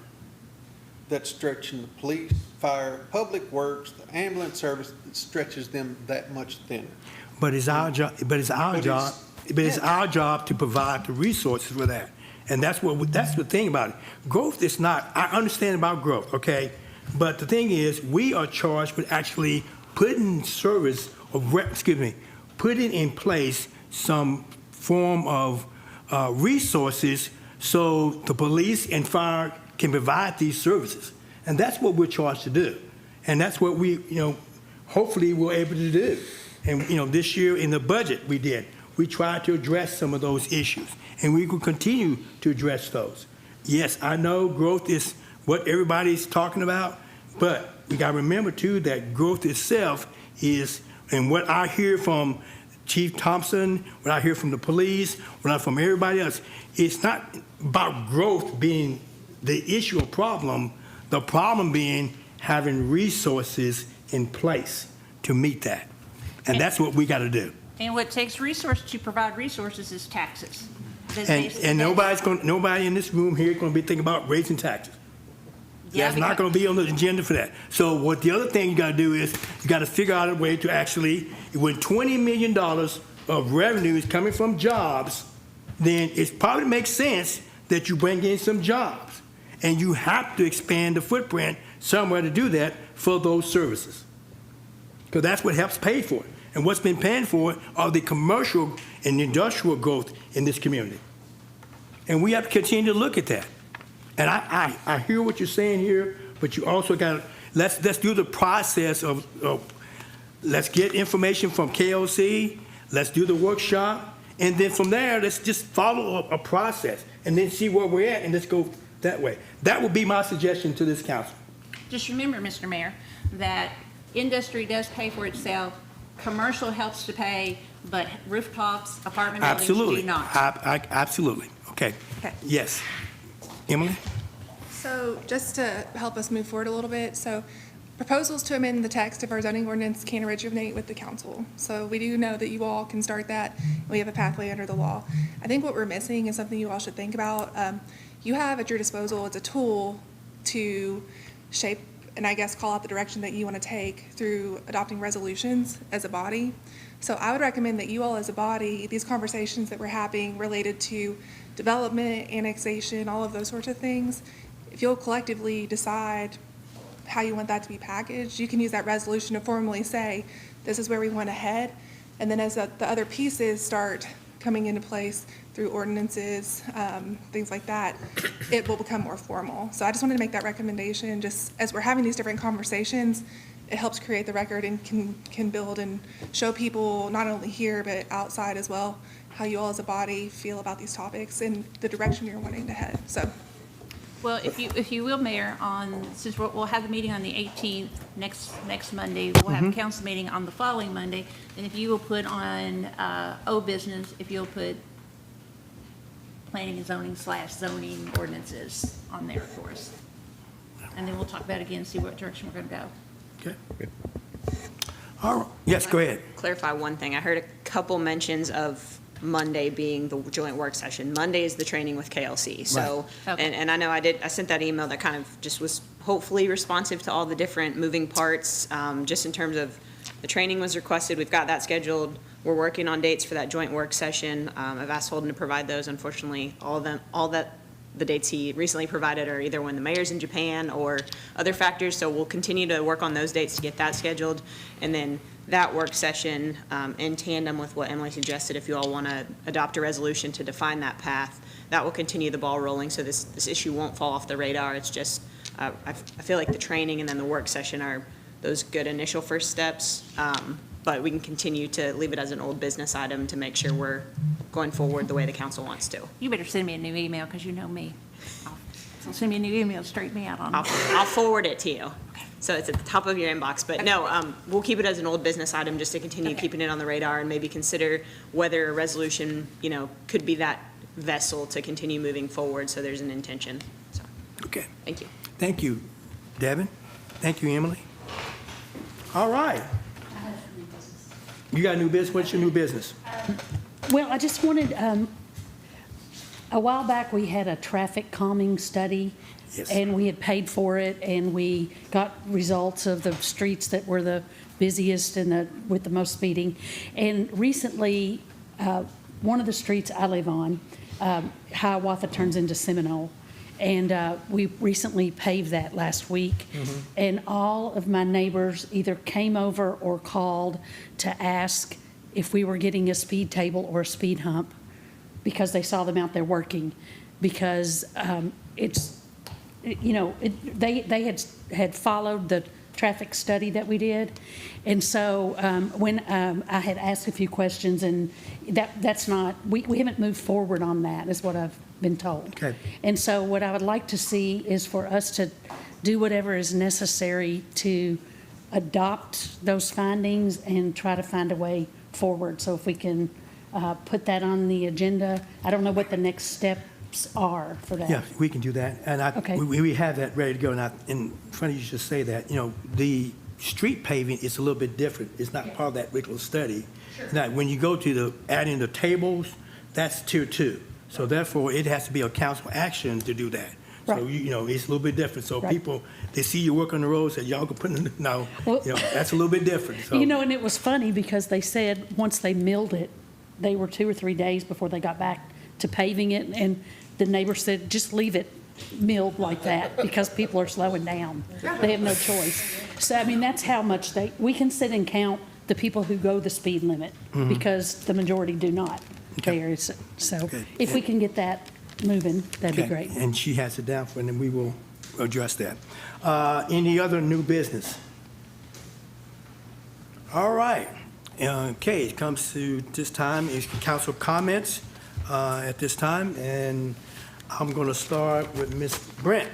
that stretching the police, fire, public works, the ambulance service, it stretches them that much thinner. But it's our job. It's our job to provide the resources for that, and that's the thing about it. Growth is not. I understand about growth, okay, but the thing is, we are charged with actually putting putting in place some form of resources so the police and fire can provide these services, and that's what we're charged to do, and that's what we, hopefully we're able to do. And this year in the budget we tried to address some of those issues, and we will continue to address those. Yes, I know growth is what everybody's talking about, but we got to remember too that growth itself is, and what I hear from Chief Thompson, what I hear from the police, what I hear from everybody else, it's not about growth being the issue or problem, the problem being having resources in place to meet that. And that's what we got to do. And what takes resources to provide resources is taxes. And nobody in this room here is going to be thinking about raising taxes. Yeah, That's not going to be on the agenda for that. So what the other thing you got to do is you got to figure out a way to actually, when $20 million of revenue is coming from jobs, then it probably makes sense that you bring in some jobs. And you have to expand the footprint somewhere to do that for those services. Because that's what helps pay for it. And what's been paying for it are the commercial and industrial growth in this community. And we have to continue to look at that. And I hear what you're saying here, but you also got to, let's do the process of let's get information from KOC, let's do the workshop, and then from there, let's just follow a process and then see where we're at and let's go that way. That would be my suggestion to this council. Just remember, Mr. Mayor, that industry does pay for itself, commercial helps to pay, but rooftops, apartment buildings do not. Absolutely. Okay. Yes. Emily? So just to help us move forward a little bit, so proposals to amend the text of our zoning ordinance can originate with the council. So we do know that you all can start that. We have a pathway under the law. I think what we're missing is something you all should think about. You have at your disposal, it's a tool to shape and I guess call out the direction that you want to take through adopting resolutions as a body. So I would recommend that you all as a body, these conversations that we're having related to development, annexation, all of those sorts of things, if you'll collectively decide how you want that to be packaged, you can use that resolution to formally say, this is where we want to head. And then as the other pieces start coming into place through ordinances, things like that, it will become more formal. So I just wanted to make that recommendation, just as we're having these different conversations, it helps create the record and can build and show people, not only here, but outside as well, how you all as a body feel about these topics and the direction you're wanting to head. So, well, if you will, Mayor, since we'll have the meeting on the 18th, next Monday, we'll have a council meeting on the following Monday, and if you will put on old business, if you'll put planning and zoning/zoning ordinances on there for us. And then we'll talk about it again, see what direction we're going to go. Okay. All right. Yes, go ahead. Clarify one thing. I heard a couple mentions of Monday being the joint work session. Monday is the training with KLC. So, Right. Okay. and I know I sent that email that kind of just was hopefully responsive to all the different moving parts, just in terms of the training was requested. We've got that scheduled. We're working on dates for that joint work session. I've asked Holden to provide those. Unfortunately, the dates he recently provided are either when the mayor's in Japan or other factors, so we'll continue to work on those dates to get that scheduled. And then that work session, in tandem with what Emily suggested, if you all want to adopt a resolution to define that path, that will continue the ball rolling, so this issue won't fall off the radar. It's just, I feel like the training and then the work session are those good initial first steps, but we can continue to leave it as an old business item to make sure we're going forward the way the council wants to. You better send me a new email, because you know me. So send me a new email, straighten me out on it. I'll forward it to you. So it's at the top of your inbox. But no, we'll keep it as an old business item just to continue keeping it on the radar and maybe consider whether a resolution, could be that vessel to continue moving forward, so there's an intention. So, Okay. thank you. Thank you, Devin. Thank you, Emily. All right. You got new business? What's your new business? Well, I just wanted, a while back, we had a traffic calming study. Yes. And we had paid for it, and we got results of the streets that were the busiest and with the most speeding. And recently, one of the streets I live on, Hiawatha turns into Seminole. And we recently paved that last week. And all of my neighbors either came over or called to ask if we were getting a speed table or a speed hump, because they saw them out there working. Because they had followed the traffic study that we did. And so when I had asked a few questions, and that's not, we haven't moved forward on that, is what I've been told. Okay. And so what I would like to see is for us to do whatever is necessary to adopt those findings and try to find a way forward. So if we can put that on the agenda, I don't know what the next steps are for that. Yeah, we can do that. And Okay. we have that ready to go. And in front of you, just say that, the street paving, it's a little bit different. It's not part of that regular study. Now, when you go to the adding the tables, that's tier 2. So therefore, it has to be a council action to do that. So, Right. you know, it's a little bit different. So Right. people, they see you work on the road, say, y'all can put in, no, Well- you know, that's a little bit different. So, You know, and it was funny because they said once they milled it, they were 2 or 3 days before they got back to paving it. And the neighbor said, just leave it milled like that because people are slowing down. They have no choice. So, I mean, that's how much we can sit and count the people who go the speed limit because the majority do not there. So Okay. if we can get that moving, that'd be okay. great. And she has it down for, and then we will address that. Any other new business? All right. Okay, it comes to this time is council comments at this time, and I'm going to start with Ms. Brent.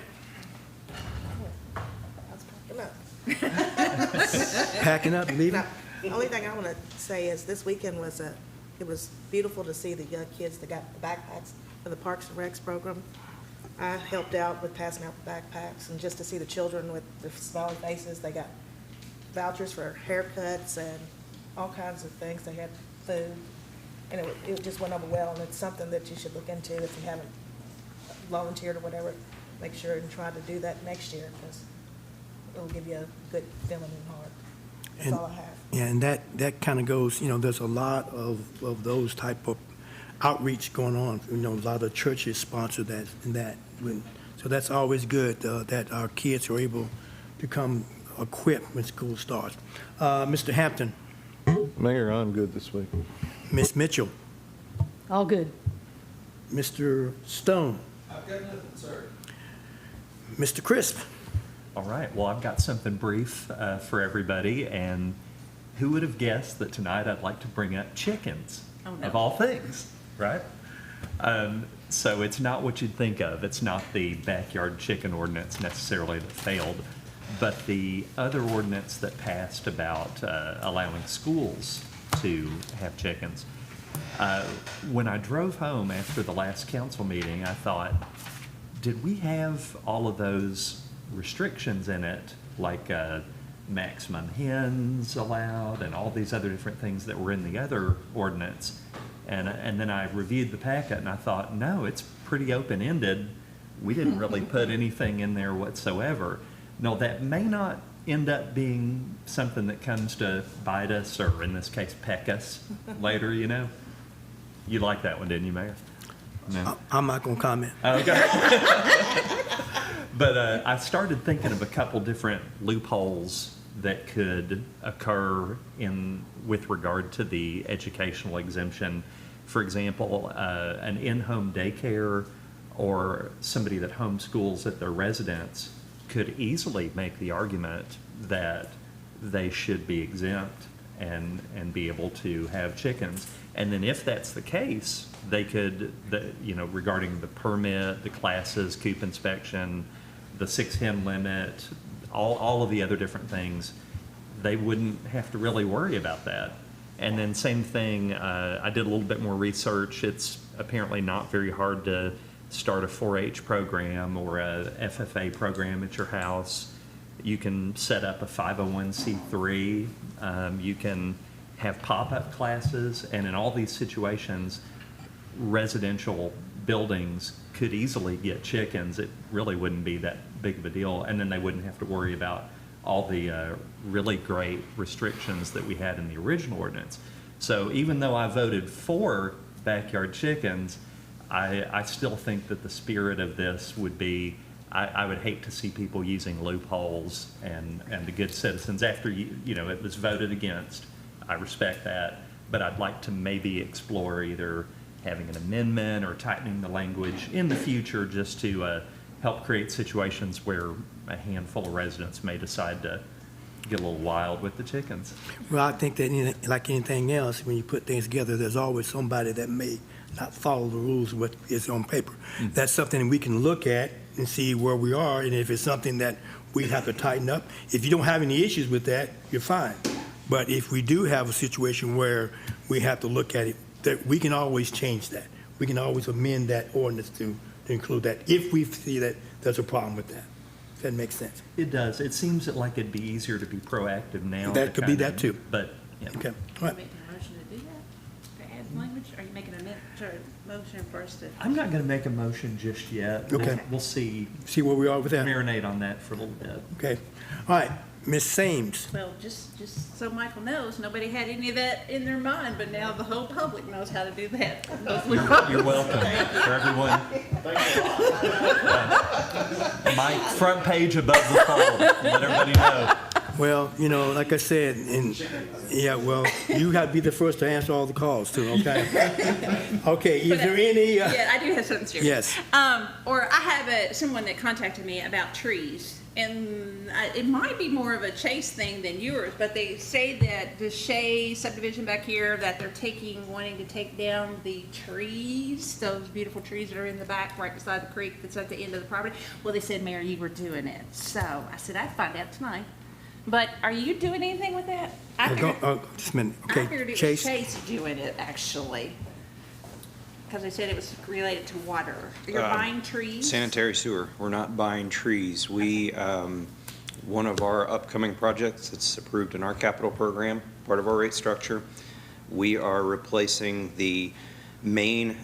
Packing up, leaving? The only thing I want to say is this weekend it was beautiful to see the young kids that got the backpacks for the Parks and Recs program. I helped out with passing out the backpacks and just to see the children with their smiling faces. They got vouchers for haircuts and all kinds of things. They had food. And it just went over well, and it's something that you should look into if you haven't volunteered or whatever. Make sure and try to do that next year because it'll give you a good feeling in the heart. That's all I have. Yeah, and that kind of goes, you know, there's a lot of those type of outreach going on. You know, a lot of churches sponsor that and that. So that's always good that our kids are able to come equipped when school starts. Mr. Hampton, Mayor, I'm good this week. Ms. Mitchell, All good. Mr. Stone, I've got nothing, sir. Mr. Crisp. All right, well, I've got something brief for everybody, and who would have guessed that tonight I'd like to bring up chickens, of all things, right? So it's not what you'd think of. It's not the backyard chicken ordinance necessarily that failed, but the other ordinance that passed about allowing schools to have chickens. When I drove home after the last council meeting, I thought, did we have all of those restrictions in it, like maximum hens allowed and all these other different things that were in the other ordinance? And then I reviewed the packet and I thought, no, it's pretty open-ended. We didn't really put anything in there whatsoever. No, that may not end up being something that comes to bite us, or in this case, peck us later, you know? You liked that one, didn't you, Mayor? No? I'm not going to comment. Okay. But I started thinking of a couple different loopholes that could occur with regard to the educational exemption. For example, an in-home daycare or somebody that homeschools at their residence could easily make the argument that they should be exempt and be able to have chickens. And then if that's the case, they could, regarding the permit, the classes, coop inspection, the 6-hen limit, all of the other different things, they wouldn't have to really worry about that. And then same thing, I did a little bit more research. It's apparently not very hard to start a 4-H program or a FFA program at your house. You can set up a 501c3. You can have pop-up classes, and in all these situations, residential buildings could easily get chickens. It really wouldn't be that big of a deal, and then they wouldn't have to worry about all the really great restrictions that we had in the original ordinance. So even though I voted for backyard chickens, I still think that the spirit of this would be, I would hate to see people using loopholes and the good citizens after, it was voted against. I respect that, but I'd like to maybe explore either having an amendment or tightening the language in the future just to help create situations where a handful of residents may decide to get a little wild with the chickens. Well, I think that like anything else, when you put things together, there's always somebody that may not follow the rules of what is on paper. Mm-hmm. That's something we can look at and see where we are, and if it's something that we have to tighten up. If you don't have any issues with that, you're fine. But if we do have a situation where we have to look at it, that we can always change that. We can always amend that ordinance to include that if we see that there's a problem with that. if that makes sense. It does. It seems like it'd be easier to be proactive now. That to could be kinda- that too. But, yeah. Okay, all Are right. you making a motion to do that? To add language? Are you making a motion for us to? I'm not going to make a motion just yet. Okay. We'll see, See where we are with that? marinate on that for a little bit. Okay. All right, Ms. Sames. Well, just so Michael knows, nobody had any of that in their mind, but now the whole public knows how to do that. You're welcome for everyone. My front page above the fold, let everybody know. Well, you know, like I said, yeah, well, you got to be the first to answer all the calls too, okay? Okay, is there any? Yeah, I do have something serious. Yes. Or I have someone that contacted me about trees, and it might be more of a Chase thing than yours, but they say that the Shea subdivision back here, that they're wanting to take down the trees, those beautiful trees that are in the back right beside the creek that's at the end of the property. Well, they said, Mayor, you were doing it. So I said, I'd find out tonight. But are you doing anything with that? Just a minute, I figured okay, it was Chase? Chase doing it, actually. Because they said it was related to water. You're buying trees? Sanitary sewer, we're not buying trees. We, one of our upcoming projects that's approved in our capital program, part of our rate structure, we are replacing the main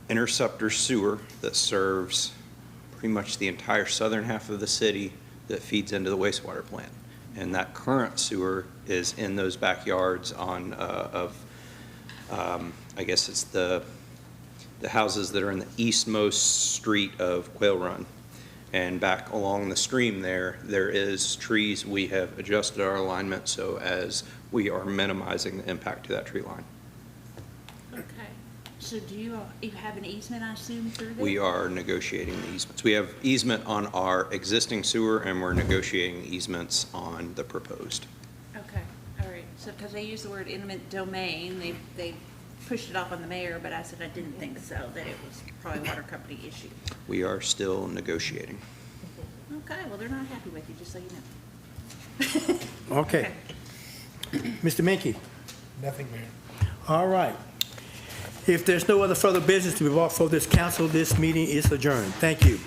interceptor sewer that serves pretty much the entire southern half of the city that feeds into the wastewater plant. And that current sewer is in those backyards I guess it's the houses that are in the eastmost street of Quail Run. And back along the stream there is trees. We have adjusted our alignment so as we are minimizing the impact to that tree line. Okay. So do you have an easement, I assume, through there? We are negotiating the easements. We have easement on our existing sewer, and we're negotiating easements on the proposed. Okay, all right. So, because they use the word eminent domain, they pushed it off on the mayor, but I said I didn't think so, that it was probably a water company issue. We are still negotiating. Okay, well, they're not happy with you, just so you know. Okay. Mr. Menke? Nothing, Mayor. All right. If there's no other further business to be brought before this council, this meeting is adjourned. Thank you.